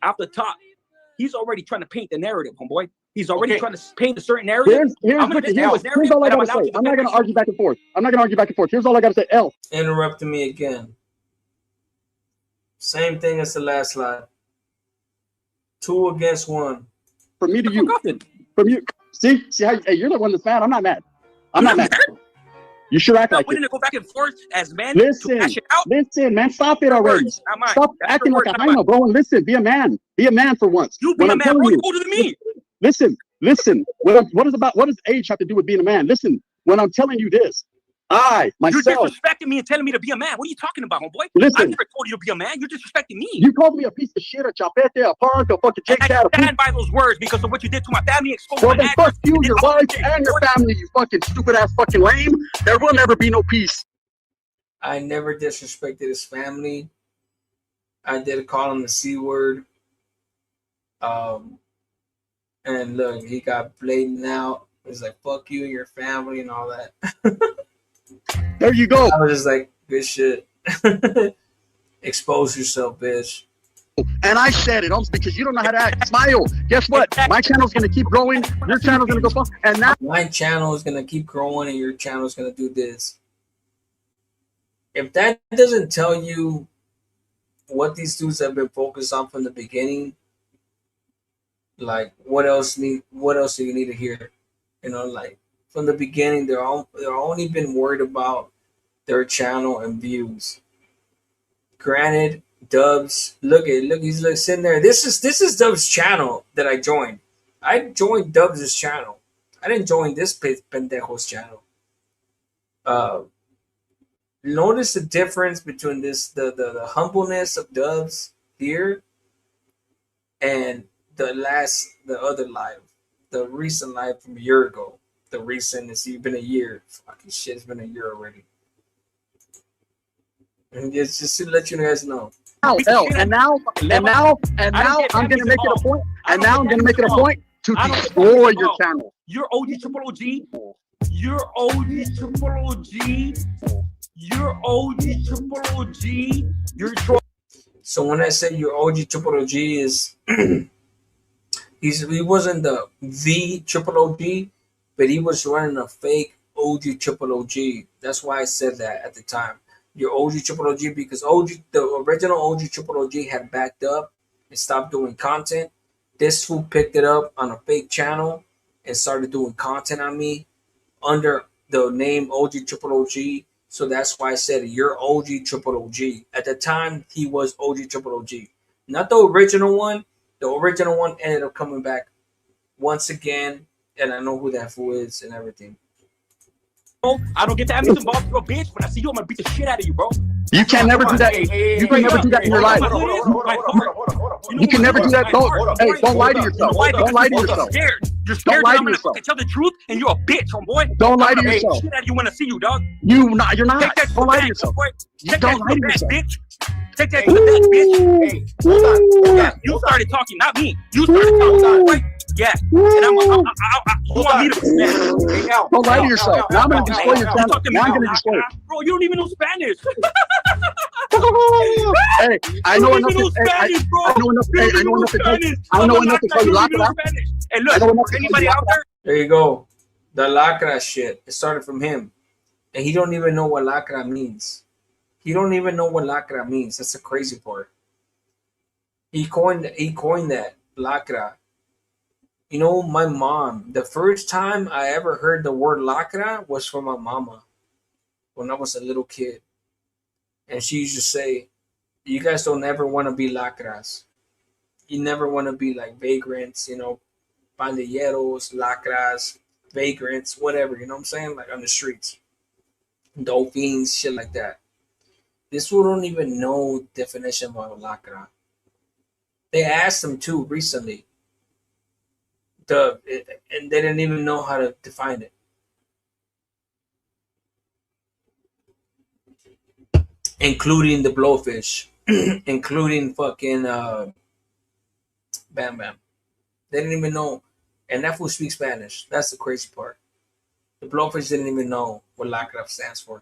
off the top, he's already trying to paint the narrative, homeboy. He's already trying to paint a certain narrative. Here's all I gotta say. I'm not gonna argue back and forth. Here's all I gotta say. L. Interrupting me again. Same thing as the last slide. 2 against 1. From me to you. From you. See how you're the one that's mad. I'm not mad. I'm not mad. You should act like it. To go back and forth as men. Listen, man, stop it already. Stop acting like a hyena, bro. And listen, be a man. Be a man for once. You be a man. You're older than me. Listen. What does age have to do with being a man? Listen, when I'm telling you this, I myself. You're disrespecting me and telling me to be a man. What are you talking about, homeboy? Listen. I never told you to be a man. You're disrespecting me. You called me a piece of shit, a chapete, a punk, a fucking chick cat. I stand by those words because of what you did to my family. Well, then fuck you, your wife, and your family, you fucking stupid ass fucking lame. There will never be no peace. I never disrespected his family. I did call him the C word. And look, he got blatant out. He's like, fuck you and your family and all that. There you go. I was just like, good shit. Expose yourself, bitch. And I said it almost because you don't know how to act. Smile. Guess what? My channel's going to keep growing. Your channel's going to go. And now my channel is going to keep growing and your channel is going to do this. If that doesn't tell you what these dudes have been focused on from the beginning, like what else do you need to hear? You know, like from the beginning, they're only been worried about their channel and views. Granted, Dubs, look, he's like sitting there. This is Dubs' channel that I joined. I joined Dubs' channel. I didn't join this pendejo's channel. Notice the difference between the humbleness of Dubs here and the other live, the recent live from a year ago. The recent, it's been a year. Fucking shit, it's been a year already. And just to let you guys know. And now I'm gonna make it a point. And now I'm gonna make it a point to destroy your channel. You're OG triple OG. You're OG triple OG. You're OG triple OG. You're so when I say you're OG triple OG is he wasn't the triple OG, but he was running a fake OG triple OG. That's why I said that at the time. Your OG triple OG because the original OG triple OG had backed up and stopped doing content. This fool picked it up on a fake channel and started doing content on me under the name OG triple OG. So that's why I said you're OG triple OG. At the time, he was OG triple OG. Not the original one. The original one ended up coming back once again, and I know who that fool is and everything. I don't get to have me some balls for a bitch. When I see you, I'm gonna beat the shit out of you, bro. You can never do that. You can never do that in your life. You can never do that. Don't lie to yourself. Don't lie to yourself. You're scared. Don't lie to I'm gonna yourself. tell the truth, and you're a bitch, homeboy. Don't lie to I'm gonna beat the yourself. shit out of you when I see you, dog. You're not. Take that Don't lie to back, yourself. homeboy. Take Don't that lie to back, yourself. bitch. Take that back, bitch. Hold on. Yeah, you started talking, not me. You started talking, right? Yeah. And you want me to be mad? Don't lie to yourself. Now I'm gonna destroy your channel. Now I'm gonna destroy it. Bro, you don't even know Spanish. Hey, I know enough to. Spanish, bro. I know enough. Hey, I know enough to. I know enough to tell you lacra. Hey, look, for anybody out there, There you go. The lacra shit. It started from him. And he don't even know what lacra means. He don't even know what lacra means. That's the crazy part. He coined that lacra. You know, my mom, the first time I ever heard the word lacra was from my mama when I was a little kid. And she used to say, you guys don't ever want to be lacras. You never want to be like vagrants, you know, pandilleros, lacras, vagrants, whatever, you know what I'm saying? Like on the streets. Dolphins, shit like that. This fool don't even know definition of lacra. They asked him too recently. And they didn't even know how to define it. Including the blowfish. Including fucking Bam Bam. They didn't even know. And that fool speaks Spanish. That's the crazy part. The blowfish didn't even know what lacra stands for.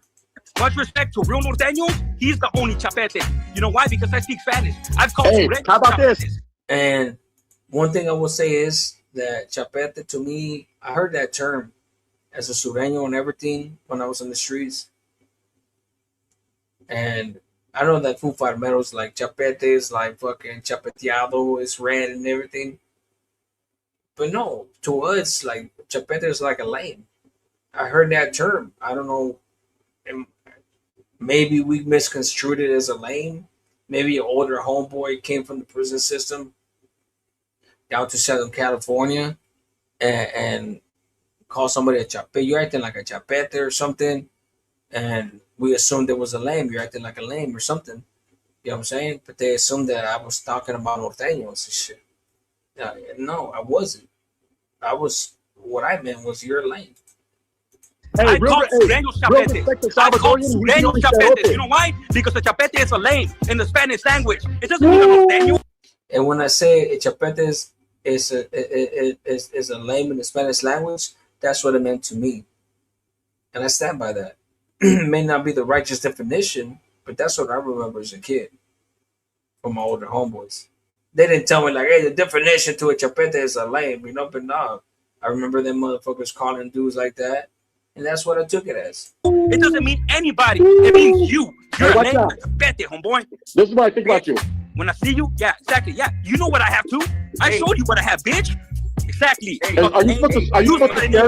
much respect to real norteños, he's the only chapete. You know why? Because I speak Spanish. I've called Hey, how about this? And one thing I will say is that chapete, to me, I heard that term as a sureño and everything when I was in the streets. And I know that food farmeros like chapete is like fucking chapeteado, it's red and everything. But no, to us, like chapete is like a lame. I heard that term. I don't know. Maybe we misconstrued it as a lame. Maybe an older homeboy came from the prison system down to Southern California and called somebody a chapete. You're acting like a chapete or something. And we assumed it was a lame. You're acting like a lame or something. You know what I'm saying? But they assumed that I was talking about norteños and shit. No, I wasn't. What I meant was you're lame. Hey, I call sureños chapetes. I call sureños chapetes. You know why? Because the chapete is a lame in the Spanish language. It doesn't mean a norteño. And when I say a chapete is a lame in the Spanish language, that's what it meant to me. And I stand by that. It may not be the righteous definition, but that's what I remember as a kid from my older homeboys. They didn't tell me like, hey, the definition to a chapete is a lame, you know, but no. I remember them motherfuckers calling dudes like that, and that's what I took it as. It doesn't mean anybody. It means you. You're a lame chapete, homeboy. This is what I think about you. When I see you, yeah, exactly. Yeah, you know what I have too. I showed you what I have, bitch. Exactly. Are you supposed to scare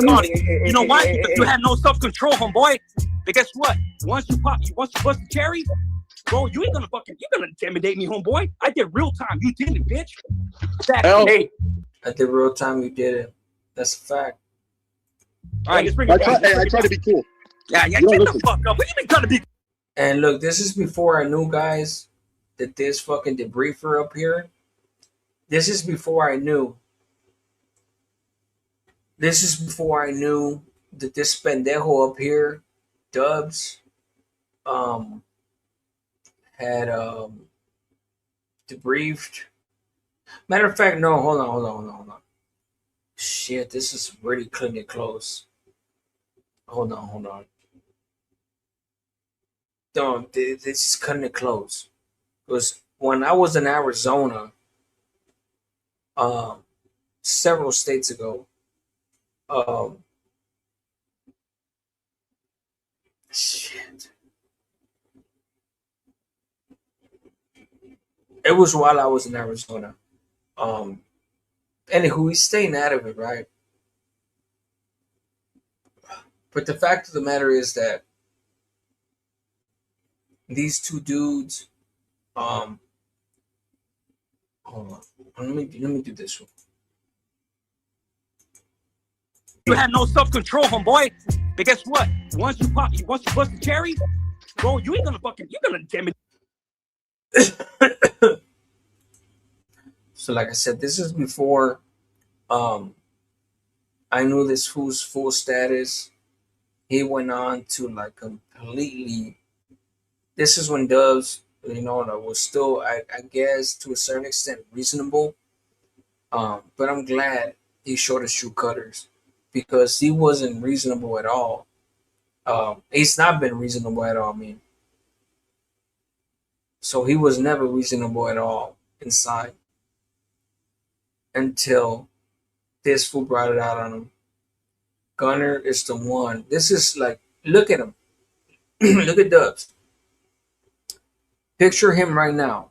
me? You know why? Because you had no self-control, homeboy. But guess what? Once you bust the cherry, bro, you're gonna intimidate me, homeboy. I did real time. You didn't, bitch. Exactly. Hey. I did real time. You did it. That's a fact. All right, let's bring it back. I try to be cool. Yeah, get the fuck up. What do you mean trying to be? And look, this is before I knew, guys, that this fucking debriefer up here. This is before I knew. This is before I knew that this pendejo up here, Dubs, had debriefed. Matter of fact, no, hold on. Shit, this is really cutting it close. Hold on. No, this is cutting it close. Because when I was in Arizona, several states ago, shit. It was while I was in Arizona. Anywho, he's staying out of it, right? But the fact of the matter is that these two dudes, hold on. Let me do this one. You had no self-control, homeboy. But guess what? Once you bust the cherry, bro, you ain't gonna you're gonna damn it. So like I said, this is before I knew this fool's full status. He went on to like completely. This is when Dubs, that was still, I guess, to a certain extent reasonable. But I'm glad he showed his true colors, because he wasn't reasonable at all. He's not been reasonable at all, I mean. So he was never reasonable at all inside until this fool brought it out on him. Gunner is the one. This is like, look at him. Look at Dubs. Picture him right now.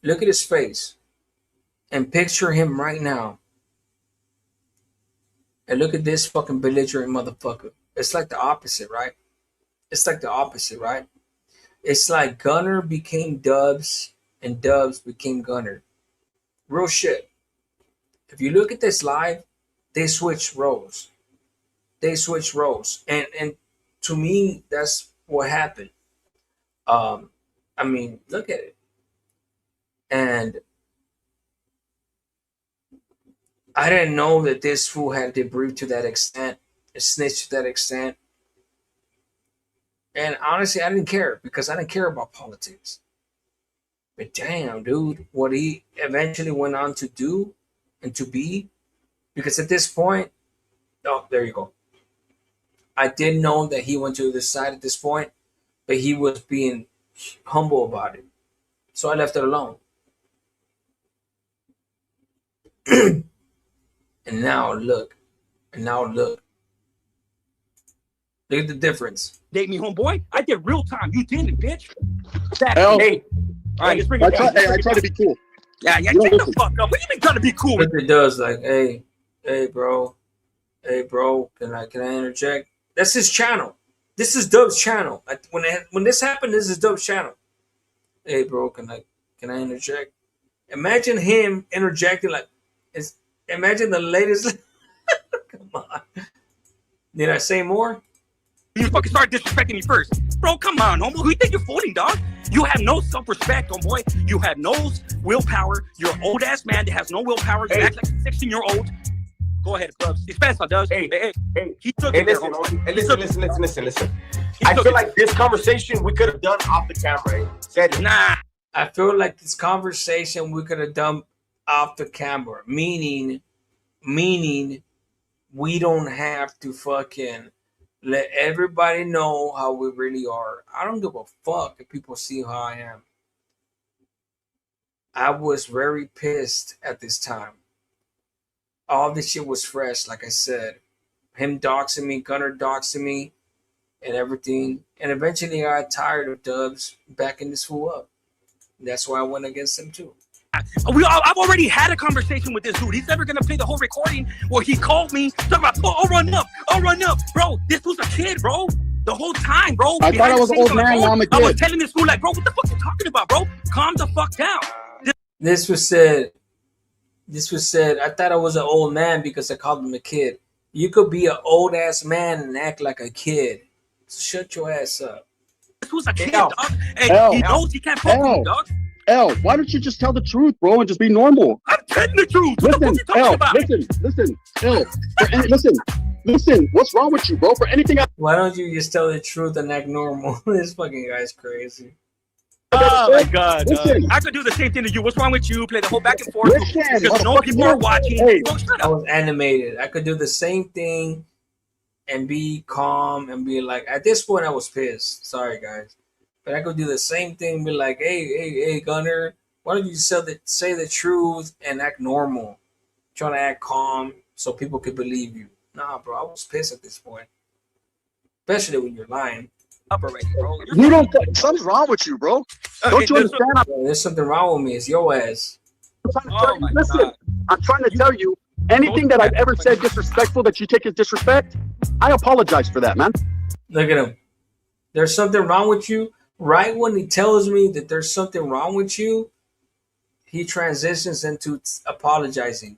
Look at his face. And picture him right now. And look at this fucking belligerent motherfucker. It's like the opposite, right? It's like the opposite, right? It's like Gunner became Dubs and Dubs became Gunner. Real shit. If you look at this live, they switch roles. They switch roles. And to me, that's what happened. I mean, look at it. And I didn't know that this fool had debriefed to that extent, snitched to that extent. And honestly, I didn't care, because I didn't care about politics. But damn, dude, what he eventually went on to do and to be, because at this point, oh, there you go. I didn't know that he went to the side at this point, but he was being humble about it. So I left it alone. And now look. Look at the difference. Date me, homeboy. I did real time. You didn't, bitch. Hell, Hey, all right, let's bring it back. I try to be cool. Yeah, get the fuck up. What do you mean trying to be cool? What it does, like, hey, bro, can I interject? That's his channel. This is Dub's channel. When this happened, this is Dub's channel. Hey, bro, can I interject? Imagine him interjecting like, imagine the latest. Come on. Did I say more? You fucking start disrespecting me first. Bro, come on, homo. Who you think you're fooling, dog? You have no self-respect, homeboy. You have no willpower. You're an old-ass man that has no willpower. You act like a 16-year-old. Go ahead, Bubs. Dispensa does. Hey. He took Hey, it listen. I feel like this conversation we could have done off the camera. Said it. Nah. I feel like this conversation we could have done off the camera. Meaning we don't have to fucking let everybody know how we really are. I don't give a fuck if people see how I am. I was very pissed at this time. All this shit was fresh, like I said. Him doxing me, Gunner doxing me, and everything. And eventually I got tired of Dubs backing this fool up. That's why I went against him too. I've already had a conversation with this dude. He's never gonna play the whole recording where he called me talking about, I'll run up, bro. This was a kid, bro. The whole time, bro. I thought I was an old man. Now I'm a kid. I was telling this fool like, bro, what the fuck you talking about, bro? Calm the fuck down. This was said. I thought I was an old man because I called him a kid. You could be an old ass man and act like a kid. So shut your ass up. This was a kid, dog. And he knows he can't fuck with me, dog. L, why don't you just tell the truth, bro, and just be normal? I'm telling the truth. What the fuck you talking about? Listen. What's wrong with you, bro? For anything Why don't you just tell the truth and act normal? This fucking guy's crazy. Oh my god. I could do the same thing to you. What's wrong with you? Play the whole back and forth. Because no people are watching. Hey, I was animated. I could do the same thing and be calm and be like, at this point I was pissed. Sorry guys. But I could do the same thing and be like, hey, Gunner, why don't you say the truth and act normal? Trying to act calm so people could believe you. Nah, bro, I was pissed at this point. Especially when you're lying. Up already, bro. You don't. Something's wrong with you, bro. Don't you understand? There's something wrong with me. It's your ass. I'm trying to tell you, anything that I've ever said disrespectful that you take as disrespect, I apologize for that, man. Look at him. There's something wrong with you. Right when he tells me that there's something wrong with you, he transitions into apologizing.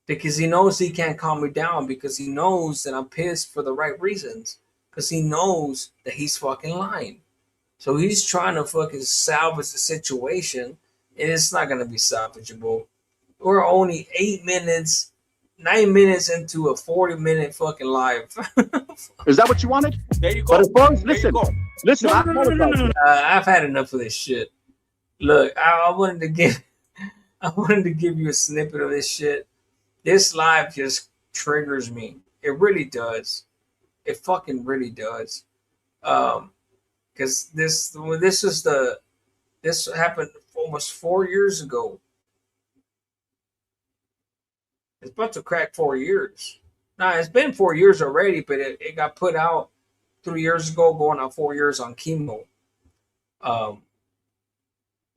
Because he knows he can't calm me down, because he knows that I'm pissed for the right reasons. Because he knows that he's fucking lying. So he's trying to fucking salvage the situation, and it's not gonna be salvageable. We're only 9 minutes into a 40-minute fucking live. Is that what you wanted? There you go. But as far as There you listen, go. listen, I apologize. I've had enough of this shit. Look, I wanted to give you a snippet of this shit. This live just triggers me. It really does. It fucking really does. Because this happened almost 4 years ago. It's about to crack 4 years. Now it's been 4 years already, but it got put out 3 years ago, going on 4 years on chemo. But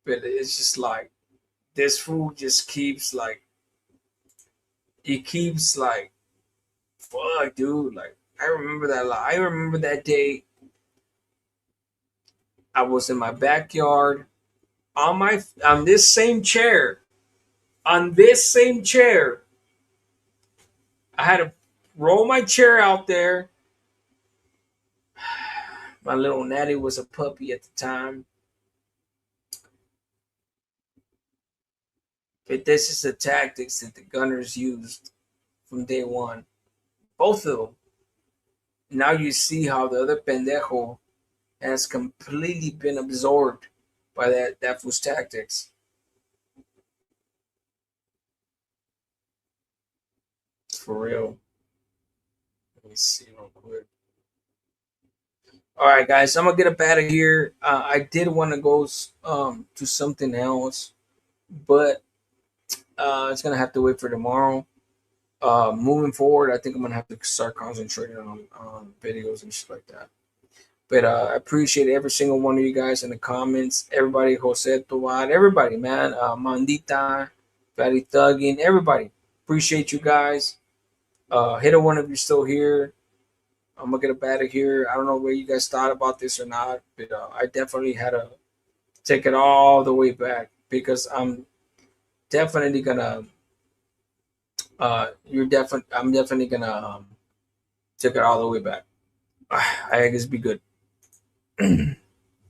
it's just like this fool just keeps like, he keeps like, fuck, dude. Like I remember that. I remember that day. I was in my backyard on this same chair. On this same chair, I had to roll my chair out there. My little Natty was a puppy at the time. But this is the tactics that the gunners used from day one. Both of them. Now you see how the other pendejo has completely been absorbed by that fool's tactics. For real. Let me see real quick. All right, guys, I'm gonna get up out of here. I did want to go to something else, but it's gonna have to wait for tomorrow. Moving forward, I think I'm gonna have to start concentrating on videos and shit like that. But I appreciate every single one of you guys in the comments. Everybody, Jose Tovad, everybody, man. Mandita, Fatty Thuggin, everybody. Appreciate you guys. Hit a one if you're still here. I'm gonna get up out of here. I don't know what you guys thought about this or not, but I definitely had to take it all the way back, because I'm definitely gonna. I'm definitely gonna take it all the way back. I guess be good.